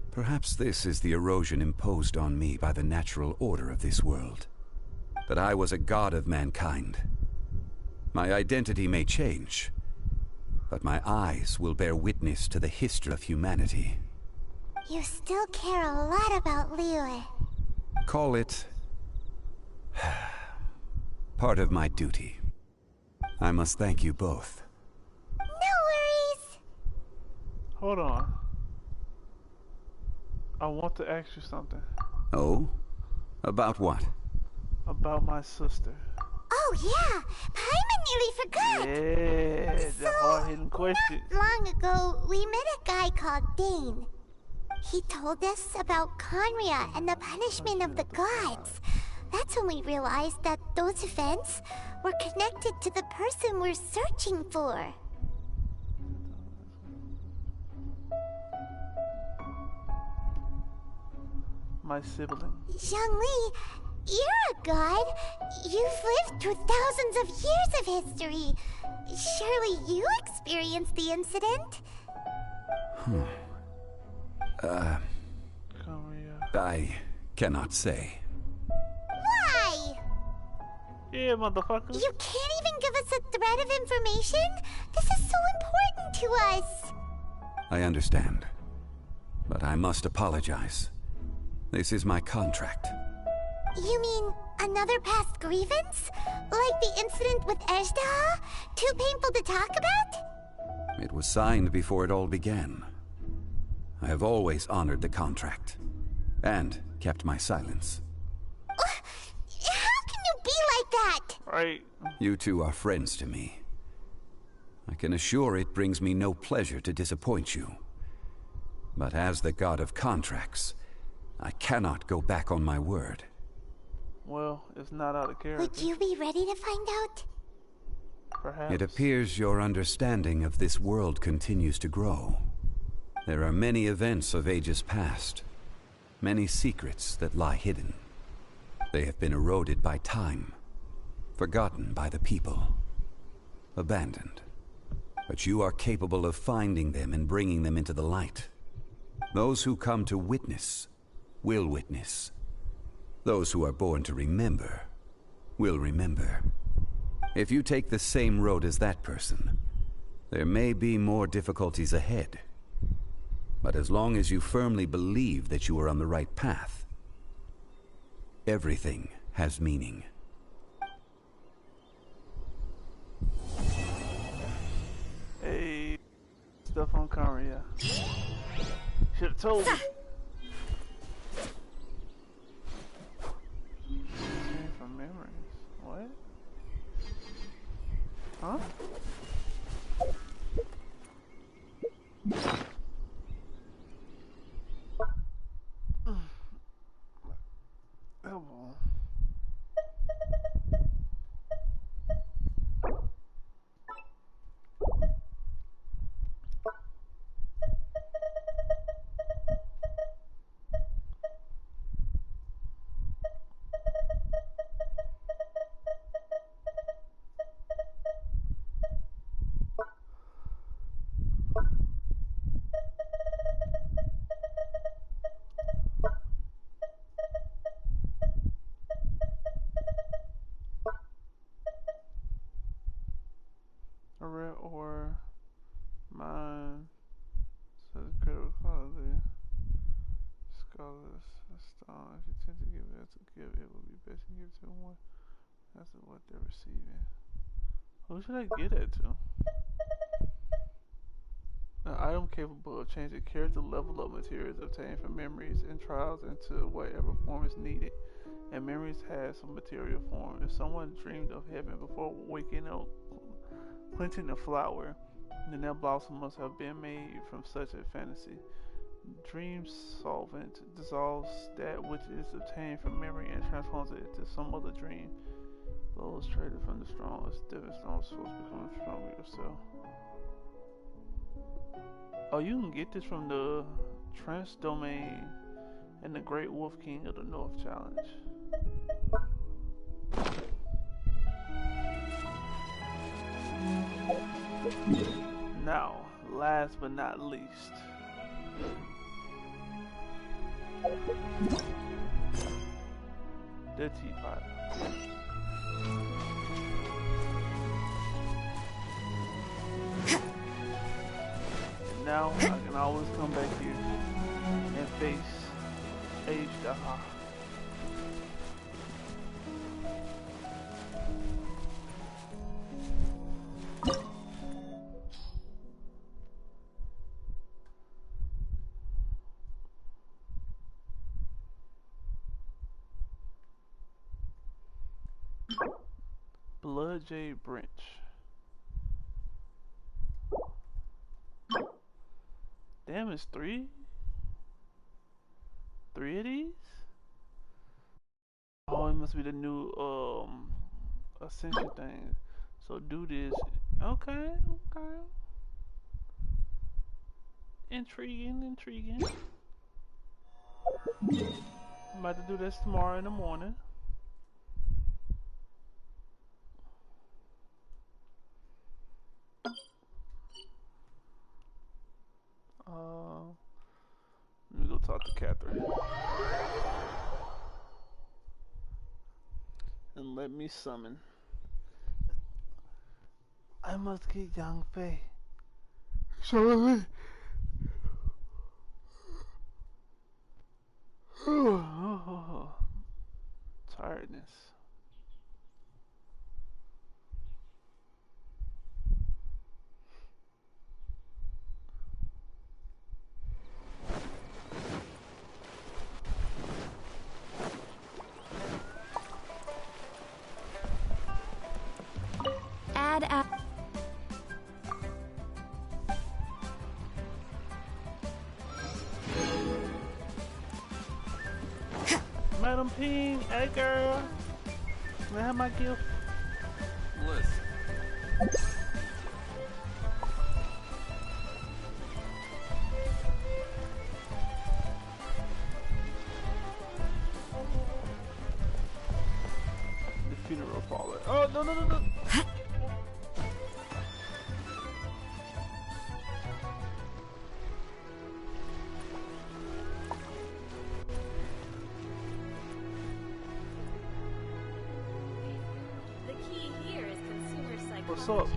Perhaps this is the erosion imposed on me by the natural order of this world. That I was a god of mankind. My identity may change, but my eyes will bear witness to the history of humanity. You still care a lot about Liyue. Call it part of my duty. I must thank you both. No worries. Hold on. I want to ask you something. Oh? About what? About my sister. Oh yeah, Paimon nearly forgot. Yeah, the hard-hitting question. Not long ago, we met a guy called Dane. He told us about Conria and the punishment of the gods. That's when we realized that those events were connected to the person we're searching for. My sibling. Zhongli, you're a god. You've lived through thousands of years of history. Surely you experienced the incident? I cannot say. Why? Yeah, motherfucker. You can't even give us a thread of information? This is so important to us. I understand. But I must apologize. This is my contract. You mean another past grievance? Like the incident with Ejda? Too painful to talk about? It was signed before it all began. I have always honored the contract. And kept my silence. How can you be like that? Right. You two are friends to me. I can assure it brings me no pleasure to disappoint you. But as the god of contracts, I cannot go back on my word. Well, it's not out of character. Would you be ready to find out? Perhaps. It appears your understanding of this world continues to grow. There are many events of ages past. Many secrets that lie hidden. They have been eroded by time. Forgotten by the people. Abandoned. But you are capable of finding them and bringing them into the light. Those who come to witness will witness. Those who are born to remember will remember. If you take the same road as that person, there may be more difficulties ahead. But as long as you firmly believe that you are on the right path, everything has meaning. Hey, stuff on Conria. Should've told me. From memories. What? Huh? Elbow. A red or mine says critical quality. Scholars, a stone. If you tend to give it to give, it would be best to give it to one. That's what they're receiving. Who should I get it to? An item capable of changing character level of materials obtained from memories and trials into whatever form is needed. And memories have some material form. If someone dreamed of heaven before waking up, planting a flower, then that blossom must have been made from such a fantasy. Dream solvent dissolves that which is obtained from memory and transforms it into some other dream. Blows traded from the strongest. Different stones supposed to become stronger yourself. Oh, you can get this from the trans domain and the Great Wolf King of the North challenge. Now, last but not least, the teapot. And now I can always come back here and face H-Daha. Blood Jade Branch. Damn, it's three of these? Oh, it must be the new ascension thing. So do this. Okay. Intriguing. I'm about to do this tomorrow in the morning. Let me go talk to Catherine. And let me summon. I must get Yang Fei. Sorry. Tiredness. Madam Ping, hey girl. Can I have my gift? Listen. The funeral parlor. Oh, no. What's up?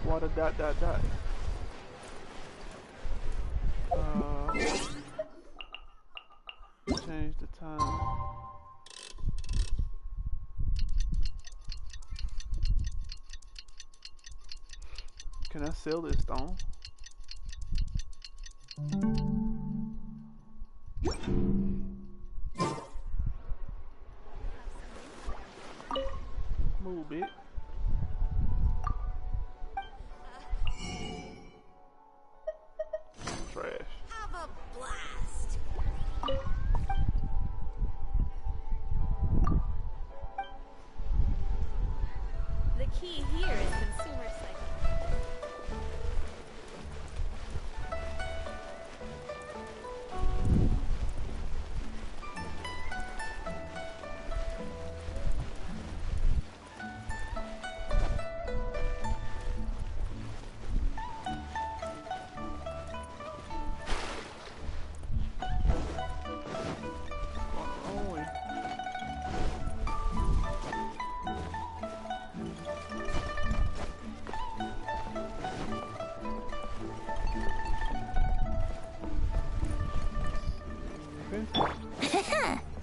Water ... Change the time. Can I sell this stone? Move it. Trash. Have a blast. The key here is consumer cycle.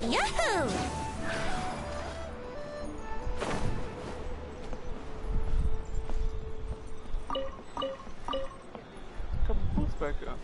Yahoo! Couple boots back up.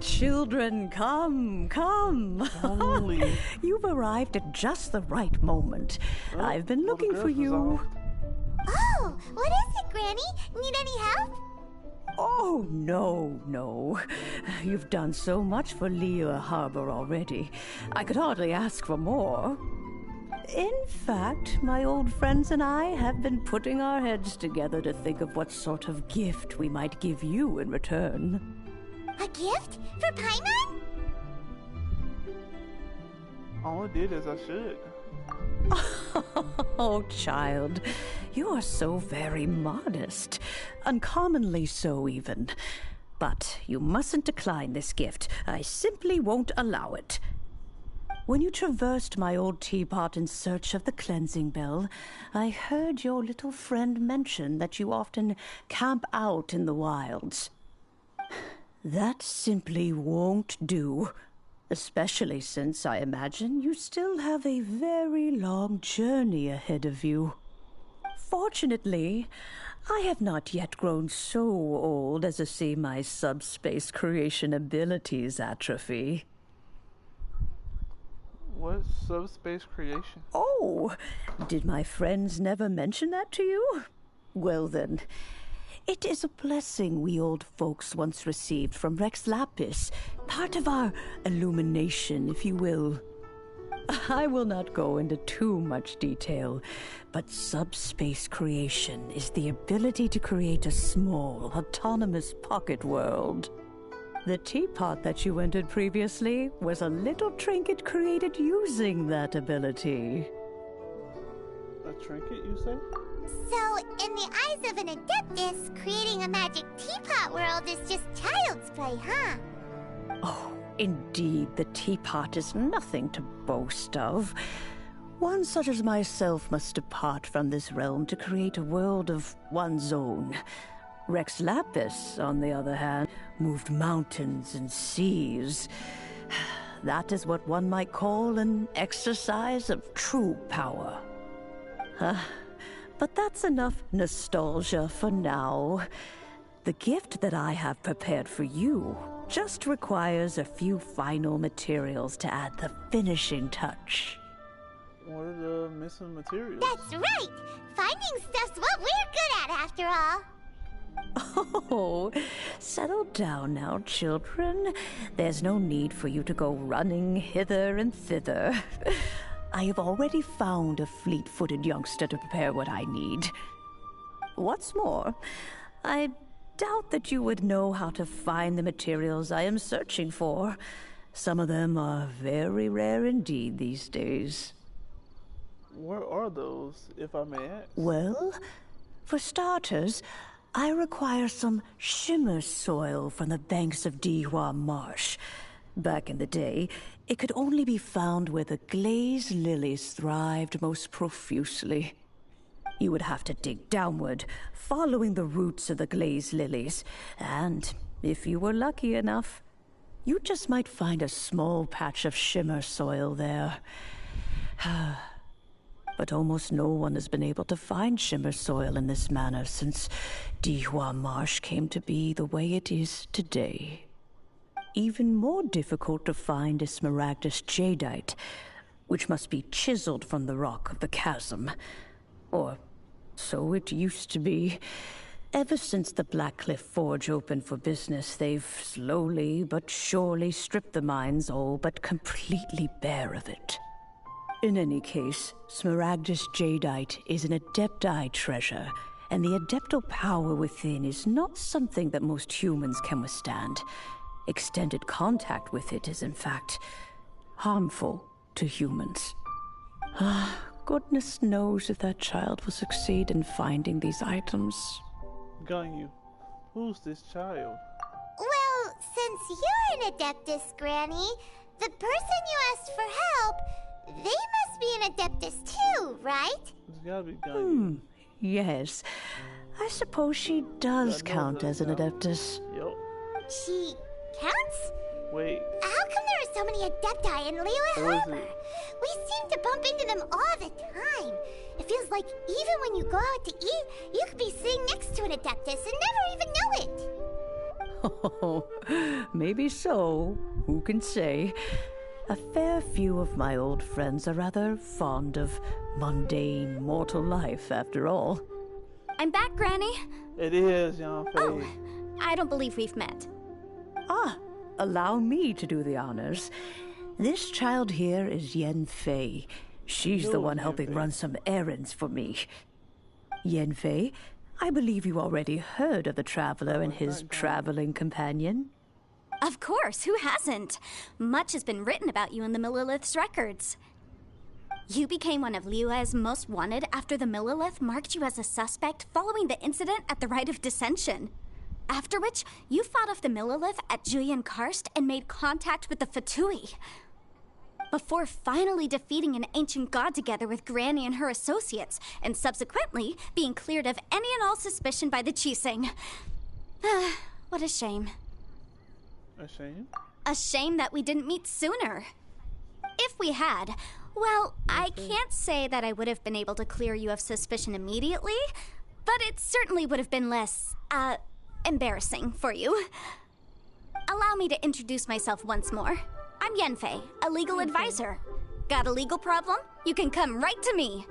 children, come, come. You've arrived at just the right moment. I've been looking for you. Oh, what is it, Granny? Need any help? Oh, no. You've done so much for Liyue Harbor already. I could hardly ask for more. In fact, my old friends and I have been putting our heads together to think of what sort of gift we might give you in return. A gift? For Paimon? All I did as I should. Oh, child, you are so very modest. Uncommonly so, even. But you mustn't decline this gift. I simply won't allow it. When you traversed my old teapot in search of the cleansing bell, I heard your little friend mention that you often camp out in the wilds. That simply won't do. Especially since I imagine you still have a very long journey ahead of you. Fortunately, I have not yet grown so old as to see my subspace creation abilities atrophy. What subspace creation? Oh, did my friends never mention that to you? Well then, it is a blessing we old folks once received from Rex Lapis, part of our illumination, if you will. I will not go into too much detail, but subspace creation is the ability to create a small, autonomous pocket world. The teapot that you entered previously was a little trinket created using that ability. A trinket, you say? So, in the eyes of an Adeptus, creating a magic teapot world is just child's play, huh? Oh, indeed, the teapot is nothing to boast of. One such as myself must depart from this realm to create a world of one's own. Rex Lapis, on the other hand, moved mountains and seas. That is what one might call an exercise of true power. But that's enough nostalgia for now. The gift that I have prepared for you just requires a few final materials to add the finishing touch. What are the missing materials? That's right! Finding stuff's what we're good at, after all. Oh, settle down now, children. There's no need for you to go running hither and thither. I have already found a fleet-footed youngster to prepare what I need. What's more, I doubt that you would know how to find the materials I am searching for. Some of them are very rare indeed these days. Where are those, if I may ask? Well, for starters, I require some shimmer soil from the banks of Dihua Marsh. Back in the day, it could only be found where the glaze lilies thrived most profusely. You would have to dig downward, following the roots of the glaze lilies, and if you were lucky enough, you just might find a small patch of shimmer soil there. But almost no one has been able to find shimmer soil in this manner since Dihua Marsh came to be the way it is today. Even more difficult to find is smaragdus jadeite, which must be chiseled from the rock of the chasm. Or so it used to be. Ever since the Blackcliff Forge opened for business, they've slowly but surely stripped the mines all but completely bare of it. In any case, smaragdus jadeite is an adepti treasure, and the adeptal power within is not something that most humans can withstand. Extended contact with it is, in fact, harmful to humans. Goodness knows if that child will succeed in finding these items. Ganyu, who's this child? Well, since you're an Adeptus, Granny, the person you asked for help, they must be an Adeptus too, right? It's gotta be Ganyu. Yes. I suppose she does count as an Adeptus. Yep. She counts? Wait. How come there are so many Adepti in Liyue Harbor? We seem to bump into them all the time. It feels like even when you go out to eat, you could be sitting next to an Adeptus and never even know it. Oh, maybe so. Who can say? A fair few of my old friends are rather fond of mundane mortal life, after all. I'm back, Granny. It is, Yan Fei. Oh, I don't believe we've met. Ah, allow me to do the honors. This child here is Yan Fei. She's the one helping run some errands for me. Yan Fei, I believe you already heard of the Traveler and his traveling companion. Of course, who hasn't? Much has been written about you in the Millilith's records. You became one of Liyue's most wanted after the Millilith marked you as a suspect following the incident at the Rite of Dissension. After which, you fought off the Millilith at Julian Karst and made contact with the Fatui. Before finally defeating an ancient god together with Granny and her associates, and subsequently being cleared of any and all suspicion by the Qixing. What a shame. A shame? A shame that we didn't meet sooner. If we had, well, I can't say that I would have been able to clear you of suspicion immediately, but it certainly would have been less, embarrassing for you. Allow me to introduce myself once more. I'm Yan Fei, a legal advisor. Got a legal problem? You can come right to me.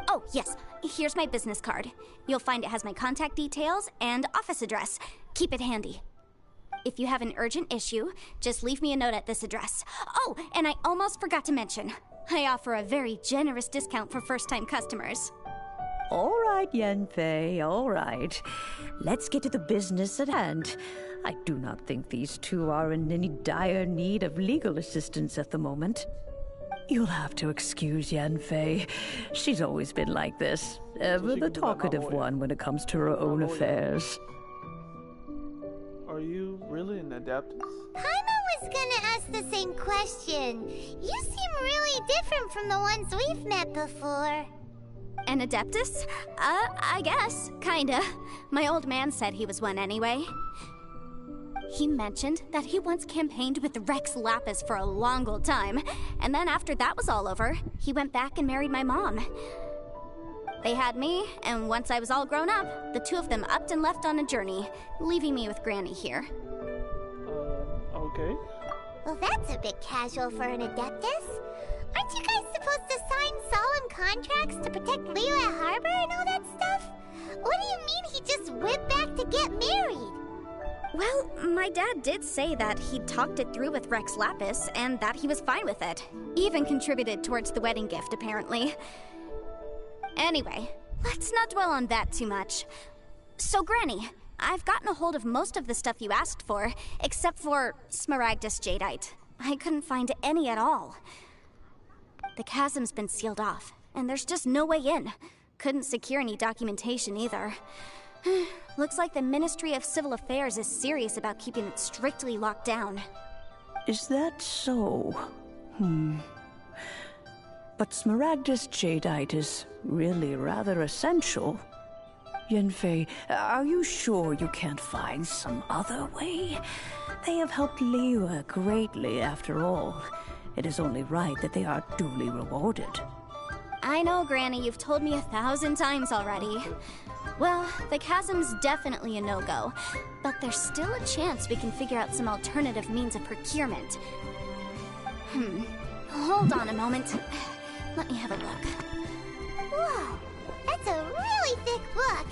Oh, yes, here's my business card. You'll find it has my contact details and office address. Keep it handy. If you have an urgent issue, just leave me a note at this address. Oh, and I almost forgot to mention, I offer a very generous discount for first-time customers. All right, Yan Fei, all right. Let's get to the business at hand. I do not think these two are in any dire need of legal assistance at the moment. You'll have to excuse Yan Fei. She's always been like this, ever the talkative one when it comes to her own affairs. Are you really an Adeptus? Paimon was gonna ask the same question. You seem really different from the ones we've met before. An Adeptus? I guess. Kinda. My old man said he was one anyway. He mentioned that he once campaigned with Rex Lapis for a long old time, and then after that was all over, he went back and married my mom. They had me, and once I was all grown up, the two of them upped and left on a journey, leaving me with Granny here. Okay. Well, that's a bit casual for an Adeptus. Aren't you guys supposed to sign solemn contracts to protect Liyue Harbor and all that stuff? What do you mean he just went back to get married? Well, my dad did say that he'd talked it through with Rex Lapis, and that he was fine with it. Even contributed towards the wedding gift, apparently. Anyway, let's not dwell on that too much. So, Granny, I've gotten a hold of most of the stuff you asked for, except for Smaragdus Jadeite. I couldn't find any at all. The chasm's been sealed off, and there's just no way in. Couldn't secure any documentation either. Looks like the Ministry of Civil Affairs is serious about keeping it strictly locked down. Is that so? But Smaragdus Jadeite is really rather essential. Yan Fei, are you sure you can't find some other way? They have helped Liyue greatly, after all. It is only right that they are duly rewarded. I know, Granny, you've told me 1,000 times already. Well, the chasm's definitely a no-go, but there's still a chance we can figure out some alternative means of procurement. Hold on a moment. Let me have a look. Whoa, that's a really thick book.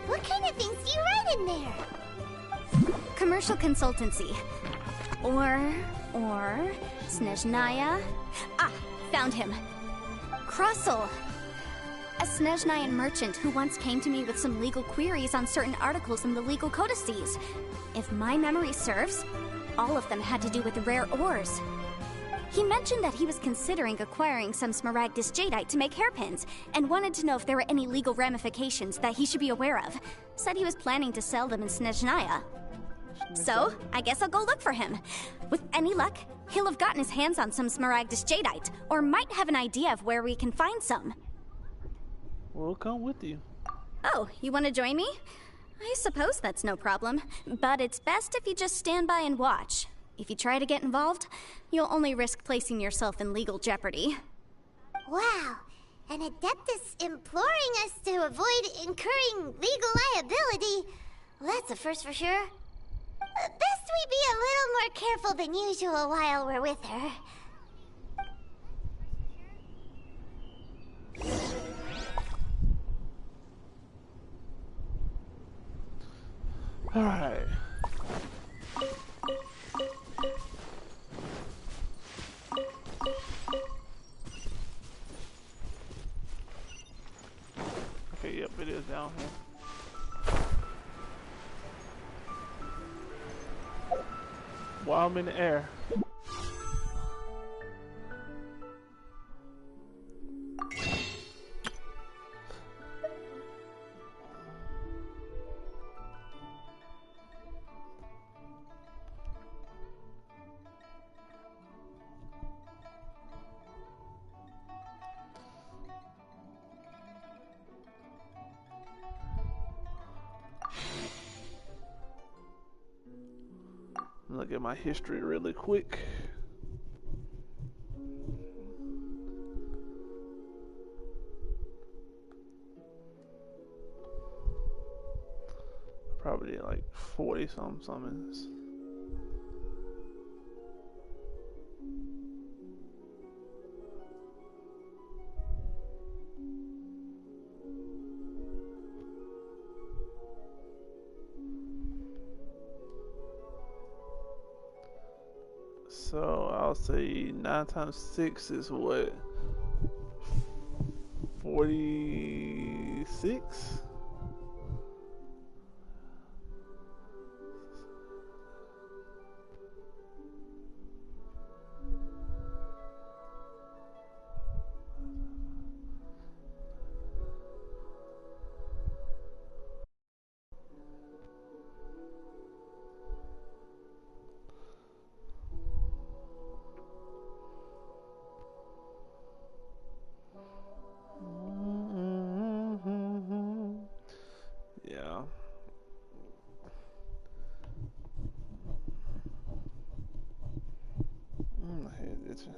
What kind of things do you write in there? Commercial consultancy. Or Snezhnaya. Ah, found him. Crossel. A Snezhnayan merchant who once came to me with some legal queries on certain articles in the legal codices. If my memory serves, all of them had to do with rare ores. He mentioned that he was considering acquiring some Smaragdus Jadeite to make hairpins, and wanted to know if there were any legal ramifications that he should be aware of. Said he was planning to sell them in Snezhnaya. So, I guess I'll go look for him. With any luck, he'll have gotten his hands on some Smaragdus Jadeite, or might have an idea of where we can find some. We'll come with you. Oh, you want to join me? I suppose that's no problem, but it's best if you just stand by and watch. If you try to get involved, you'll only risk placing yourself in legal jeopardy. Wow, an Adeptus imploring us to avoid incurring legal liability. Well, that's a first for sure. Best we be a little more careful than usual while we're with her. Alright. Okay, yep, it is down here. While I'm in the air. Look at my history really quick. Probably like 40 some summons. So I'll say 9 times 6 is what? 46? Yeah. My head itching.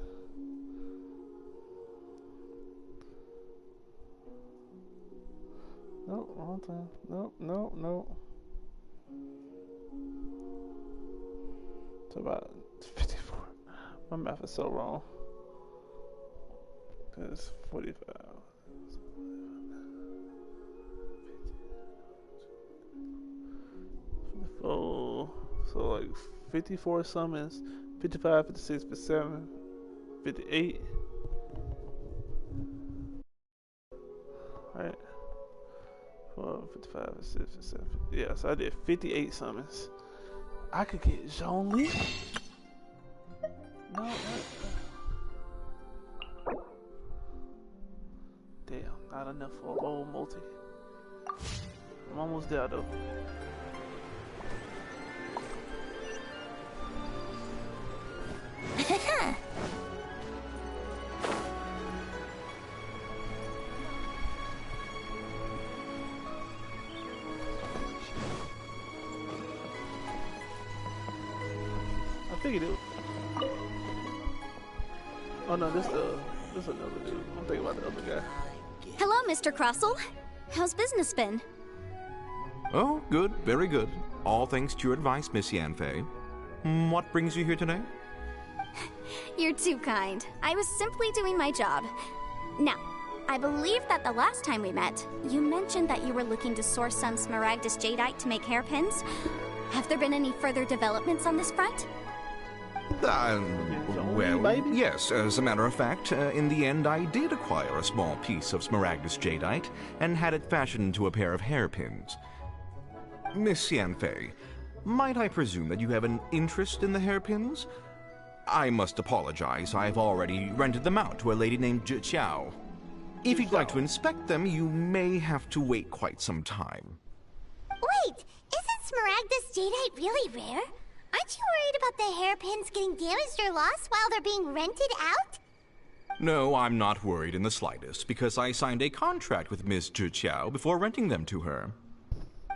Nope, wrong time. Nope, nope, nope. It's about 54. My math is so wrong. Cause 45. So like 54 summons, 55, 56, 57, 58. Right. 55, 56, 57. Yeah, so I did 58 summons. I could get Zhongli. No, damn, not enough for a gold multi. I'm almost there though. I figured it was... Oh no, this another dude. I'm thinking about the other guy. Hello, Mr. Crossell. How's business been? Oh, good, very good. All thanks to your advice, Miss Yanfei. What brings you here today? You're too kind. I was simply doing my job. Now, I believe that the last time we met, you mentioned that you were looking to source some Smaragdus Jadeite to make hairpins. Have there been any further developments on this front? Well, yes, as a matter of fact, in the end I did acquire a small piece of Smaragdus Jadeite and had it fashioned into a pair of hairpins. Miss Yanfei, might I presume that you have an interest in the hairpins? I must apologize, I've already rented them out to a lady named Zhi Qiao. If you'd like to inspect them, you may have to wait quite some time. Wait, isn't Smaragdus Jadeite really rare? Aren't you worried about the hairpins getting damaged or lost while they're being rented out? No, I'm not worried in the slightest, because I signed a contract with Miss Zhi Qiao before renting them to her.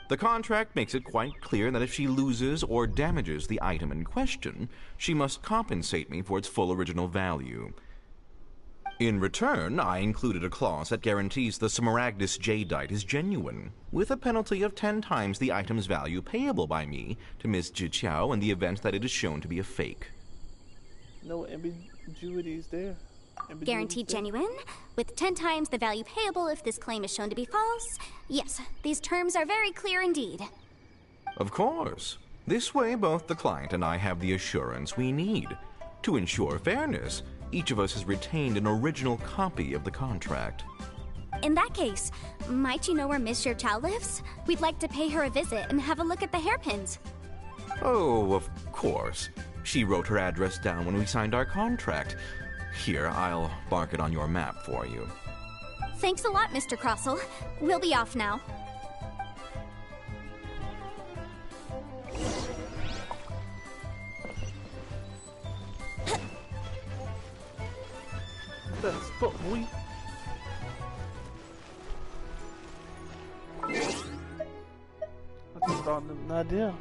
The contract makes it quite clear that if she loses or damages the item in question, she must compensate me for its full original value. In return, I included a clause that guarantees the Smaragdus jadeite is genuine, with a penalty of 10 times the item's value payable by me to Miss Jiqiao in the event that it is shown to be a fake. No ambiguities there. Guaranteed genuine, with 10 times the value payable if this claim is shown to be false. Yes, these terms are very clear indeed. Of course. This way, both the client and I have the assurance we need. To ensure fairness, each of us has retained an original copy of the contract. In that case, might you know where Miss Jiqiao lives? We'd like to pay her a visit and have a look at the hairpins. Oh, of course. She wrote her address down when we signed our contract. Here, I'll mark it on your map for you. Thanks a lot, Mr. Crossell. We'll be off now. That's fuck, boy. I just thought of an idea.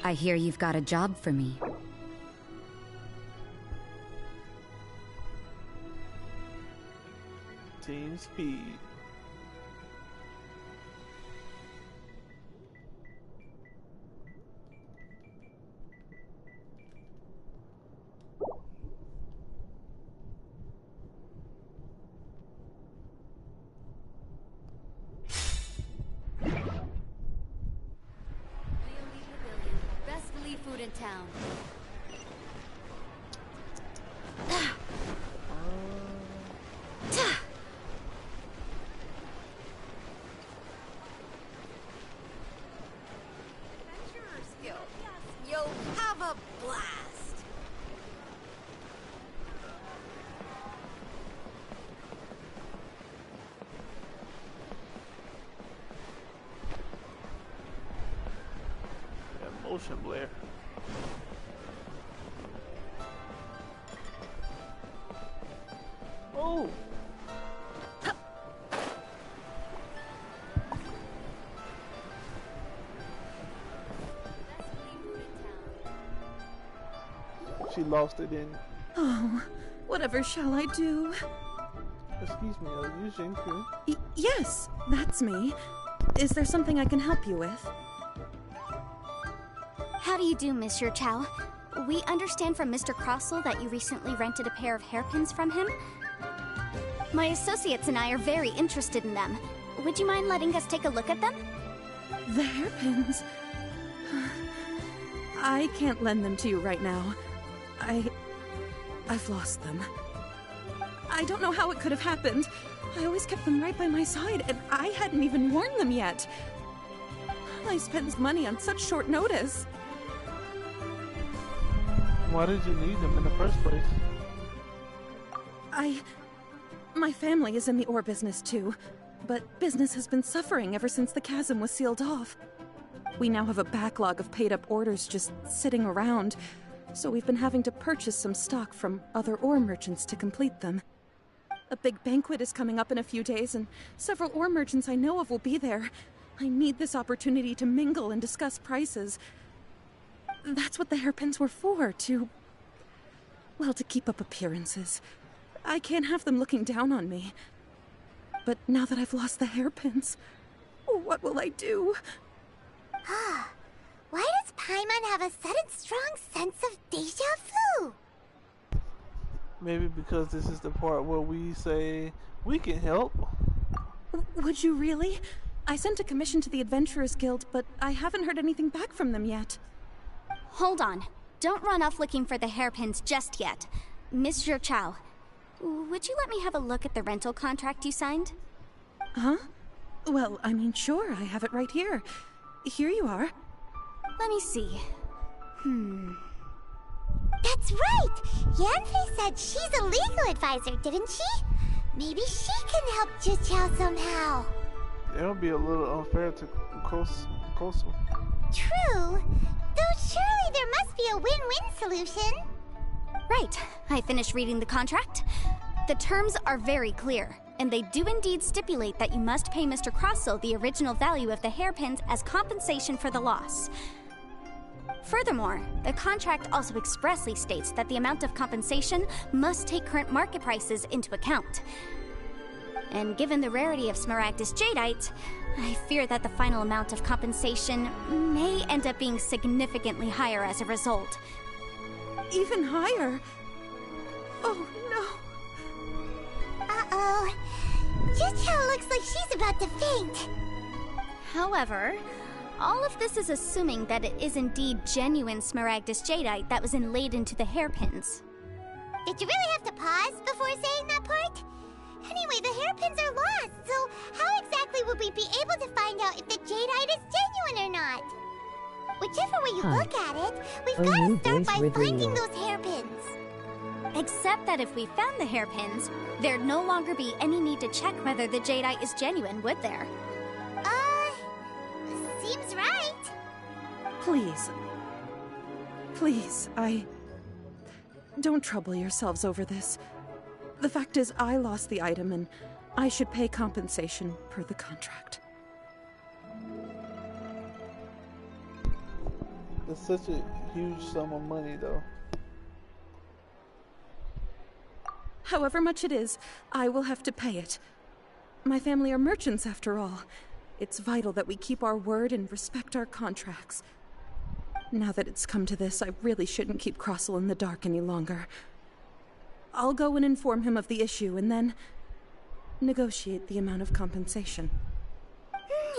I hear you've got a job for me. Team Speed. Food in town. Adventurer's Guild. Yes, you'll have a blast. That motion blare. Oh! She lost it in. Oh, whatever shall I do? Excuse me, are you Jinku? Yes, that's me. Is there something I can help you with? How do you do, Miss Jiqiao? We understand from Mr. Crossell that you recently rented a pair of hairpins from him. My associates and I are very interested in them. Would you mind letting us take a look at them? The hairpins? I can't lend them to you right now. I've lost them. I don't know how it could have happened. I always kept them right by my side, and I hadn't even worn them yet. I spent money on such short notice. Why did you need them in the first place? My family is in the ore business too, but business has been suffering ever since the chasm was sealed off. We now have a backlog of paid-up orders just sitting around, so we've been having to purchase some stock from other ore merchants to complete them. A big banquet is coming up in a few days, and several ore merchants I know of will be there. I need this opportunity to mingle and discuss prices. That's what the hairpins were for, to keep up appearances. I can't have them looking down on me. But now that I've lost the hairpins, what will I do? Why does Paimon have a sudden strong sense of deja vu? Maybe because this is the part where we say we can help. Would you really? I sent a commission to the Adventurers Guild, but I haven't heard anything back from them yet. Hold on. Don't run off looking for the hairpins just yet. Miss Jiqiao, would you let me have a look at the rental contract you signed? Huh? Well, I mean, sure, I have it right here. Here you are. Let me see. That's right! Yanfei said she's a legal advisor, didn't she? Maybe she can help Jiqiao somehow. It would be a little unfair to Coastal. True. Though surely there must be a win-win solution. Right. I finished reading the contract. The terms are very clear. and they do indeed stipulate that you must pay Mr. Crossell the original value of the hairpins as compensation for the loss. Furthermore, the contract also expressly states that the amount of compensation must take current market prices into account. And given the rarity of Smaragdus Jadeite, I fear that the final amount of compensation may end up being significantly higher as a result. Even higher? Oh, no. Uh-oh. Yuchao looks like she's about to faint. However, all of this is assuming that it is indeed genuine Smaragdus Jadeite that was inlaid into the hairpins. Did you really have to pause before saying that part? Anyway, the hairpins are lost, so how exactly would we be able to find out if the jadeite is genuine or not? Whichever way you look at it, we've got to start by finding those hairpins. Except that if we found the hairpins, there'd no longer be any need to check whether the jadeite is genuine, would there? Seems right. Please. Please, Don't trouble yourselves over this. The fact is, I lost the item, and I should pay compensation per the contract. It's such a huge sum of money, though. However much it is, I will have to pay it. My family are merchants, after all. It's vital that we keep our word and respect our contracts. Now that it's come to this, I really shouldn't keep Crossell in the dark any longer. I'll go and inform him of the issue, and then negotiate the amount of compensation.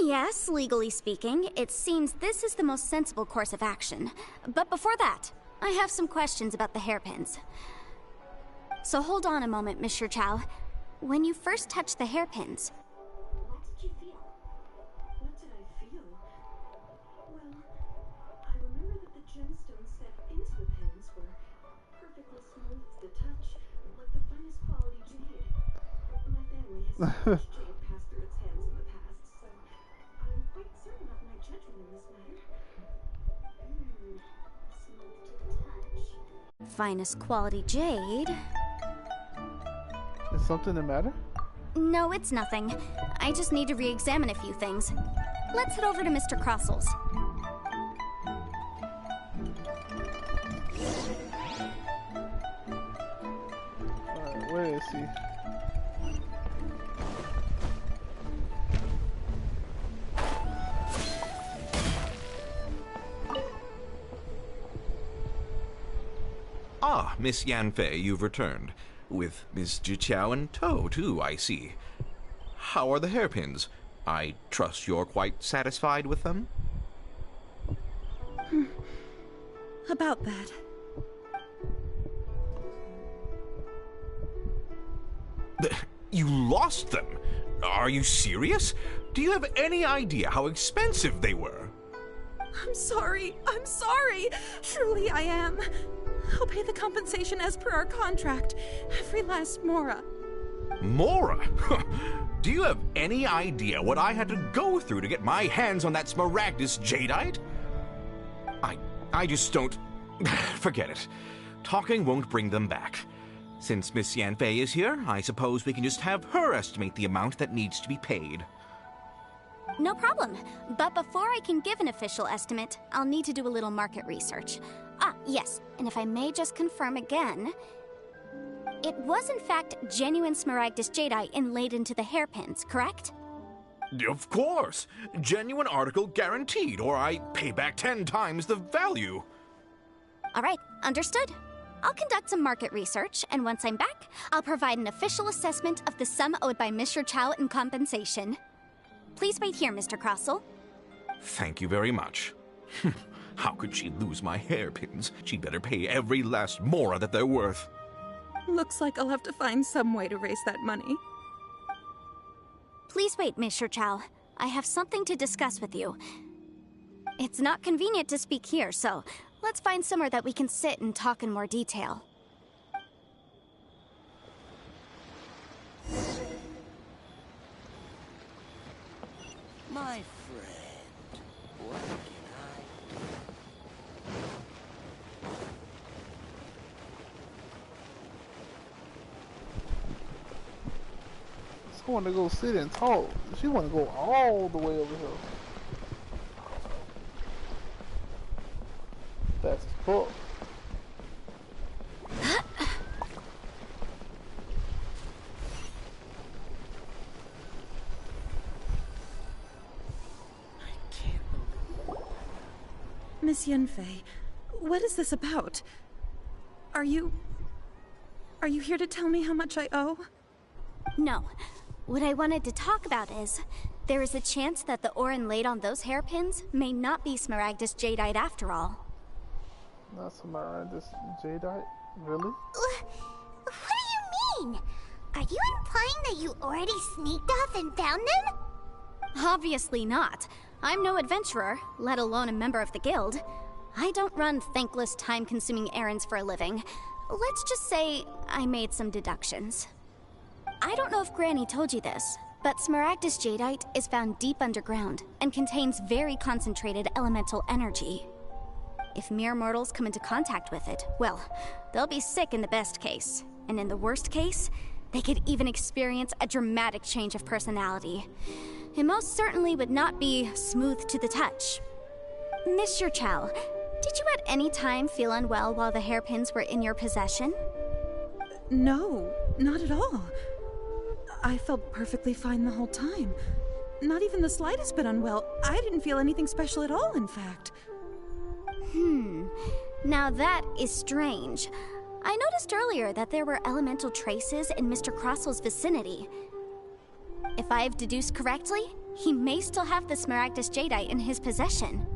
Yes, legally speaking, it seems this is the most sensible course of action. But before that, I have some questions about the hairpins. So hold on a moment, Mr. Chow. When you first touched the hairpins, what did you feel? What did I feel? Well, I remember that the gemstones set into the pins were perfectly smooth to the touch, like the finest quality jade. My family has seen much jade pass through its hands in the past, so I'm quite certain of my judgment in this matter. Smooth to the touch. finest quality jade. Is something the matter? No, it's nothing. I just need to re-examine a few things. Let's head over to Mr. Crossell's. Alright, where is he? Ah, Miss Yanfei, you've returned. With Miss Jiqiao in tow, too, I see. How are the hairpins? I trust you're quite satisfied with them? About that. You lost them? Are you serious? Do you have any idea how expensive they were? I'm sorry. Truly I am. I'll pay the compensation as per our contract. Every last mora. Mora? Do you have any idea what I had to go through to get my hands on that Smaragdus Jadeite? I just don't... Forget it. Talking won't bring them back. Since Miss Yanfei is here, I suppose we can just have her estimate the amount that needs to be paid. No problem. But before I can give an official estimate, I'll need to do a little market research. Ah, yes, and if I may just confirm again, it was in fact genuine Smaragdus Jadeite inlaid into the hairpins, correct? Of course! Genuine article guaranteed, or I pay back 10 times the value. All right, understood. I'll conduct some market research, and once I'm back, I'll provide an official assessment of the sum owed by Mr. Chow in compensation. Please wait here, Mr. Crossell. Thank you very much. How could she lose my hairpins? She'd better pay every last mora that they're worth. Looks like I'll have to find some way to raise that money. Please wait, Mr. Chow. I have something to discuss with you. It's not convenient to speak here, so let's find somewhere that we can sit and talk in more detail. My friend, what can I do? I want to go sit and talk. She want to go all the way over here. That's fuck. Miss Yunfei, what is this about? Are you here to tell me how much I owe? No. What I wanted to talk about is, there is a chance that the Orin laid on those hairpins may not be Smaragdus Jadeite after all. Not Smaragdus Jadeite? Really? What do you mean? Are you implying that you already sneaked off and found them? Obviously not. I'm no adventurer, let alone a member of the guild. I don't run thankless, time-consuming errands for a living. Let's just say I made some deductions. I don't know if Granny told you this, but Smaragdus Jadeite is found deep underground and contains very concentrated elemental energy. If mere mortals come into contact with it, well, they'll be sick in the best case. And in the worst case, they could even experience a dramatic change of personality. It most certainly would not be smooth to the touch. Mr. Chow, did you at any time feel unwell while the hairpins were in your possession? No, not at all. I felt perfectly fine the whole time. Not even the slightest bit unwell. I didn't feel anything special at all, in fact. Now that is strange. I noticed earlier that there were elemental traces in Mr. Crossel's vicinity. If I've deduced correctly, he may still have the Smaragdus Jadeite in his possession.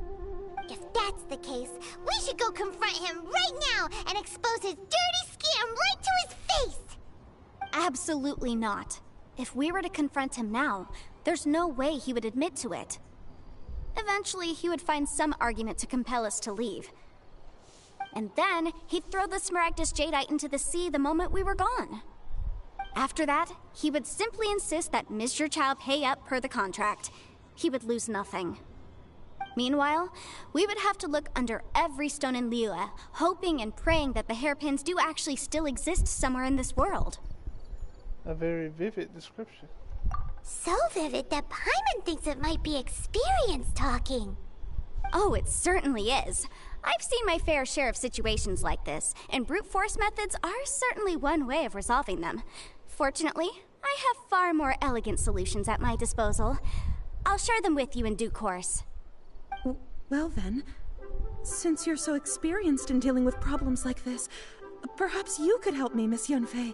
If that's the case, we should go confront him right now and expose his dirty scam right to his face! Absolutely not. If we were to confront him now, there's no way he would admit to it. Eventually, he would find some argument to compel us to leave. And then, he'd throw the Smaragdus Jadeite into the sea the moment we were gone. After that, he would simply insist that Mr. Chow pay up per the contract. He would lose nothing. Meanwhile, we would have to look under every stone in Liyue, hoping and praying that the hairpins do actually still exist somewhere in this world. A very vivid description. So vivid that Paimon thinks it might be experience talking. Oh, it certainly is. I've seen my fair share of situations like this, and brute force methods are certainly one way of resolving them. Fortunately, I have far more elegant solutions at my disposal. I'll share them with you in due course. Well then, since you're so experienced in dealing with problems like this, perhaps you could help me, Miss Yunfei.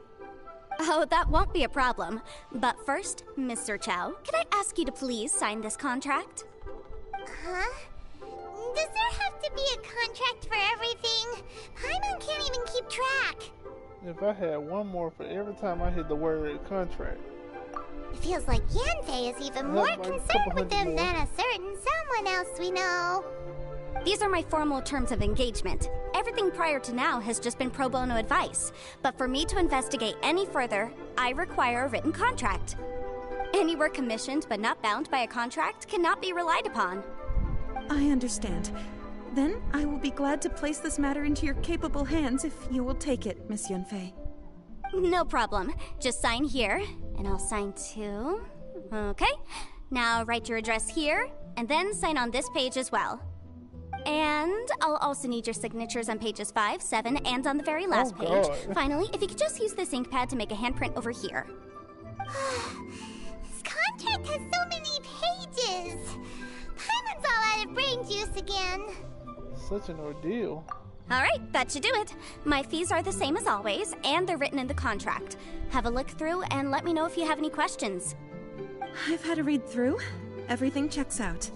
Oh, that won't be a problem. But first, Mr. Chow, can I ask you to please sign this contract? Huh? Does there have to be a contract for everything? Paimon can't even keep track. If I had one more for every time I hit the word contract. It feels like Yanfei is even more concerned with them than a certain someone else we know. These are my formal terms of engagement. Everything prior to now has just been pro bono advice. But for me to investigate any further, I require a written contract. Any work commissioned but not bound by a contract cannot be relied upon. I understand. Then I will be glad to place this matter into your capable hands if you will take it, Miss Yunfei. No problem. Just sign here, and I'll sign too. Okay. Now write your address here, and then sign on this page as well. And I'll also need your signatures on pages 5, 7, and on the very last page. Finally, if you could just use this ink pad to make a handprint over here. This contract has so many pages. Paimon's all out of brain juice again. Such an ordeal. Alright, that should do it. My fees are the same as always, and they're written in the contract. Have a look through and let me know if you have any questions. I've had a read through. Everything checks out.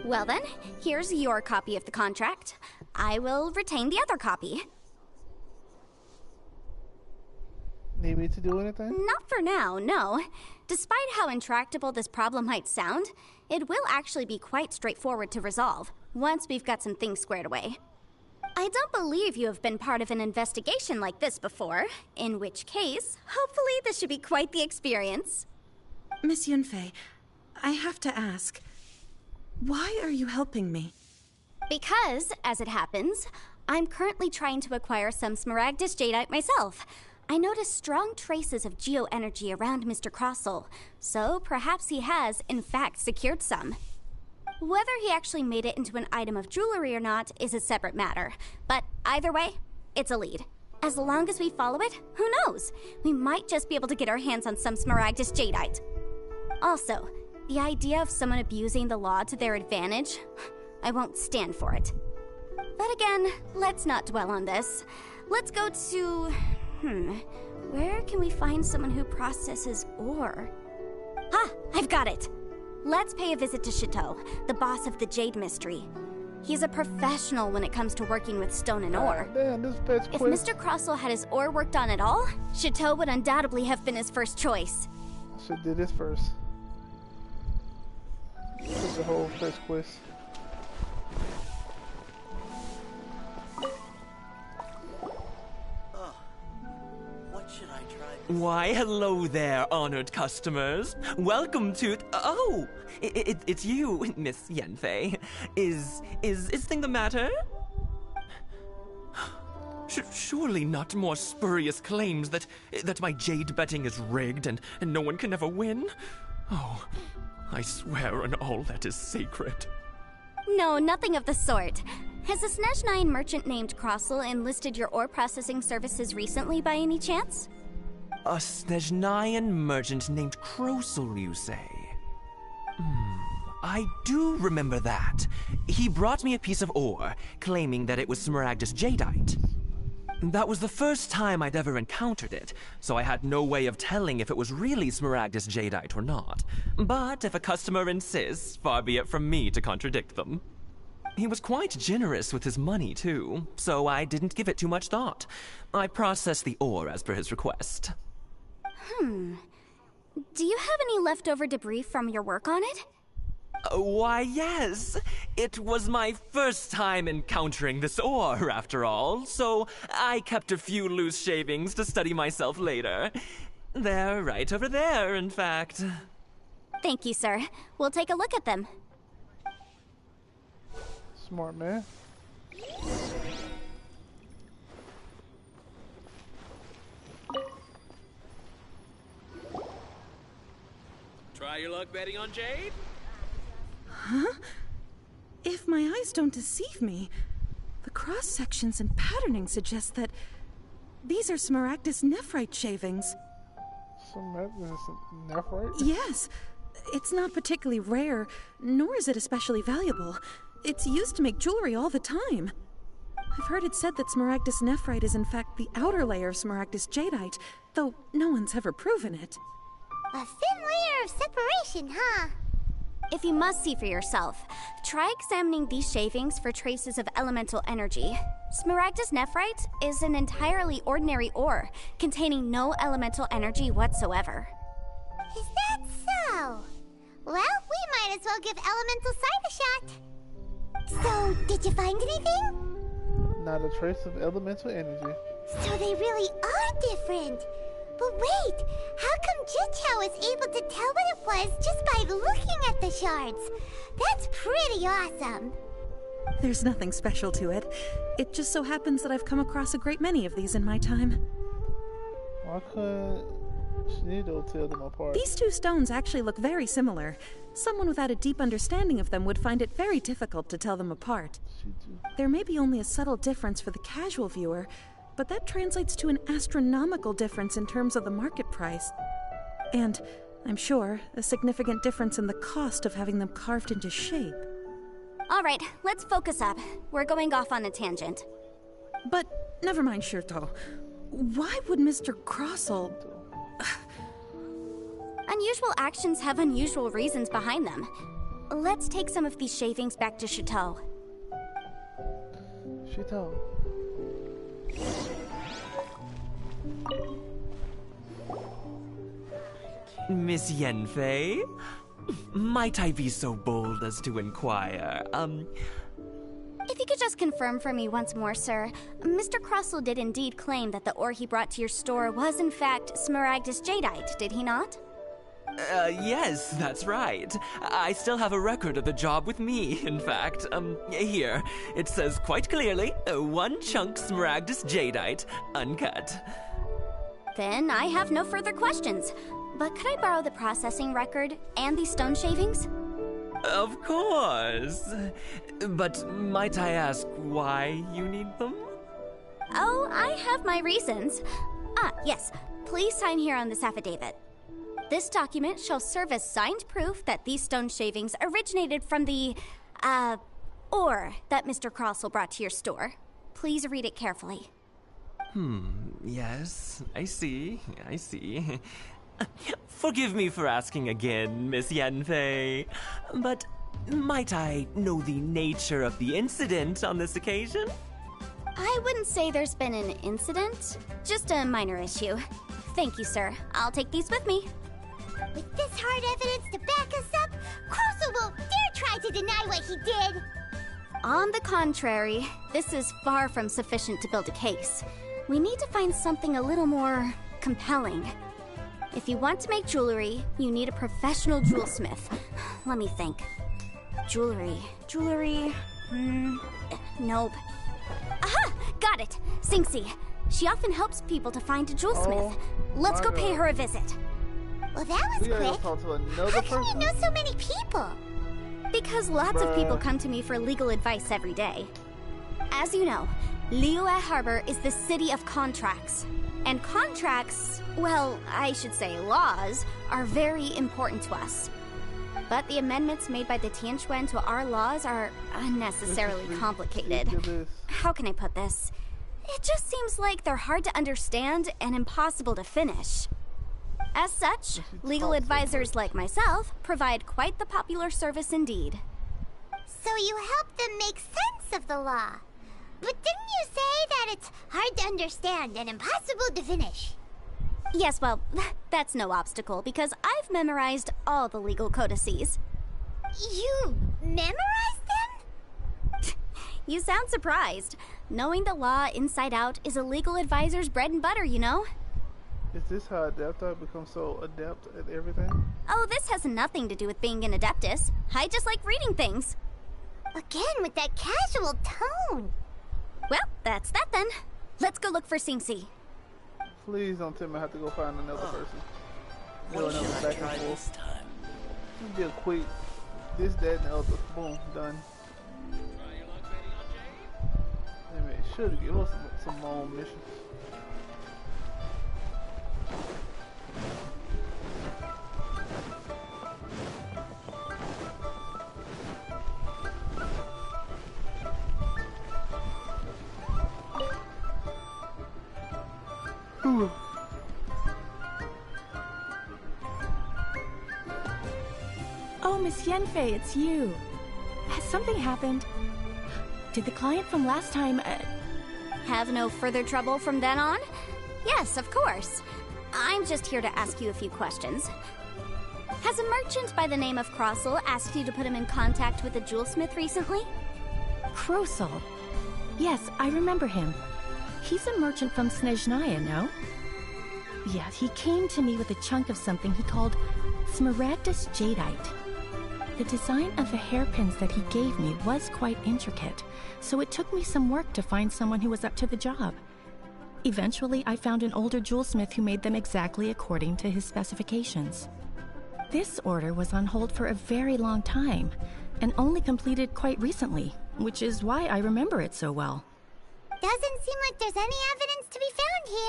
Well then, here's your copy of the contract. I will retain the other copy. Need me to do anything? Not for now, no. Despite how intractable this problem might sound, it will actually be quite straightforward to resolve, once we've got some things squared away. I don't believe you have been part of an investigation like this before, in which case, hopefully this should be quite the experience. Miss Yunfei, I have to ask, why are you helping me? Because, as it happens, I'm currently trying to acquire some Smaragdus Jadeite myself. I noticed strong traces of geo-energy around Mr. Crossel, so perhaps he has, in fact, secured some. Whether he actually made it into an item of jewelry or not is a separate matter, but either way, it's a lead. As long as we follow it, who knows? We might just be able to get our hands on some Smaragdus Jadeite. Also, the idea of someone abusing the law to their advantage, I won't stand for it. But again, let's not dwell on this. Let's go to... where can we find someone who processes ore? Ah, I've got it! Let's pay a visit to Chateau, the boss of the Jade Mystery. He's a professional when it comes to working with stone and ore. Damn, this bitch If quit. Mr. Crossel had his ore worked on at all, Chateau would undoubtedly have been his first choice. I should do this first. Put the whole first quest. Why, hello there, honored customers. Welcome to... Oh, it's you, Miss Yenfei. Is thing the matter? Surely not more spurious claims that my jade betting is rigged and no one can ever win? Oh, I swear on all that is sacred. No, nothing of the sort. Has a Snezhnyan merchant named Crossel enlisted your ore processing services recently by any chance? A Snezhnyan merchant named Crossel, you say? I do remember that. He brought me a piece of ore, claiming that it was Smaragdus Jadeite. That was the first time I'd ever encountered it, so I had no way of telling if it was really Smaragdus Jadeite or not. But if a customer insists, far be it from me to contradict them. He was quite generous with his money, too, so I didn't give it too much thought. I processed the ore as per his request. Do you have any leftover debris from your work on it? Why, yes. It was my first time encountering this ore, after all, so I kept a few loose shavings to study myself later. They're right over there, in fact. Thank you, sir. We'll take a look at them. Smart man. Try your luck betting on Jade? Huh? If my eyes don't deceive me, the cross-sections and patterning suggest that these are Smaragdus nephrite shavings. Smaragdus nephrite? Yes. It's not particularly rare, nor is it especially valuable. It's used to make jewelry all the time. I've heard it said that Smaragdus nephrite is in fact the outer layer of Smaragdus Jadeite, though no one's ever proven it. A thin layer of separation, huh? If you must see for yourself, try examining these shavings for traces of elemental energy. Smaragdus nephrite is an entirely ordinary ore, containing no elemental energy whatsoever. Is that so? Well, we might as well give elemental sight a shot. So, did you find anything? Not a trace of elemental energy. So they really are different. But wait, how come Jichao was able to tell what it was just by looking at the shards? That's pretty awesome. There's nothing special to it. It just so happens that I've come across a great many of these in my time. Why couldn't Shido tell them apart? These two stones actually look very similar. Someone without a deep understanding of them would find it very difficult to tell them apart. There may be only a subtle difference for the casual viewer, but that translates to an astronomical difference in terms of the market price. And, I'm sure, a significant difference in the cost of having them carved into shape. All right, let's focus up. We're going off on a tangent. But, never mind, Shirto. Why would Mr. Crossel... Unusual actions have unusual reasons behind them. Let's take some of these shavings back to Chateau. Chateau. Miss Yenfei? Might I be so bold as to inquire, If you could just confirm for me once more, sir. Mr. Crossel did indeed claim that the ore he brought to your store was in fact Smaragdus Jadeite, did he not? Yes, that's right. I still have a record of the job with me, in fact. Here. It says quite clearly, 1 chunk Smaragdus Jadeite, uncut. Then I have no further questions. But could I borrow the processing record and these stone shavings? Of course. But might I ask why you need them? Oh, I have my reasons. Yes. Please sign here on this affidavit. This document shall serve as signed proof that these stone shavings originated from the, ore that Mr. Crossell brought to your store. Please read it carefully. Yes, I see. Forgive me for asking again, Miss Yanfei, but might I know the nature of the incident on this occasion? I wouldn't say there's been an incident, just a minor issue. Thank you, sir. I'll take these with me. With this hard evidence to back us up, Crossell won't dare try to deny what he did! On the contrary, this is far from sufficient to build a case. We need to find something a little more compelling. If you want to make jewelry, you need a professional jewelsmith. Let me think. Jewelry. Nope. Aha! Got it! Singxi. She often helps people to find a jewelsmith. Let's go pay her a visit. Well, that was quick. How can you know so many people? Because lots of people come to me for legal advice every day. As you know, Liyue Harbor is the city of contracts. And contracts, well, I should say laws, are very important to us. But the amendments made by the Tianquan to our laws are unnecessarily complicated. How can I put this? It just seems like they're hard to understand and impossible to finish. As such, legal advisors like myself provide quite the popular service indeed. So you help them make sense of the law. But didn't you say that it's hard to understand and impossible to finish? Yes, well, that's no obstacle because I've memorized all the legal codices. You memorized them? You sound surprised. Knowing the law inside out is a legal advisor's bread and butter, you know? Is this how Adepti becomes so adept at everything? Oh, this has nothing to do with being an Adeptus. I just like reading things. Again, with that casual tone. Well, that's that then. Let's go look for Singxi. Please don't tell me I have to go find another person. What should I try this time? It'll be a quick this, that, and the other. Boom, done. Maybe it should give us some long missions. Oh, Miss Yanfei, it's you. Has something happened? Did the client from last time, Have no further trouble from then on? Yes, of course. I'm just here to ask you a few questions. Has a merchant by the name of Crossell asked you to put him in contact with a jewelsmith recently? Crossell? Yes, I remember him. He's a merchant from Snezhnaya, no? Yeah, he came to me with a chunk of something he called Smaragdus Jadeite. The design of the hairpins that he gave me was quite intricate, so it took me some work to find someone who was up to the job. Eventually, I found an older jewelsmith who made them exactly according to his specifications. This order was on hold for a very long time, and only completed quite recently, which is why I remember it so well. Doesn't seem like there's any evidence to be found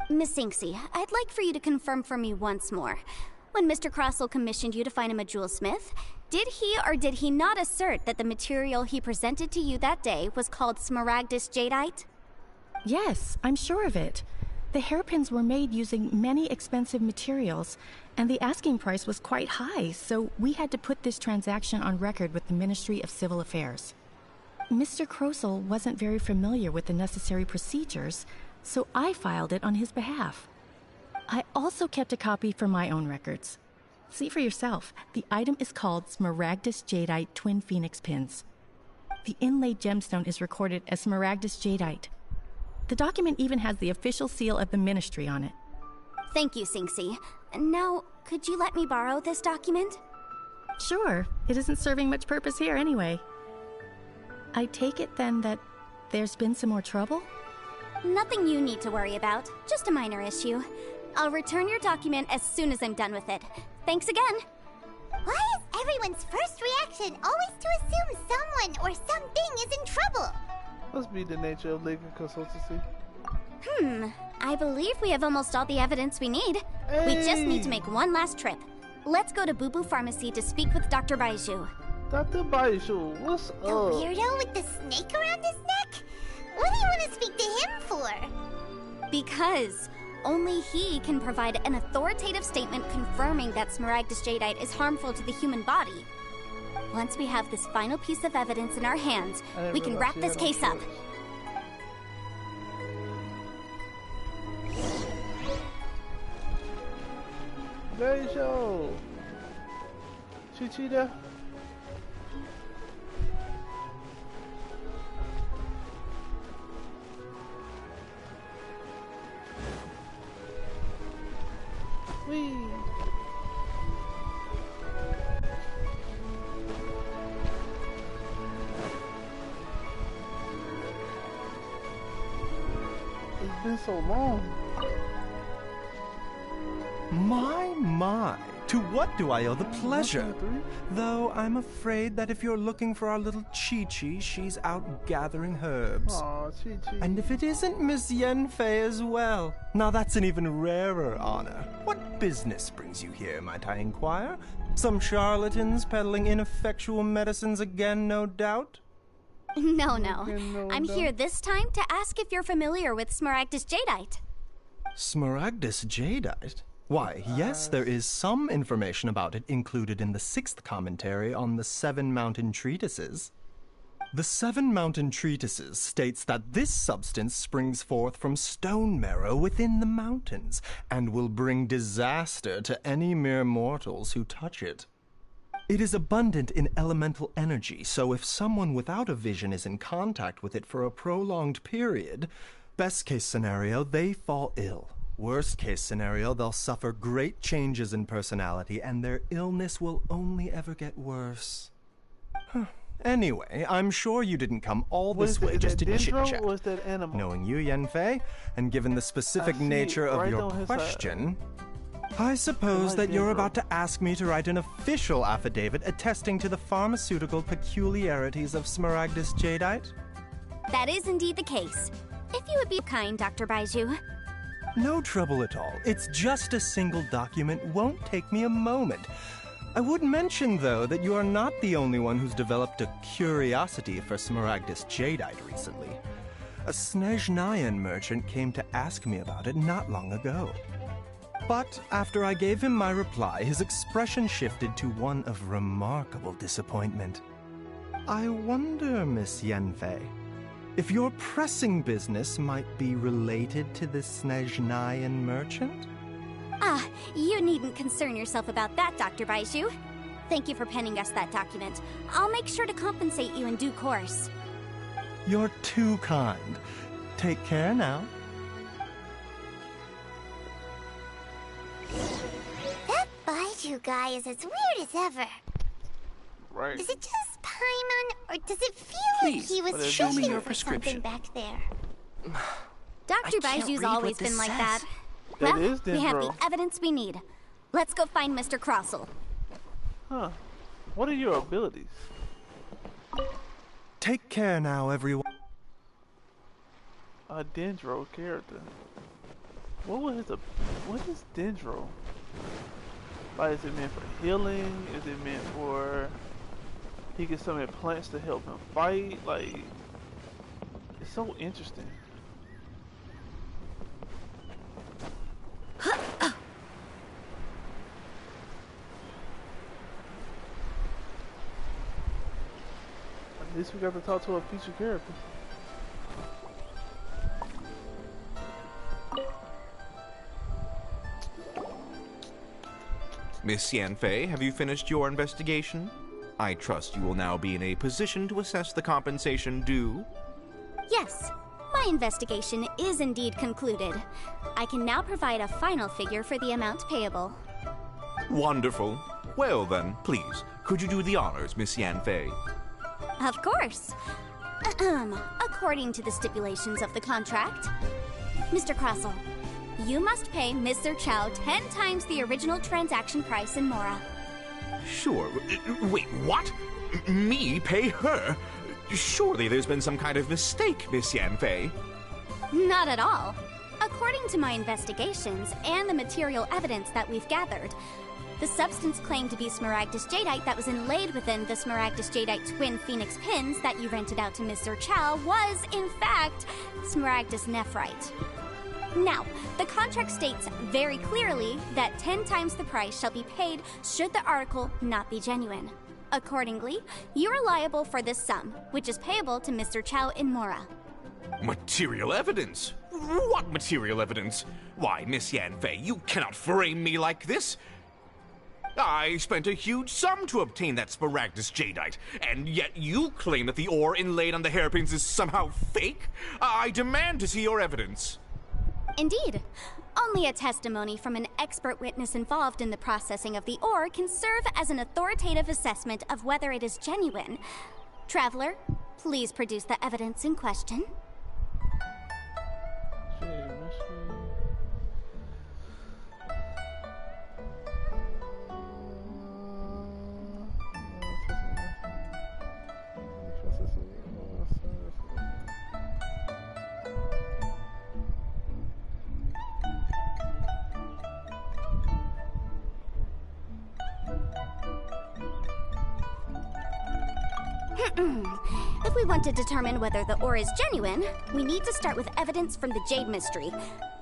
here. Miss Singxi, I'd like for you to confirm for me once more. When Mr. Crossell commissioned you to find him a jewelsmith, did he or did he not assert that the material he presented to you that day was called Smaragdus Jadeite? Yes, I'm sure of it. The hairpins were made using many expensive materials, and the asking price was quite high, so we had to put this transaction on record with the Ministry of Civil Affairs. Mr. Crossell wasn't very familiar with the necessary procedures, so I filed it on his behalf. I also kept a copy for my own records. See for yourself, the item is called Smaragdus Jadeite Twin Phoenix Pins. The inlaid gemstone is recorded as Smaragdus Jadeite. The document even has the official seal of the ministry on it. Thank you, Singxi. Now, could you let me borrow this document? Sure, it isn't serving much purpose here anyway. I take it then that there's been some more trouble? Nothing you need to worry about, just a minor issue. I'll return your document as soon as I'm done with it. Thanks again. Why is everyone's first reaction always to assume someone or something is in trouble? Must be the nature of legal consultancy. I believe we have almost all the evidence we need. We just need to make one last trip. Let's go to Boo Boo Pharmacy to speak with Dr. Baiju. Dr. Baiju, what's The weirdo with the snake around his neck? What do you want to speak to him for? Because only he can provide an authoritative statement confirming that Smaragdus Jadeite is harmful to the human body. Once we have this final piece of evidence in our hands, we can wrap this case up. Baiju! Chichita? Whee! It's been so long. My. To what do I owe the pleasure? Though I'm afraid that if you're looking for our little Chi-Chi, she's out gathering herbs. Aw, Chi-Chi. And if it isn't Miss Yanfei as well, now that's an even rarer honor. What business brings you here, might I inquire? Some charlatans peddling ineffectual medicines again, no doubt? No. I'm here this time to ask if you're familiar with Smaragdus Jadeite. Smaragdus Jadeite? Why, yes, there is some information about it included in the 6th commentary on the 7 Mountain Treatises. The 7 Mountain Treatises states that this substance springs forth from stone marrow within the mountains, and will bring disaster to any mere mortals who touch it. It is abundant in elemental energy, so if someone without a vision is in contact with it for a prolonged period, best case scenario, they fall ill. Worst case scenario, they'll suffer great changes in personality, and their illness will only ever get worse. Anyway, I'm sure you didn't come all this way just to chit-chat. Or is that animal? Knowing you, Yanfei, and given the specific nature of your question, I suppose that you're about to ask me to write an official affidavit attesting to the pharmaceutical peculiarities of Smaragdus Jadeite? That is indeed the case. If you would be kind, Dr. Baiju. No trouble at all. It's just a single document. Won't take me a moment. I would mention, though, that you are not the only one who's developed a curiosity for Smaragdus Jadeite recently. A Snezhnayan merchant came to ask me about it not long ago. But after I gave him my reply, his expression shifted to one of remarkable disappointment. I wonder, Miss Yanfei, if your pressing business might be related to the Snezhnayan merchant? You needn't concern yourself about that, Dr. Baiju. Thank you for penning us that document. I'll make sure to compensate you in due course. You're too kind. Take care now. That Baiju guy is as weird as ever. Right. Is it just Paimon, or does it feel Please, like he was show me fishing your for something prescription. back there? Dr. Baiju's always been like that. Well, we have the evidence we need. Let's go find Mr. Crossell. Huh. What are your abilities? Take care now, everyone. A Dendro character. What is Dendro? Like, is it meant for healing? Is it meant for he can summon plants to help him fight? Like, it's so interesting. At least we got to talk to a future character. Miss Yanfei, have you finished your investigation? I trust you will now be in a position to assess the compensation due. Yes, my investigation is indeed concluded. I can now provide a final figure for the amount payable. Wonderful. Well then, please, could you do the honors, Miss Yanfei? Of course. According to the stipulations of the contract, Mr. Crossell, you must pay Ms. Zerchow 10 times the original transaction price in Mora. Sure. Wait, what? Me pay her? Surely there's been some kind of mistake, Miss Yanfei. Not at all. According to my investigations and the material evidence that we've gathered, the substance claimed to be Smaragdus Jadeite that was inlaid within the Smaragdus Jadeite twin phoenix pins that you rented out to Ms. Zerchow was, in fact, Smaragdus Nephrite. Now, the contract states very clearly that 10 times the price shall be paid should the article not be genuine. Accordingly, you are liable for this sum, which is payable to Mr. Chow in Mora. Material evidence? What material evidence? Why, Miss Yanfei, you cannot frame me like this. I spent a huge sum to obtain that Smaragdus Jadeite, and yet you claim that the ore inlaid on the hairpins is somehow fake? I demand to see your evidence. Indeed. Only a testimony from an expert witness involved in the processing of the ore can serve as an authoritative assessment of whether it is genuine. Traveler, please produce the evidence in question. If we want to determine whether the ore is genuine, we need to start with evidence from the Jade Mystery.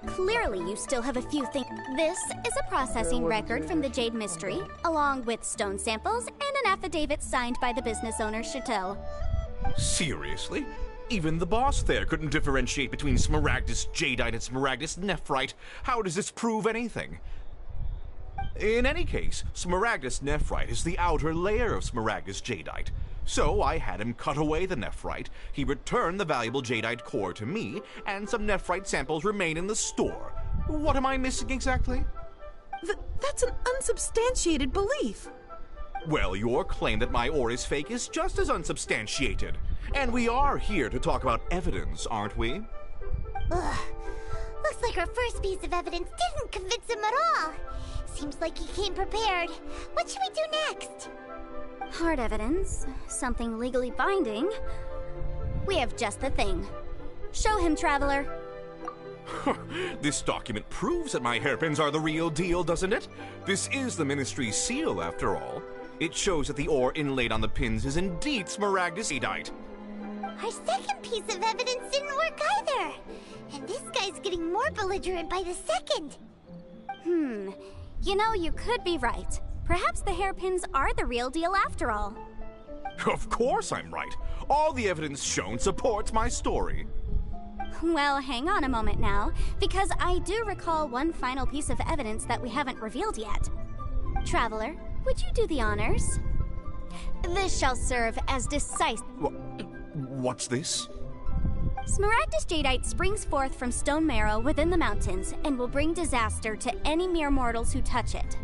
Clearly, you still have a few things. This is a processing record from the Jade Mystery, along with stone samples and an affidavit signed by the business owner, Chateau. Seriously? Even the boss there couldn't differentiate between Smaragdus Jadeite and Smaragdus Nephrite. How does this prove anything? In any case, Smaragdus Nephrite is the outer layer of Smaragdus Jadeite. So I had him cut away the nephrite, he returned the valuable jadeite core to me, and some nephrite samples remain in the store. What am I missing exactly? That's an unsubstantiated belief. Well, your claim that my ore is fake is just as unsubstantiated. And we are here to talk about evidence, aren't we? Ugh. Looks like our first piece of evidence didn't convince him at all. Seems like he came prepared. What should we do next? Hard evidence, something legally binding. We have just the thing. Show him, Traveler. This document proves that my hairpins are the real deal, doesn't it? This is the Ministry's seal, after all. It shows that the ore inlaid on the pins is indeed Smaragdus Jadeite. Our second piece of evidence didn't work either. And this guy's getting more belligerent by the second. You know, you could be right. Perhaps the hairpins are the real deal after all. Of course I'm right. All the evidence shown supports my story. Well, hang on a moment now, because I do recall one final piece of evidence that we haven't revealed yet. Traveler, would you do the honors? This shall serve as decisive. What's this? Smaragdus Jadeite springs forth from stone marrow within the mountains and will bring disaster to any mere mortals who touch it.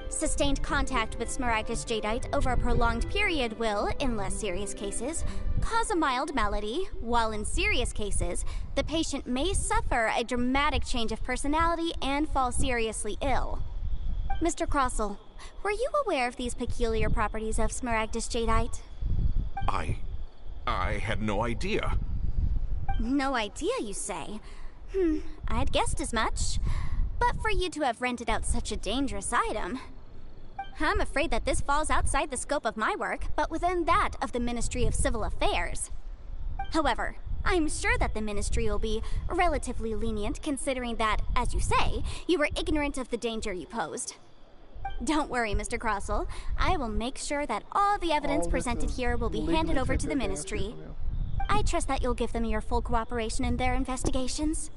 Sustained contact with Smaragdus Jadeite over a prolonged period will, in less serious cases, cause a mild malady, while in serious cases, the patient may suffer a dramatic change of personality and fall seriously ill. Mr. Crossell, were you aware of these peculiar properties of Smaragdus Jadeite? I had no idea. No idea, you say? I'd guessed as much. But for you to have rented out such a dangerous item... I'm afraid that this falls outside the scope of my work, but within that of the Ministry of Civil Affairs. However, I'm sure that the Ministry will be relatively lenient considering that, as you say, you were ignorant of the danger you posed. Don't worry, Mr. Crossell. I will make sure that all the evidence presented here will be handed over to the Ministry. I trust that you'll give them your full cooperation in their investigations.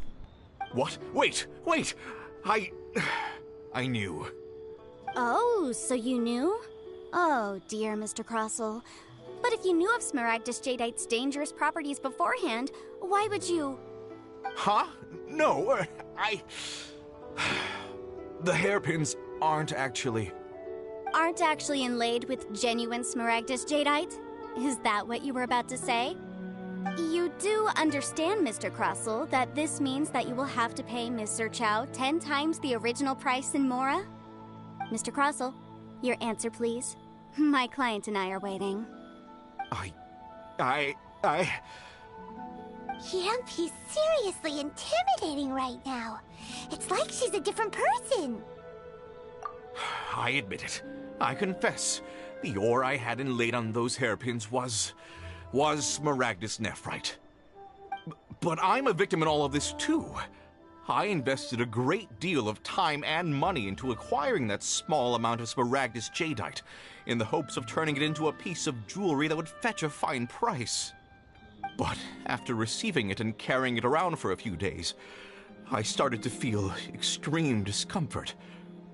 What? Wait! I knew. Oh, so you knew? Oh, dear, Mr. Crossell. But if you knew of Smaragdus Jadeite's dangerous properties beforehand, why would you... Huh? No, The hairpins aren't actually inlaid with genuine Smaragdus Jadeite? Is that what you were about to say? You do understand, Mr. Crossell, that this means that you will have to pay Ms. Chow 10 times the original price in Mora? Mr. Crossell, your answer, please. My client and I are waiting. Yanfei's seriously intimidating right now. It's like she's a different person. I admit it. I confess. The ore I had inlaid on those hairpins was Smaragdus nephrite. But I'm a victim in all of this too. I invested a great deal of time and money into acquiring that small amount of Smaragdus jadeite, in the hopes of turning it into a piece of jewelry that would fetch a fine price. But after receiving it and carrying it around for a few days, I started to feel extreme discomfort.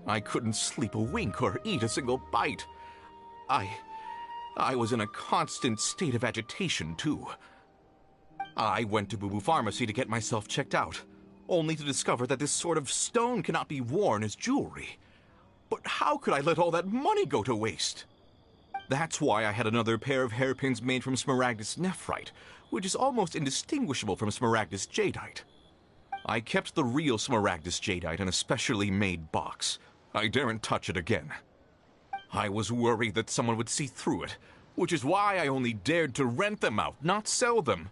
I couldn't sleep a wink or eat a single bite. I was in a constant state of agitation, too. I went to Boo Boo Pharmacy to get myself checked out, only to discover that this sort of stone cannot be worn as jewelry. But how could I let all that money go to waste? That's why I had another pair of hairpins made from Smaragdus nephrite, which is almost indistinguishable from Smaragdus jadeite. I kept the real Smaragdus jadeite in a specially made box. I daren't touch it again. I was worried that someone would see through it, which is why I only dared to rent them out, not sell them.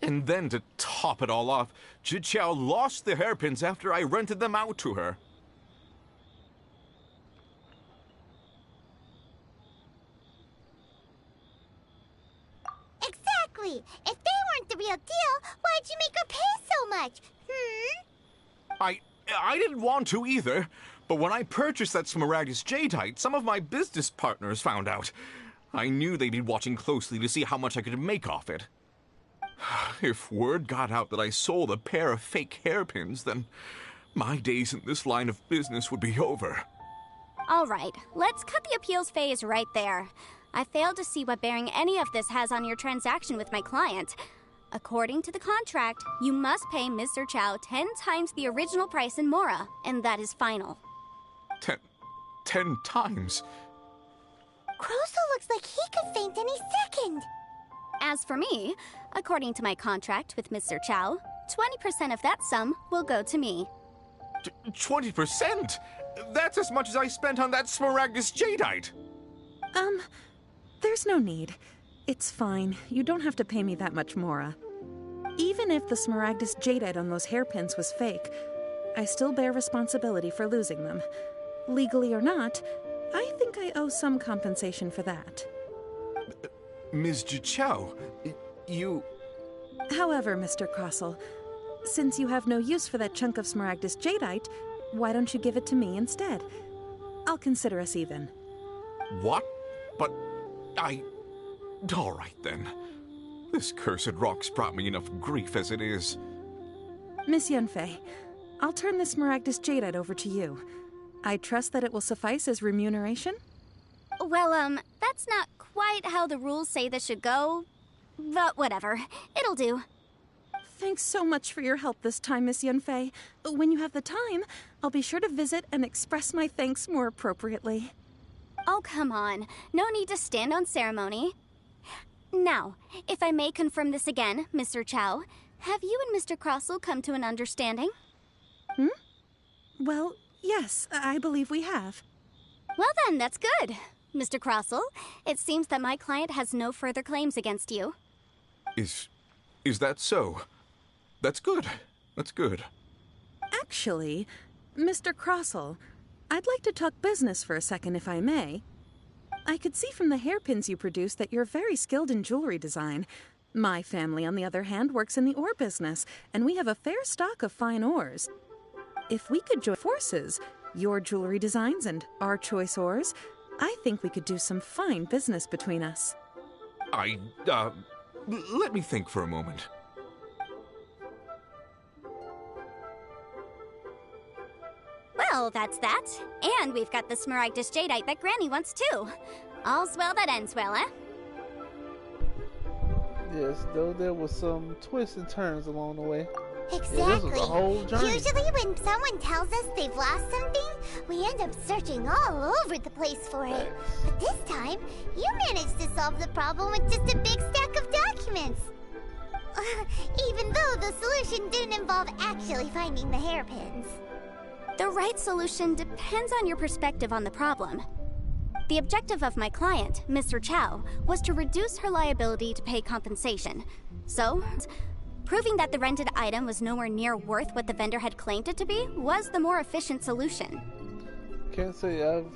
And then to top it all off, Jiqiao lost the hairpins after I rented them out to her. Exactly! If they weren't the real deal, why'd you make her pay so much? I didn't want to either. But when I purchased that Smaragdus jadeite, some of my business partners found out. I knew they'd be watching closely to see how much I could make off it. If word got out that I sold a pair of fake hairpins, then my days in this line of business would be over. All right, let's cut the appeals phase right there. I failed to see what bearing any of this has on your transaction with my client. According to the contract, you must pay Mr. Chow 10 times the original price in Mora, and that is final. 10 times? Crossell looks like he could faint any second. As for me, according to my contract with Mr. Chow, 20% of that sum will go to me. 20%? That's as much as I spent on that Smaragdus jadeite. There's no need. It's fine. You don't have to pay me that much, Mora. Even if the Smaragdus jadeite on those hairpins was fake, I still bear responsibility for losing them. Legally or not, I think I owe some compensation for that. Ms. Jiqiao, you... However, Mr. Crossell, since you have no use for that chunk of Smaragdus jadeite, why don't you give it to me instead? I'll consider us even. What? But all right, then. This cursed rock's brought me enough grief as it is. Miss Yanfei, I'll turn the Smaragdus jadeite over to you. I trust that it will suffice as remuneration? Well, that's not quite how the rules say this should go. But whatever. It'll do. Thanks so much for your help this time, Miss Yanfei. When you have the time, I'll be sure to visit and express my thanks more appropriately. Oh, come on. No need to stand on ceremony. Now, if I may confirm this again, Mr. Chow, have you and Mr. Crossell come to an understanding? Well, yes, I believe we have. Well then, that's good. Mr. Crossell, it seems that my client has no further claims against you. Is that so? That's good. That's good. Actually, Mr. Crossell, I'd like to talk business for a second, if I may. I could see from the hairpins you produce that you're very skilled in jewelry design. My family, on the other hand, works in the ore business, and we have a fair stock of fine ores. If we could join forces, your jewelry designs and our choice ores, I think we could do some fine business between us. Let me think for a moment. Well, that's that. And we've got the Smaragdus jadeite that Granny wants too. All's well that ends well, eh? Yes, though there was some twists and turns along the way. Exactly. Yeah, this was a whole journey. Usually when someone tells us they've lost something, we end up searching all over the place for it. But this time, you managed to solve the problem with just a big stack of documents. Even though the solution didn't involve actually finding the hairpins. The right solution depends on your perspective on the problem. The objective of my client, Mr. Chow, was to reduce her liability to pay compensation. So, proving that the rented item was nowhere near worth what the vendor had claimed it to be was the more efficient solution. Can't say I've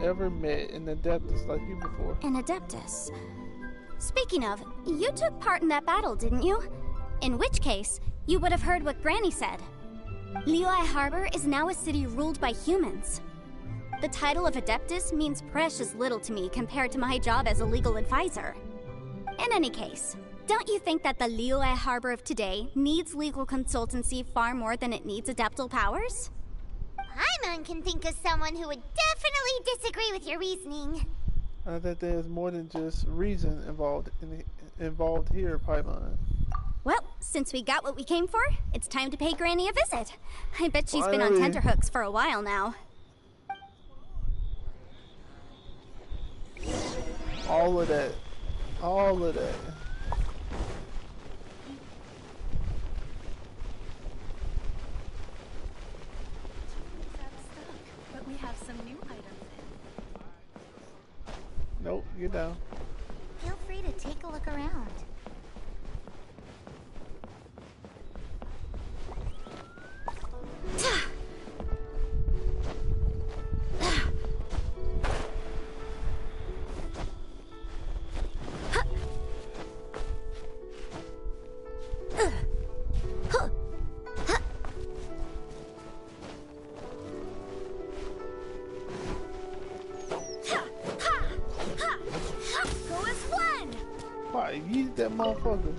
ever met an Adeptus like you before. An Adeptus? Speaking of, you took part in that battle, didn't you? In which case, you would have heard what Granny said. Liyue Harbor is now a city ruled by humans. The title of Adeptus means precious little to me compared to my job as a legal advisor. In any case, don't you think that the Liyue Harbor of today needs legal consultancy far more than it needs adeptal powers? Paimon can think of someone who would definitely disagree with your reasoning. I think there's more than just reason involved here, Paimon. Well, since we got what we came for, it's time to pay Granny a visit. I bet she's been on tenterhooks for a while now. All of that. All of that. But we have some new items in. Nope, get down. Feel free to take a look around. Why, yeet that motherfucker.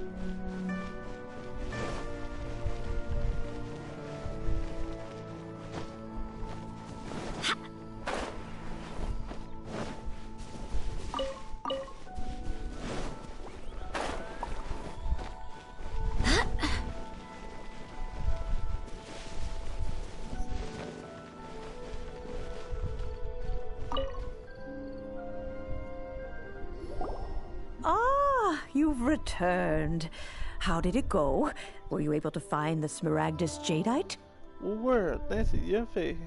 You've returned. How did it go? Were you able to find the Smaragdus Jadeite? Word, that's it, your face.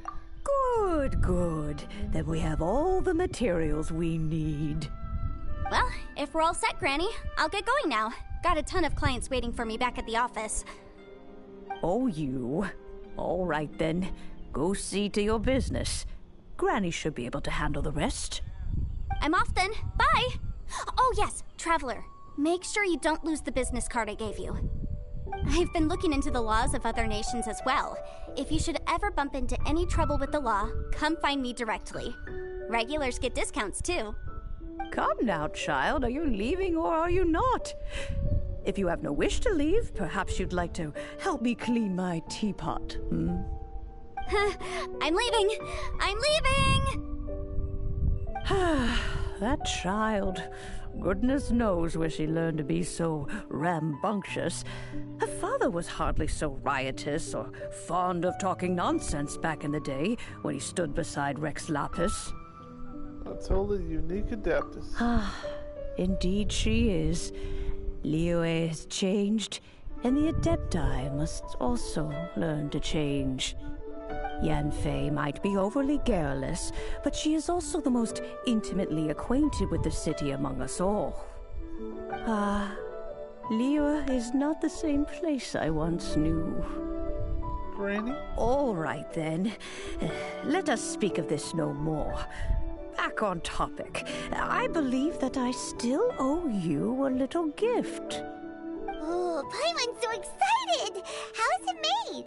Good, good. Then we have all the materials we need. Well, if we're all set, Granny, I'll get going now. Got a ton of clients waiting for me back at the office. Oh, you. All right, then. Go see to your business. Granny should be able to handle the rest. I'm off then. Bye! Oh, yes, Traveler. Make sure you don't lose the business card I gave you. I've been looking into the laws of other nations as well. If you should ever bump into any trouble with the law, come find me directly. Regulars get discounts, too. Come now, child. Are you leaving or are you not? If you have no wish to leave, perhaps you'd like to help me clean my teapot, hmm? I'm leaving! I'm leaving! That child. Goodness knows where she learned to be so rambunctious. Her father was hardly so riotous or fond of talking nonsense back in the day when he stood beside Rex Lapis. A totally unique Adeptus. Indeed she is. Liyue has changed, and the Adepti must also learn to change. Yanfei might be overly garrulous, but she is also the most intimately acquainted with the city among us all. Liyue is not the same place I once knew. Granny? All right, then. Let us speak of this no more. Back on topic. I believe that I still owe you a little gift. Oh, Paimon's so excited! How is it made?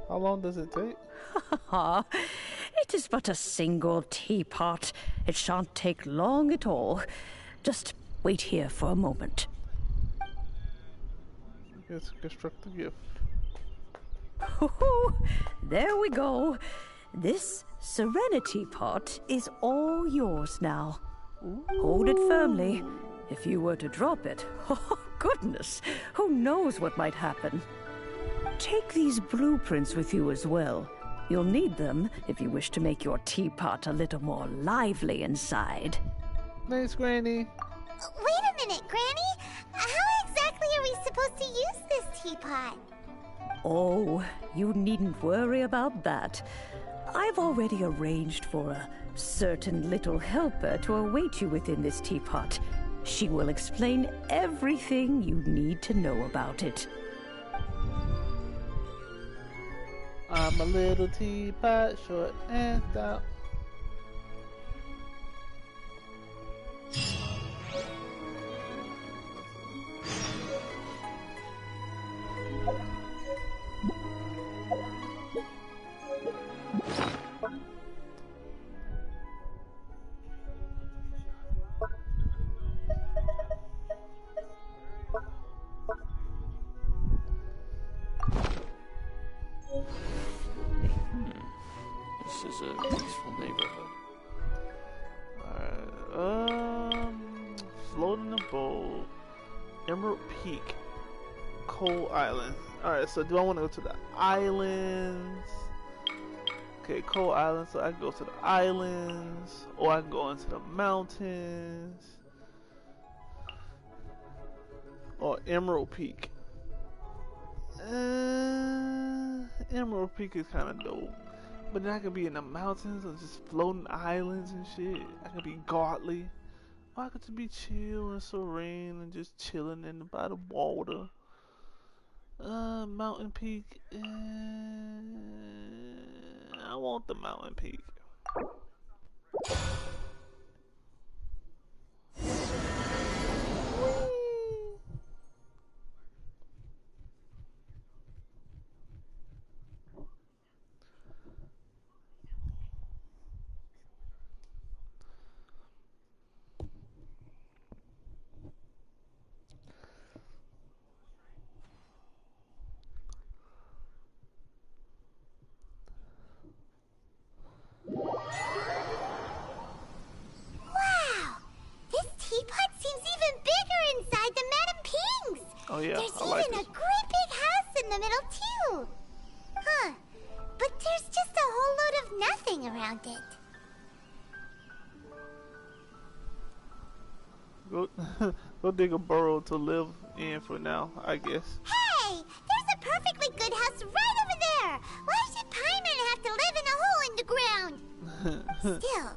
How long does it take? It is but a single teapot. It shan't take long at all. Just wait here for a moment. Let's construct the gift. There we go. This Serenity pot is all yours now. Hold it firmly. If you were to drop it, oh goodness, who knows what might happen. Take these blueprints with you as well. You'll need them if you wish to make your teapot a little more lively inside. Thanks, Granny. Wait a minute, Granny. How exactly are we supposed to use this teapot? Oh, you needn't worry about that. I've already arranged for a certain little helper to await you within this teapot. She will explain everything you need to know about it. I'm a little teapot, short and stout. This is a peaceful neighborhood. Alright, float in the boat. Emerald Peak. Coal Island. Alright, so do I want to go to the islands? Okay, Coal Island, so I can go to the islands. Or I can go into the mountains. Or Emerald Peak. Emerald Peak is kind of dope. But then I could be in the mountains or just floating islands and shit. I could be godly. Or I could just be chill and serene and just chilling by the water. Mountain Peak. I want the Mountain Peak. Oh yeah, There's I like even this. a great big house in the middle too. Huh. But there's just a whole load of nothing around it. Go dig a burrow to live in for now, I guess. Hey! There's a perfectly good house right over there! Why should Paimon have to live in a hole in the ground? Still,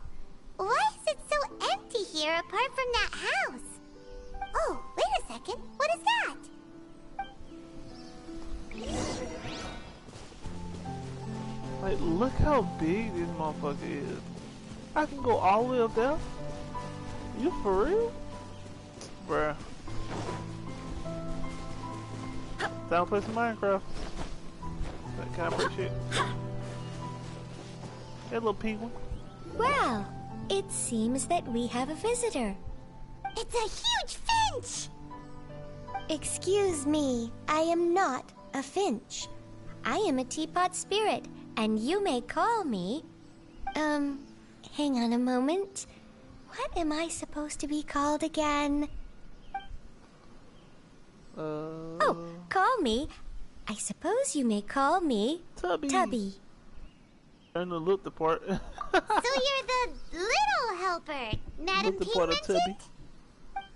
why is it so empty here apart from that house? Oh, wait a second. What is that? Like, look how big this motherfucker is. I can go all the way up there? You for real? Bruh. Time to play some Minecraft. Can I appreciate? Hey, little pink one. Well, it seems that we have a visitor. It's a huge finch! Excuse me, I am not a finch. I am a teapot spirit, and you may call me... hang on a moment. What am I supposed to be called again? Oh, call me. I suppose you may call me... Tubby. Tubby. Turn the look the part. So you're the little helper, Madam Look the Ping part of mentioned? Tubby.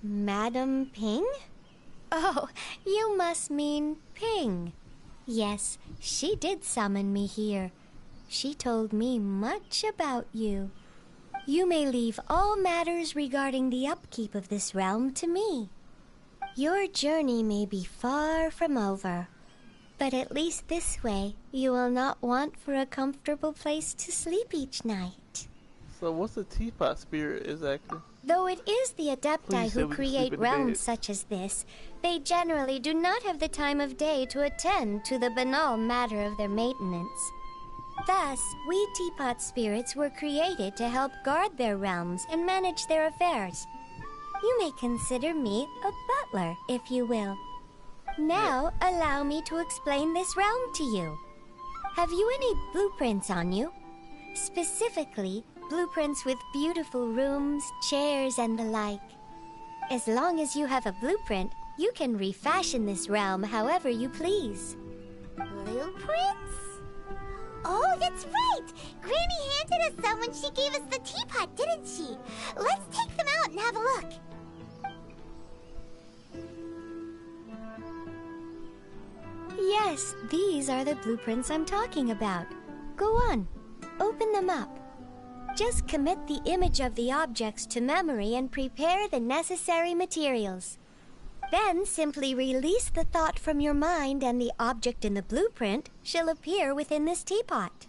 Madam Ping? Oh, you must mean Ping. Yes, she did summon me here. She told me much about you. You may leave all matters regarding the upkeep of this realm to me. Your journey may be far from over, but at least this way you will not want for a comfortable place to sleep each night. So what's a teapot spirit exactly? Though it is the Adepti Please say who we can sleep create in the realms bed. such as this, they generally do not have the time of day to attend to the banal matter of their maintenance. Thus, we teapot spirits were created to help guard their realms and manage their affairs. You may consider me a butler, if you will. Now, allow me to explain this realm to you. Have you any blueprints on you? Specifically, blueprints with beautiful rooms, chairs, and the like. As long as you have a blueprint, you can refashion this realm however you please. Blueprints? Oh, that's right! Granny handed us some when she gave us the teapot, didn't she? Let's take them out and have a look. Yes, these are the blueprints I'm talking about. Go on, open them up. Just commit the image of the objects to memory and prepare the necessary materials. Then simply release the thought from your mind and the object in the blueprint shall appear within this teapot.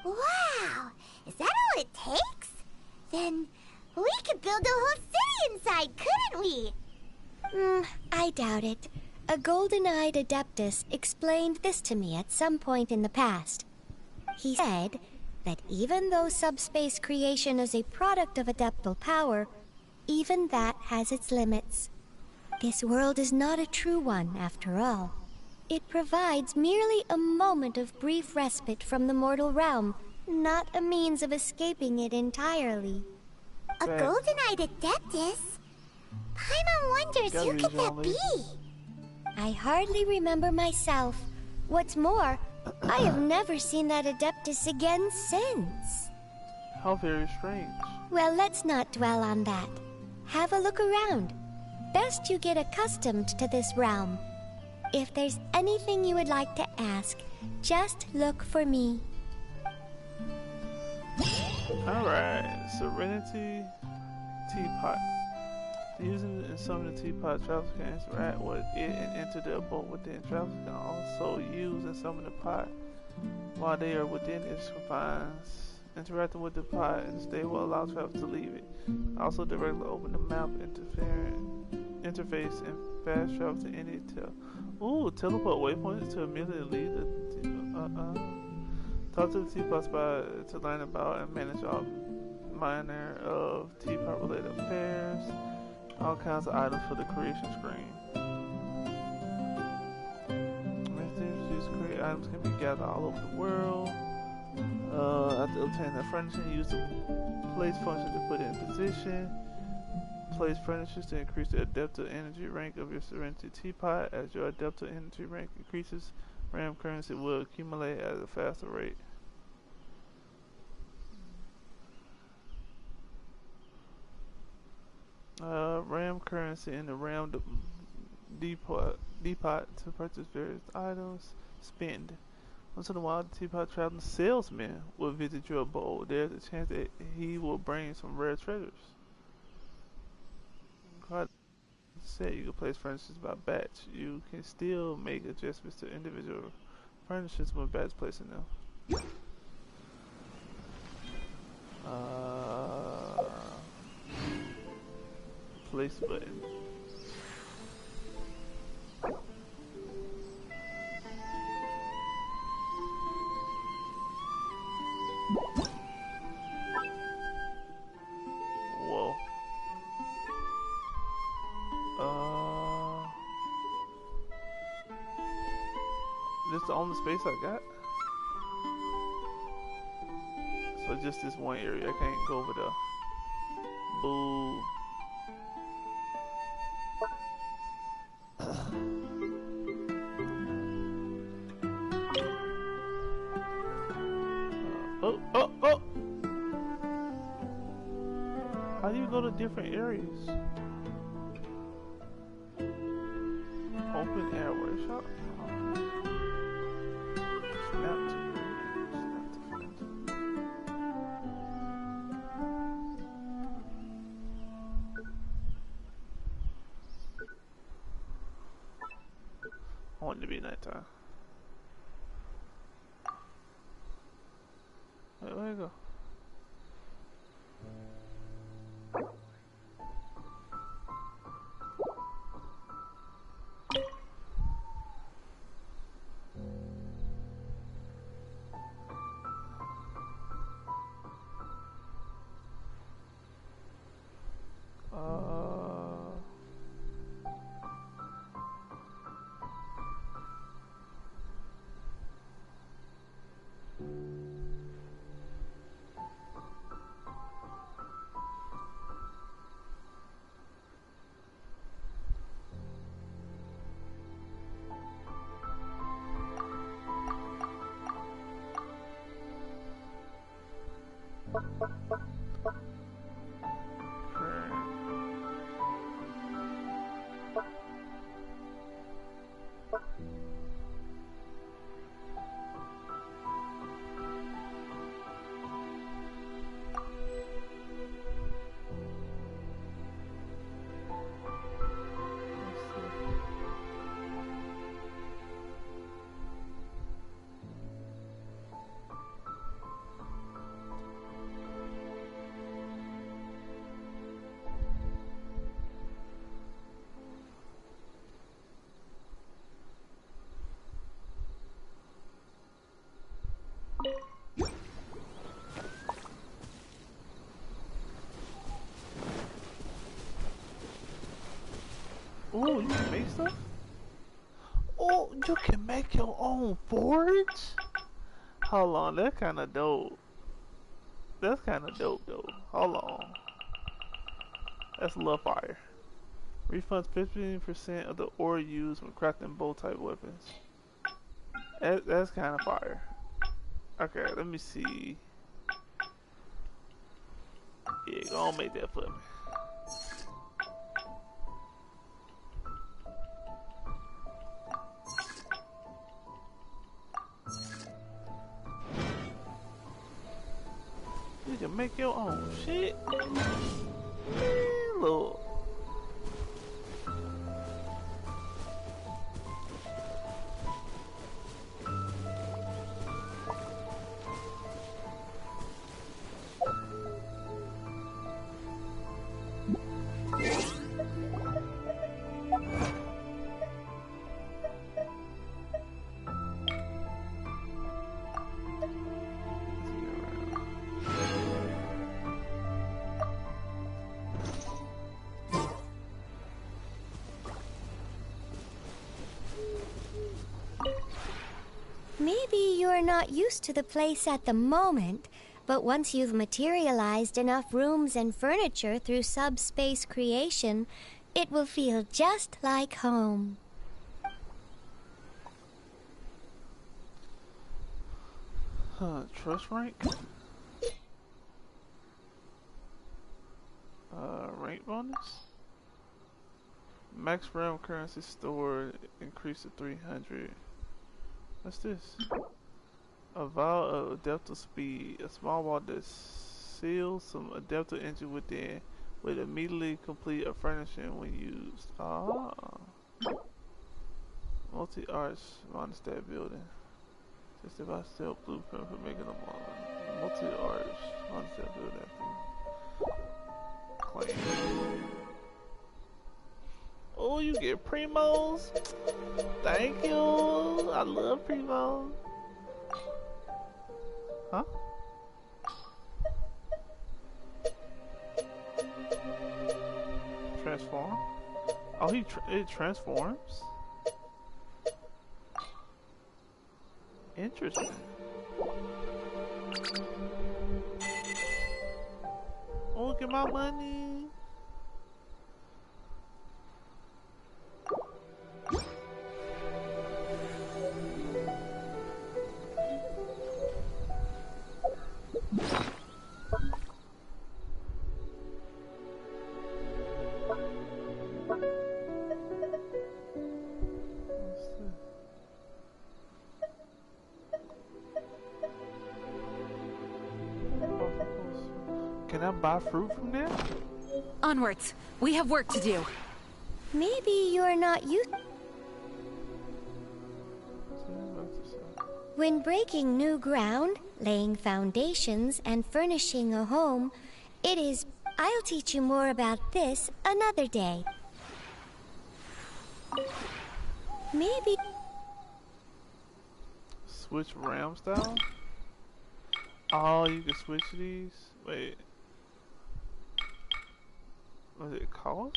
Wow! Is that all it takes? Then we could build a whole city inside, couldn't we? I doubt it. A golden-eyed adeptus explained this to me at some point in the past. He said that even though subspace creation is a product of adeptal power, even that has its limits. This world is not a true one, after all. It provides merely a moment of brief respite from the mortal realm, not a means of escaping it entirely. A golden-eyed adeptus? Paimon wonders who could that be? I hardly remember myself. What's more, I have never seen that adeptus again since. How very strange. Well, let's not dwell on that. Have a look around. Best you get accustomed to this realm. If there's anything you would like to ask, just look for me. Alright, Serenity Teapot. Using and summoning the teapot, travelers can interact with it and enter the abode within. Travelers can also use and summon the pot while they are within its confines. Interacting with the pot and stay will allow travelers to leave it. Also directly open the map interface and fast travel to any teleport waypoints to immediately leave the talk to the teapot spot to learn about and manage all manner of teapot related affairs. All kinds of items for the creation screen. These create items can be gathered all over the world. After obtaining the furnishing, use the place function to put it in position. Place furnishings to increase the adeptal energy rank of your Serenity Teapot. As your adeptal energy rank increases, RAM currency will accumulate at a faster rate. RAM currency in the RAM depot to purchase various items. Spend. Once in a while, the teapot traveling salesman will visit your abode. There's a chance that he will bring some rare treasures. God said you can place furnishings by batch. You can still make adjustments to individual furnishings when batch placing them. Place button. Whoa. This is the only space I got? So just this one area, I can't go over there. Boo. Oh! How do you go to different areas? Open air workshop? Snap to friend. I want it to be nighttime. Wait, where you go? Oh, you can make stuff? Oh, you can make your own forge? Hold on, that's kinda dope. That's kinda dope though. Hold on. That's a little fire. Refunds 15% of the ore used when crafting bow type weapons. That's kinda fire. Okay, let me see. Yeah, go on, make that for me. You can make your own shit. Man, look. Maybe you're not used to the place at the moment, but once you've materialized enough rooms and furniture through subspace creation, it will feel just like home. Trust rank? Rank bonus? Max realm currency stored increased to 300. What's this? A vial of adaptive speed. A small wall that seals some adaptive engine within would immediately complete a furnishing when used. Ah. Multi-arch monostat building. Just if I sell blueprint for making them all. Multi-arch monostat building. Claim. Oh, you get primos. Thank you. I love primos. Huh? Transform? Oh, it transforms? Interesting. Oh, look at my money. Can I buy fruit from there? Onwards. We have work to do. Maybe you're not used. When breaking new ground, laying foundations, and furnishing a home, it is. I'll teach you more about this another day. Maybe. Switch ram style? Oh, you can switch these? Wait. What does it cost?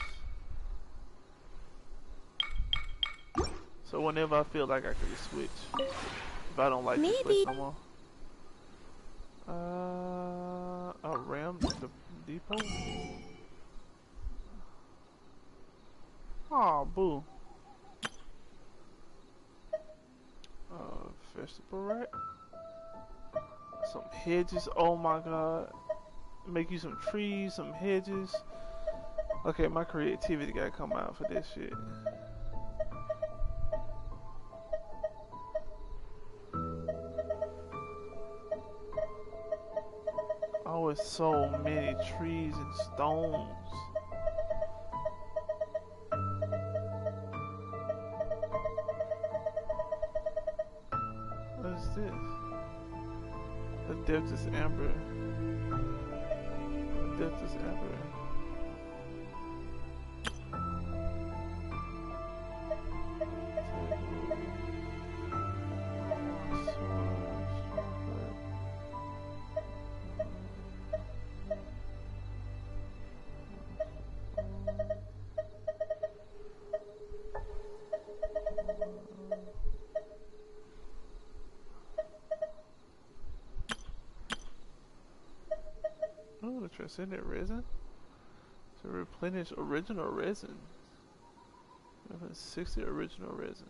So whenever I feel like I could just switch. If I don't like this place no more. A ram depot? Oh, boo. Vegetable rack? Some hedges, oh my god. Make you some trees, some hedges. Okay, my creativity gotta come out for this shit. Oh, it's so many trees and stones. What is this? The depth is amber. The depth is amber. Transcendent resin to replenish original resin. 60 original resin.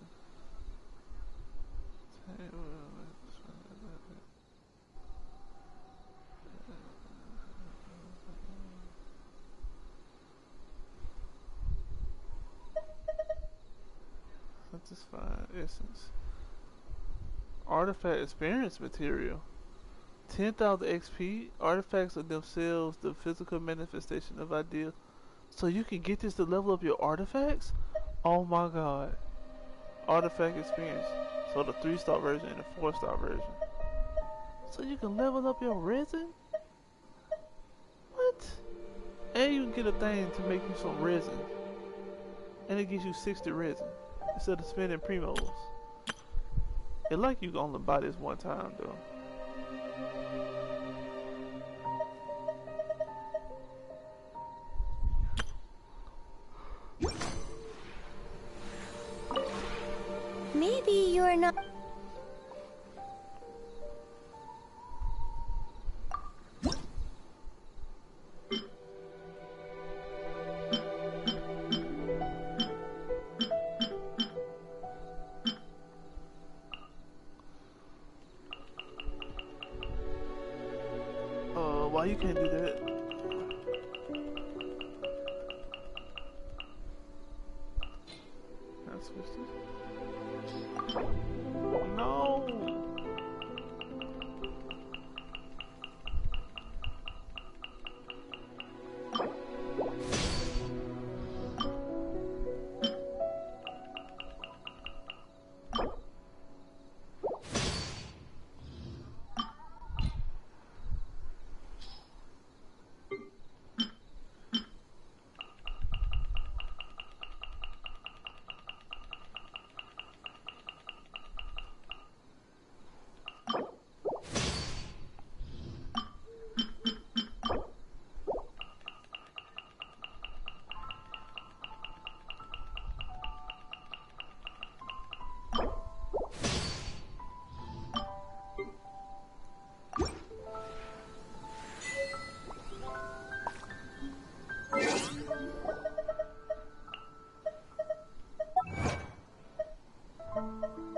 Satisfied essence. Artifact experience material. 10,000 XP. Artifacts are themselves the physical manifestation of ideal. So you can get this to level up your artifacts? Oh my god. Artifact experience. So the 3-star version and the 4-star version. So you can level up your resin? What? And you can get a thing to make you some resin. And it gives you 60 resin. Instead of spending primos. It like you can only buy this one time though. Maybe you're not... Why you can't do that? Can I switch this? No!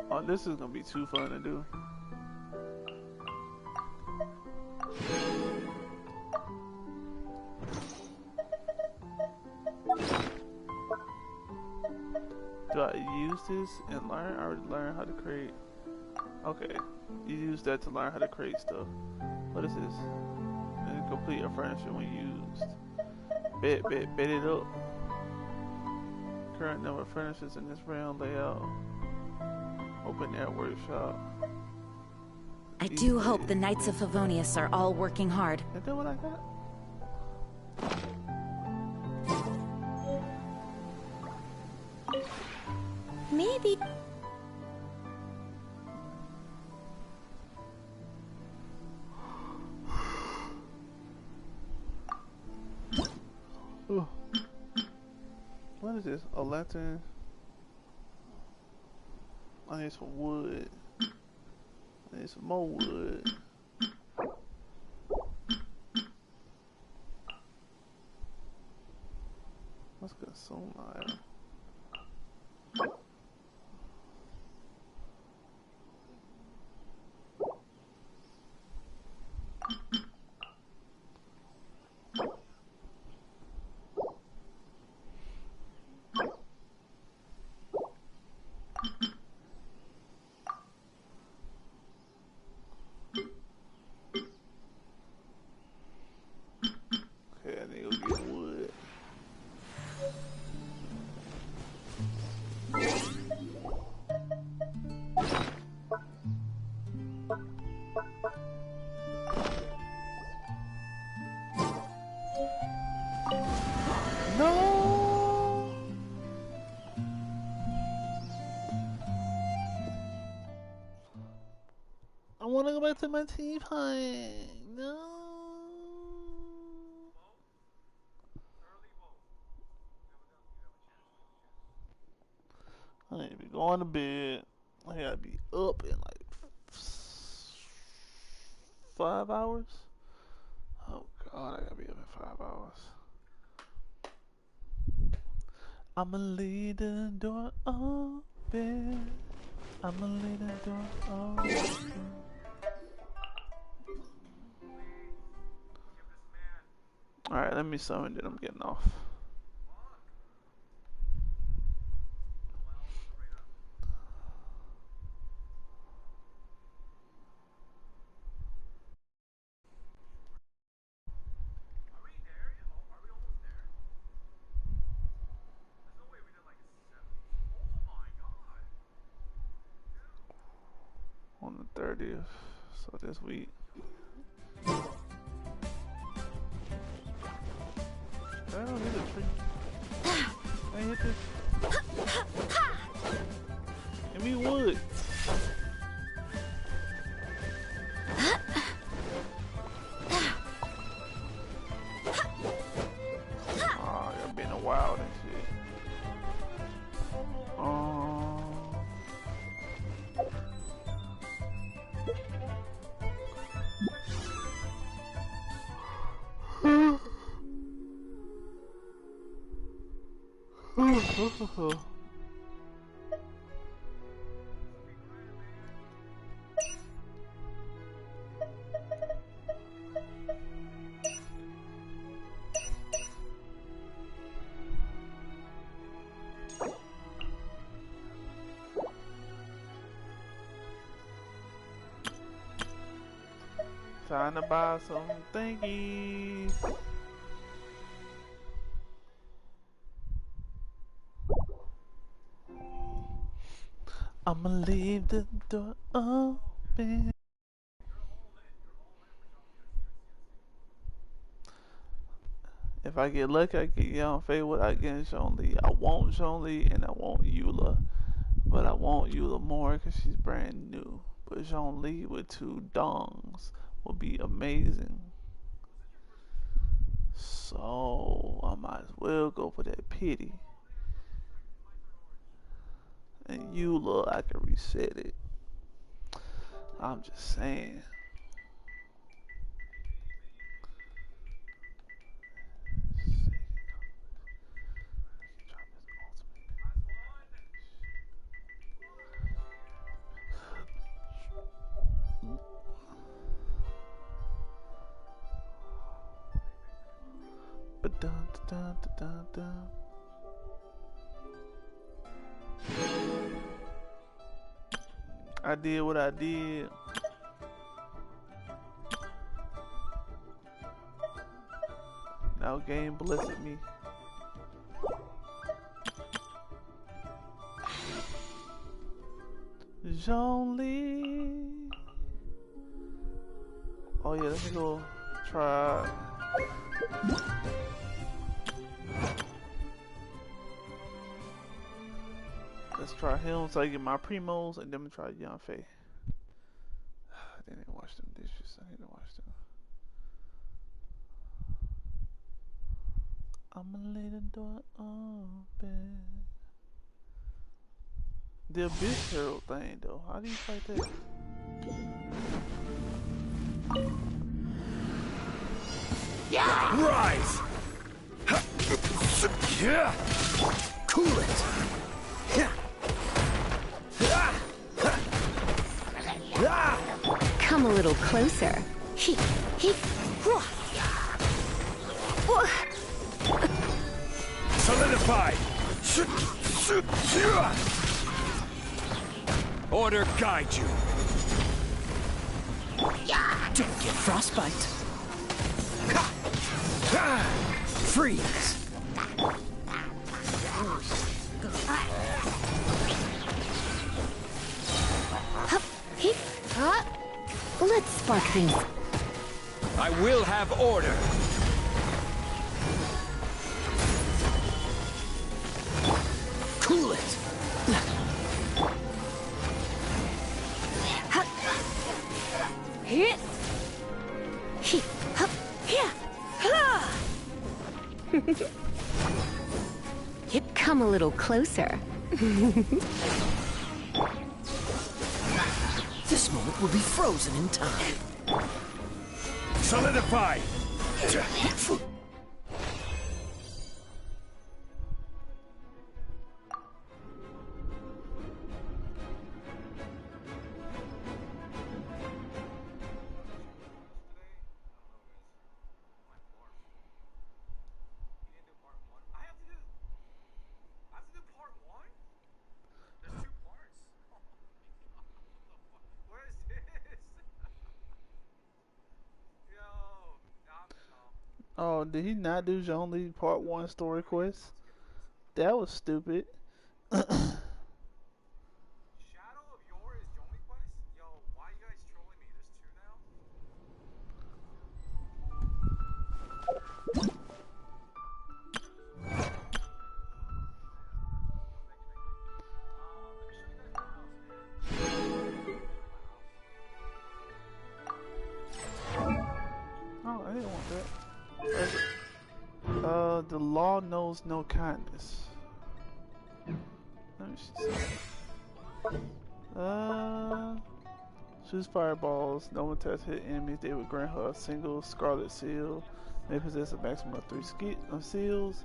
Oh, this is gonna be too fun to do. Do I use this and learn? I already learned how to create. Okay, you use that to learn how to create stuff. What is this? And complete a furniture when used. Bet it up. Current number of furnitures in this round layout. Open air workshop. I do hope the Knights of Favonius are all working hard. Is that what I got? Maybe... Ooh. What is this? A lantern? I need some wood. I need some more wood. Let's consume item. Okay, I need to go get wood. No! I want to go back to my teapot. No. I need to be going to bed. I gotta be up in like 5 hours. Oh God. Oh, I gotta be up in 5 hours. I'ma leave the door open. I'ma leave the door open. Alright, let me summon it. I'm getting off. On the 30th, so this week. I don't hit a tree. I hit this. Give me wood. Oh, you're being a wild and shit. Time to buy some thingies. I'ma leave the door open. If I get lucky, I get Young Faye without getting Zhongli. I want Zhongli and I want Eula. But I want Eula more because she's brand new. But Zhongli with 2 dongs would be amazing. So I might as well go for that pity. And Eula, I can reset it. I'm just saying. But dun dun dun dun. I did what I did. Now game blessed me. Zhongli. Oh yeah, let me go try. Let's try him so I get my primos and then we try Young Faye. I didn't wash them dishes. I need to wash them. I'ma lay the door open. The Abyss Herald thing though. How do you fight that? Yeah! Rise! Yeah! Cool it! Come a little closer. Solidify! Order guide you. Don't get frostbite. Freeze. Let's spark things. I will have order. Cool it. Come a little closer. This moment will be frozen in time. Solidify! Oh, did he not do only part 1 story quest? That was stupid. Oh, I didn't want that. The law knows no kindness. Let me see. Shoots fireballs. No one touches hit enemies. They would grant her a single scarlet seal. May possess a maximum of 3 seals.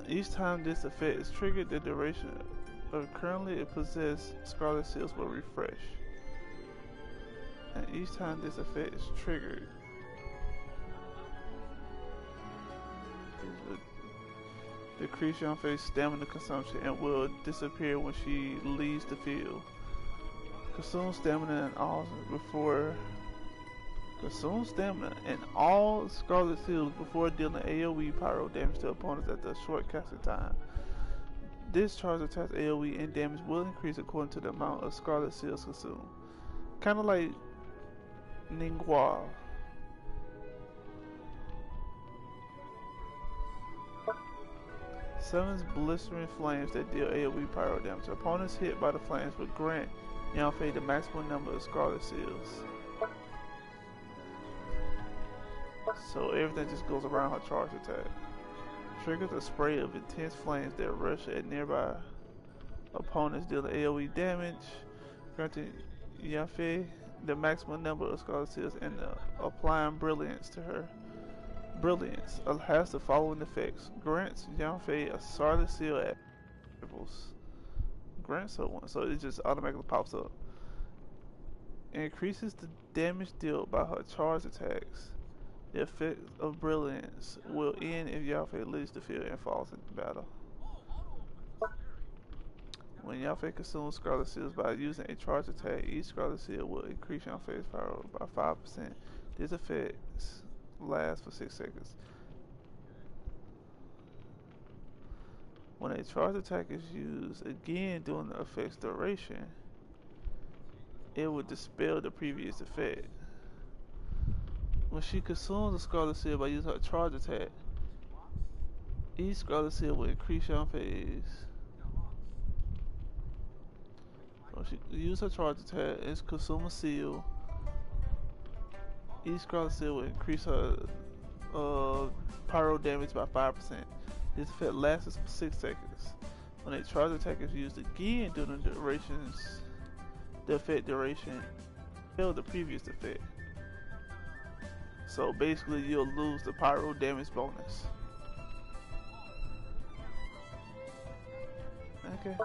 Each time this effect is triggered, the duration of currently it possessed scarlet seals will refresh. And each time this effect is triggered, decrease your face stamina consumption and will disappear when she leaves the field. Consume stamina and all scarlet seals before dealing AoE pyro damage to opponents at the short casting time. This charge attacks AoE and damage will increase according to the amount of scarlet seals consumed. Kinda like Ningguang. Summons blistering flames that deal AoE pyro damage. Opponents hit by the flames will grant Yanfei the maximum number of scarlet seals. So everything just goes around her charge attack. Triggers a spray of intense flames that rush at nearby opponents dealing AoE damage, granting Yanfei the maximum number of scarlet seals and applying brilliance to her. Brilliance has the following effects. Grants Yanfei a scarlet seal at intervals. Grants her one, so it just automatically pops up. Increases the damage dealt by her charge attacks. The effect of brilliance will end if Yanfei leaves the field and falls into battle. When Yanfei consumes scarlet seals by using a charge attack, each scarlet seal will increase Yanfei's power by 5%. This effect lasts for 6 seconds. When a charge attack is used again during the effect's duration, it will dispel the previous effect. When she consumes a scarlet seal by using her charge attack, each scarlet seal will increase Yanfei's. So she uses her charge attack and consume a seal. Each scarlet seal will increase her pyro damage by 5%. This effect lasts for 6 seconds. When a charge attack is used again during the effect duration, kill the previous effect. So basically you'll lose the pyro damage bonus. Okay.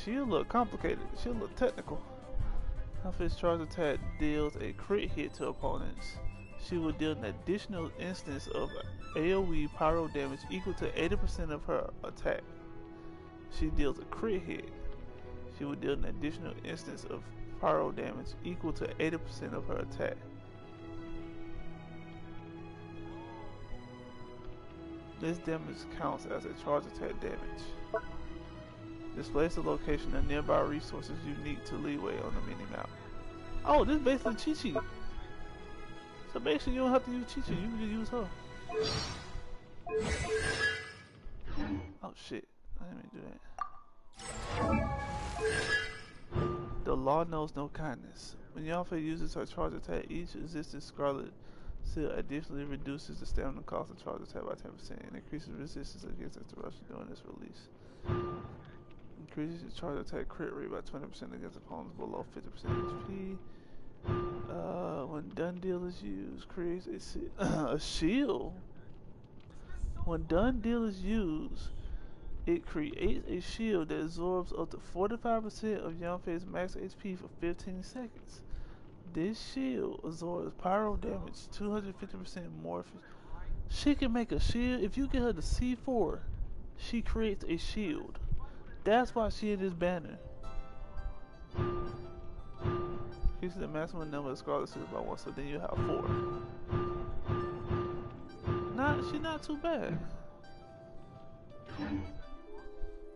She'll look complicated. She'll look technical. If his charge attack deals a crit hit to opponents, she will deal an additional instance of AoE pyro damage equal to 80% of her attack. She deals a crit hit, she will deal an additional instance of pyro damage equal to 80% of her attack. This damage counts as a charge attack damage. Displays the location of nearby resources unique to Leeway on the mini-map. Oh, this is basically Chi-Chi. So basically you don't have to use Chi-Chi, you can just use her. Oh shit, I didn't mean to do that. The law knows no kindness. When Yanfei uses her charge attack, each existing scarlet seal additionally reduces the stamina cost of charge attack by 10% and increases resistance against interruption during its release. Increases your charge attack crit rate by 20% against opponents below 50% HP. When done deal is used, creates a shield. When done deal is used, it creates a shield that absorbs up to 45% of Yanfei's max HP for 15 seconds. This shield absorbs pyro damage 250% more. She can make a shield. If you get her to C4, she creates a shield. That's why she in this banner. Increases the maximum number of Scarlet Suits by 1, so then you have 4. She's not too bad.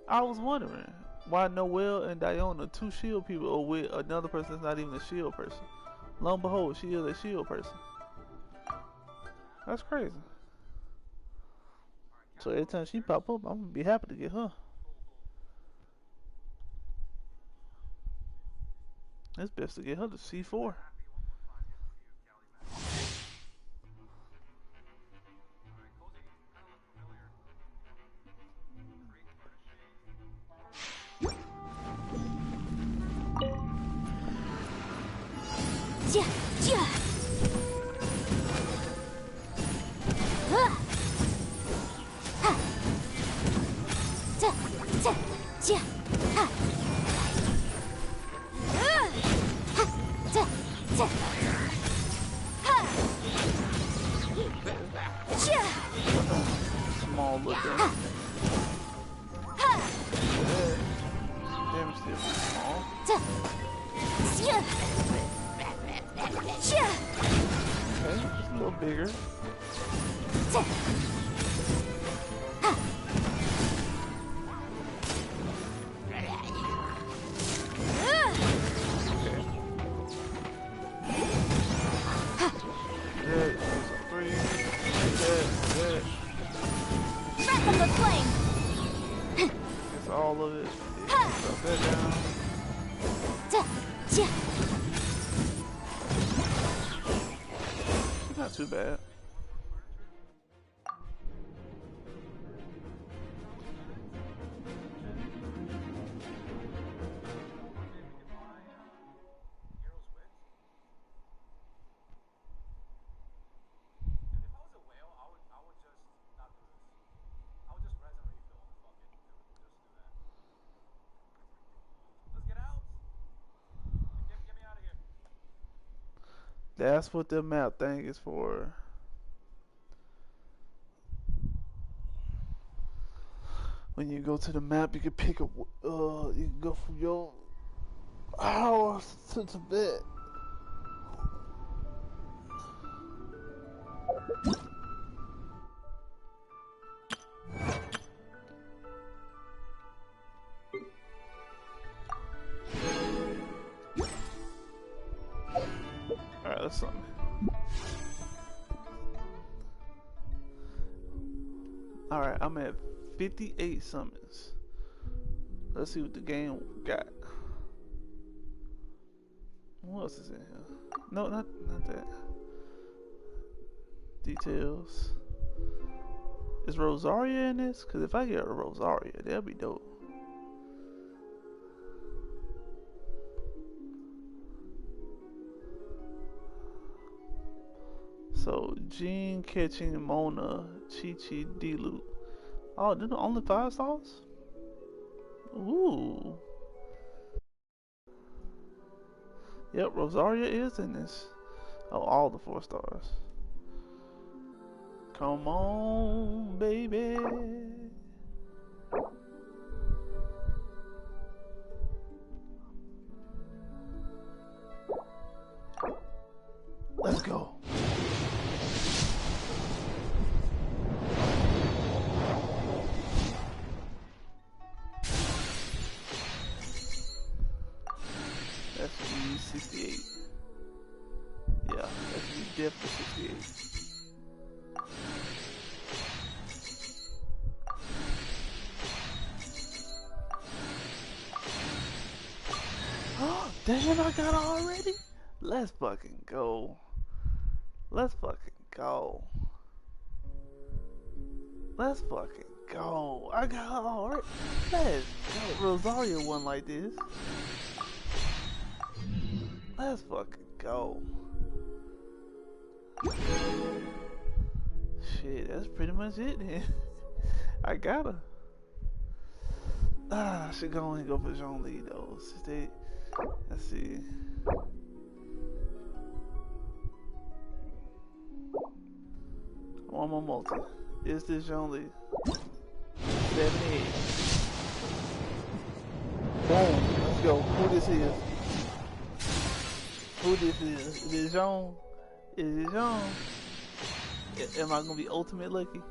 I was wondering why Noelle and Diona, 2 shield people, are with another person that's not even a shield person. Lo and behold, she is a shield person. That's crazy. So every time she pop up, I'm gonna be happy to get her. It's best to get her to C4. Small little damage. Damage still small. Okay, just a little bigger. All of it. Drop that down. Not too bad. That's what the map thing is for. When you go to the map, you can pick up. You can go from your house to the bed. Alright, let's summon. Alright, I'm at 58 summons. Let's see what the game got. What else is in here? No, not that. Details. Is Rosaria in this? Because if I get a Rosaria, that'd be dope. So, Jean catching Mona, Chi-Chi, D-Loop. Oh, they're the only 5 stars? Ooh. Yep, Rosaria is in this. Oh, all the 4 stars. Come on, baby. Let's go. That's 68. Yeah, that's definitely 68. Damn, I got it already? Let's fucking go. Let's fucking go. Let's fucking go. I got it already. Let's go. Rosaria won like this. Let's fucking go. Shit, that's pretty much it then. I gotta. I should go and go for Zhongli though. Let's see. One more multi. Is this Zhongli? 78. Boom. Let's go. Who this is? Who this is? Is it Zhong? Is it Zhong? Am I gonna be ultimate lucky?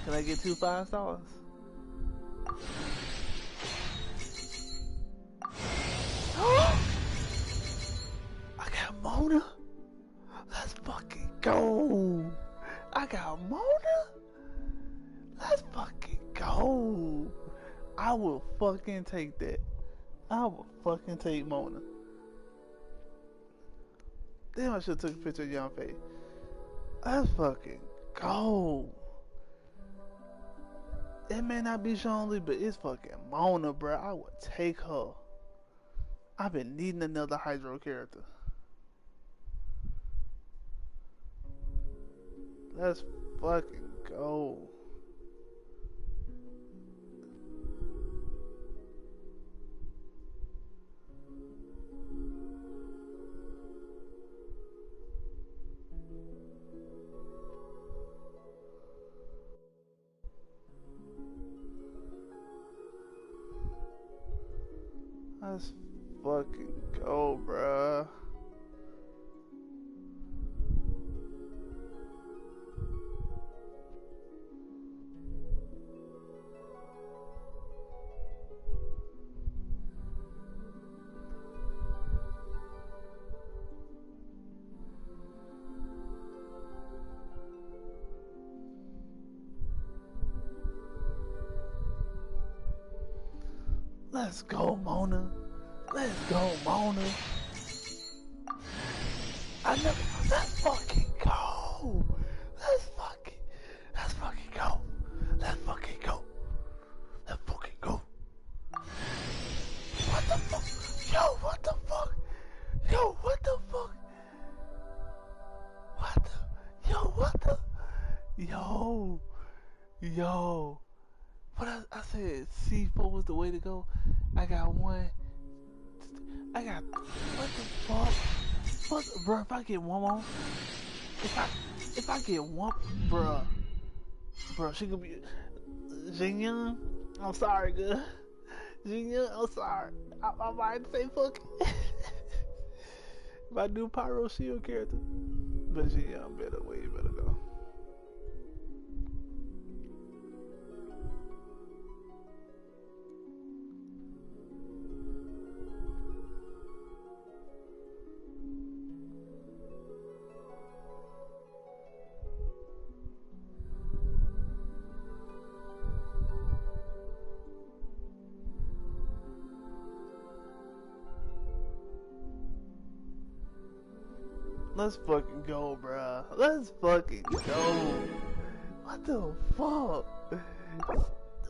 Can I get 2 5 stars? I got Mona. Let's fucking go. I got Mona. Let's fucking go. I will fucking take that. I will fucking take Mona. Damn, I should have took a picture of Young Faye. Let's fucking go. It may not be Zhongli, but it's fucking Mona, bro. I would take her. I've been needing another Hydro character. Let's fucking go. Let's fucking go, bruh. Let's go, Mona. Let's go, Mona. Let's fucking go. Let's fucking go. Let's fucking go. Let's fucking go. What the fuck? Yo, what the fuck? Yo, what the fuck? What the? Yo, what the? Yo. What I said C4 was the way to go. I got one. I got, what the fuck? Fuck, bro, if I get one more, if I get one, bro, she could be, Jin, I'm sorry, good. Jin, I'm sorry. I might say fuck it. My new Pyro Shield character. But Jin better, way better go. Let's fucking go, bruh. Let's fucking go. What the fuck?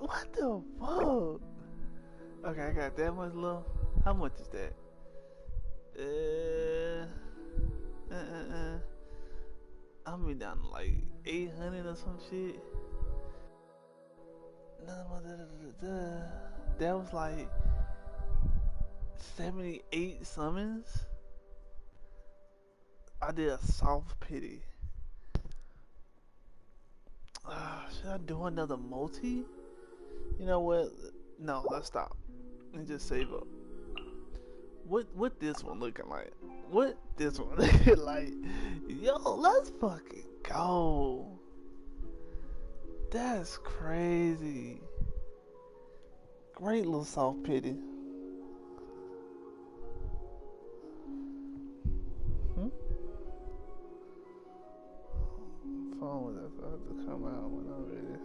What the fuck? Okay, I got that much love. How much is that? I'm be down to like 800 or some shit. That was like 78 summons. I did a soft pity. Should I do another multi? You know what? No, let's stop. And just save up. What this one looking like? What this one looking like? Yo, let's fucking go. That's crazy. Great little soft pity. Phone was that I have to come out when I'm ready.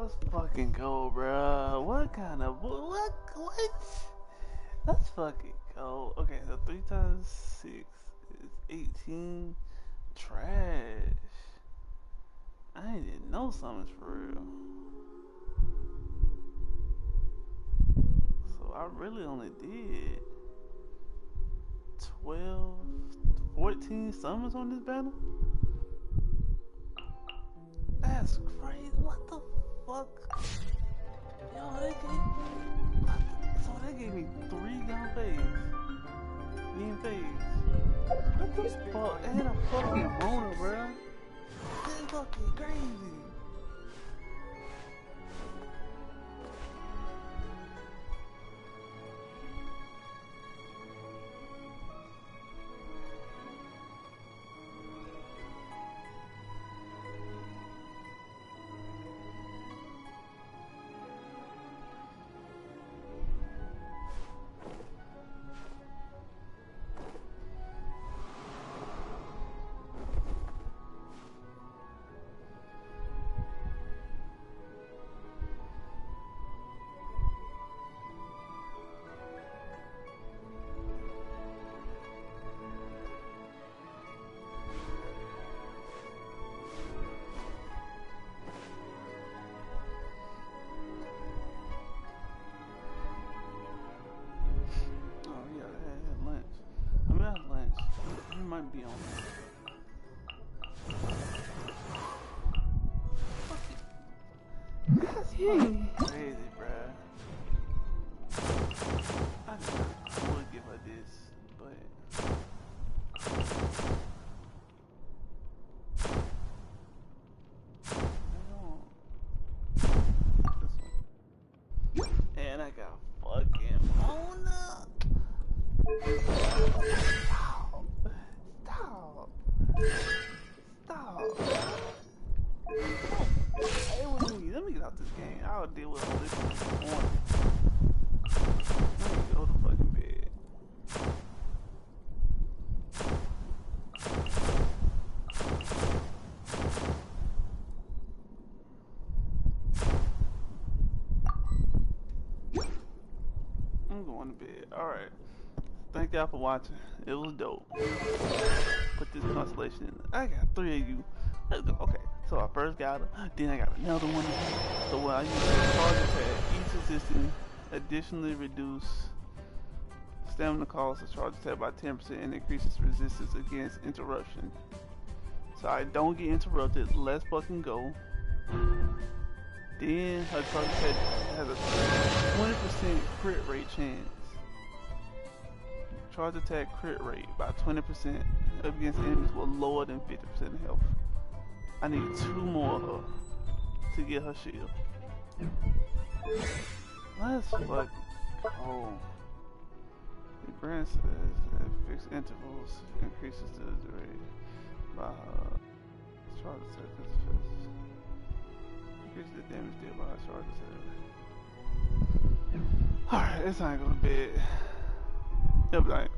Let's fucking go, bruh. What kind of what? Let's fucking go. Okay, so 3 times 6 is 18. Trash. I didn't know something's for real. So I really only did 12, 14 summons on this banner? That's crazy. What the fuck? Yo, so they gave me 3 down phase. Being phase. What the fuck? And a fucking Mona, bruh. This is fucking crazy. Might be on there. That's crazy, bruh. I would give her this, but and I got fucking Mona. Stop. Hey, let me get out this game. I'll deal with all this in the morning. Let me go to fucking bed. I'm going to bed. Alright. Thank y'all for watching. It was dope. Put this constellation in. I got 3 of you. Let's go. Okay. So I first got her. Then I got another one. So when I use the charge attack, each assistant additionally reduce stamina cost of charge attack by 10% and increases resistance against interruption. So I don't get interrupted. Let's fucking go. Then her charge attack has a 20% crit rate chance. Charge attack crit rate by 20% against enemies with lower than 50% health. I need 2 more to get her shield. Let's fucking go. The grant says at fixed intervals increases the rate by charge attack. Increases the damage dealt by charge attack. Alright, it's time to go to bed. Yep, right.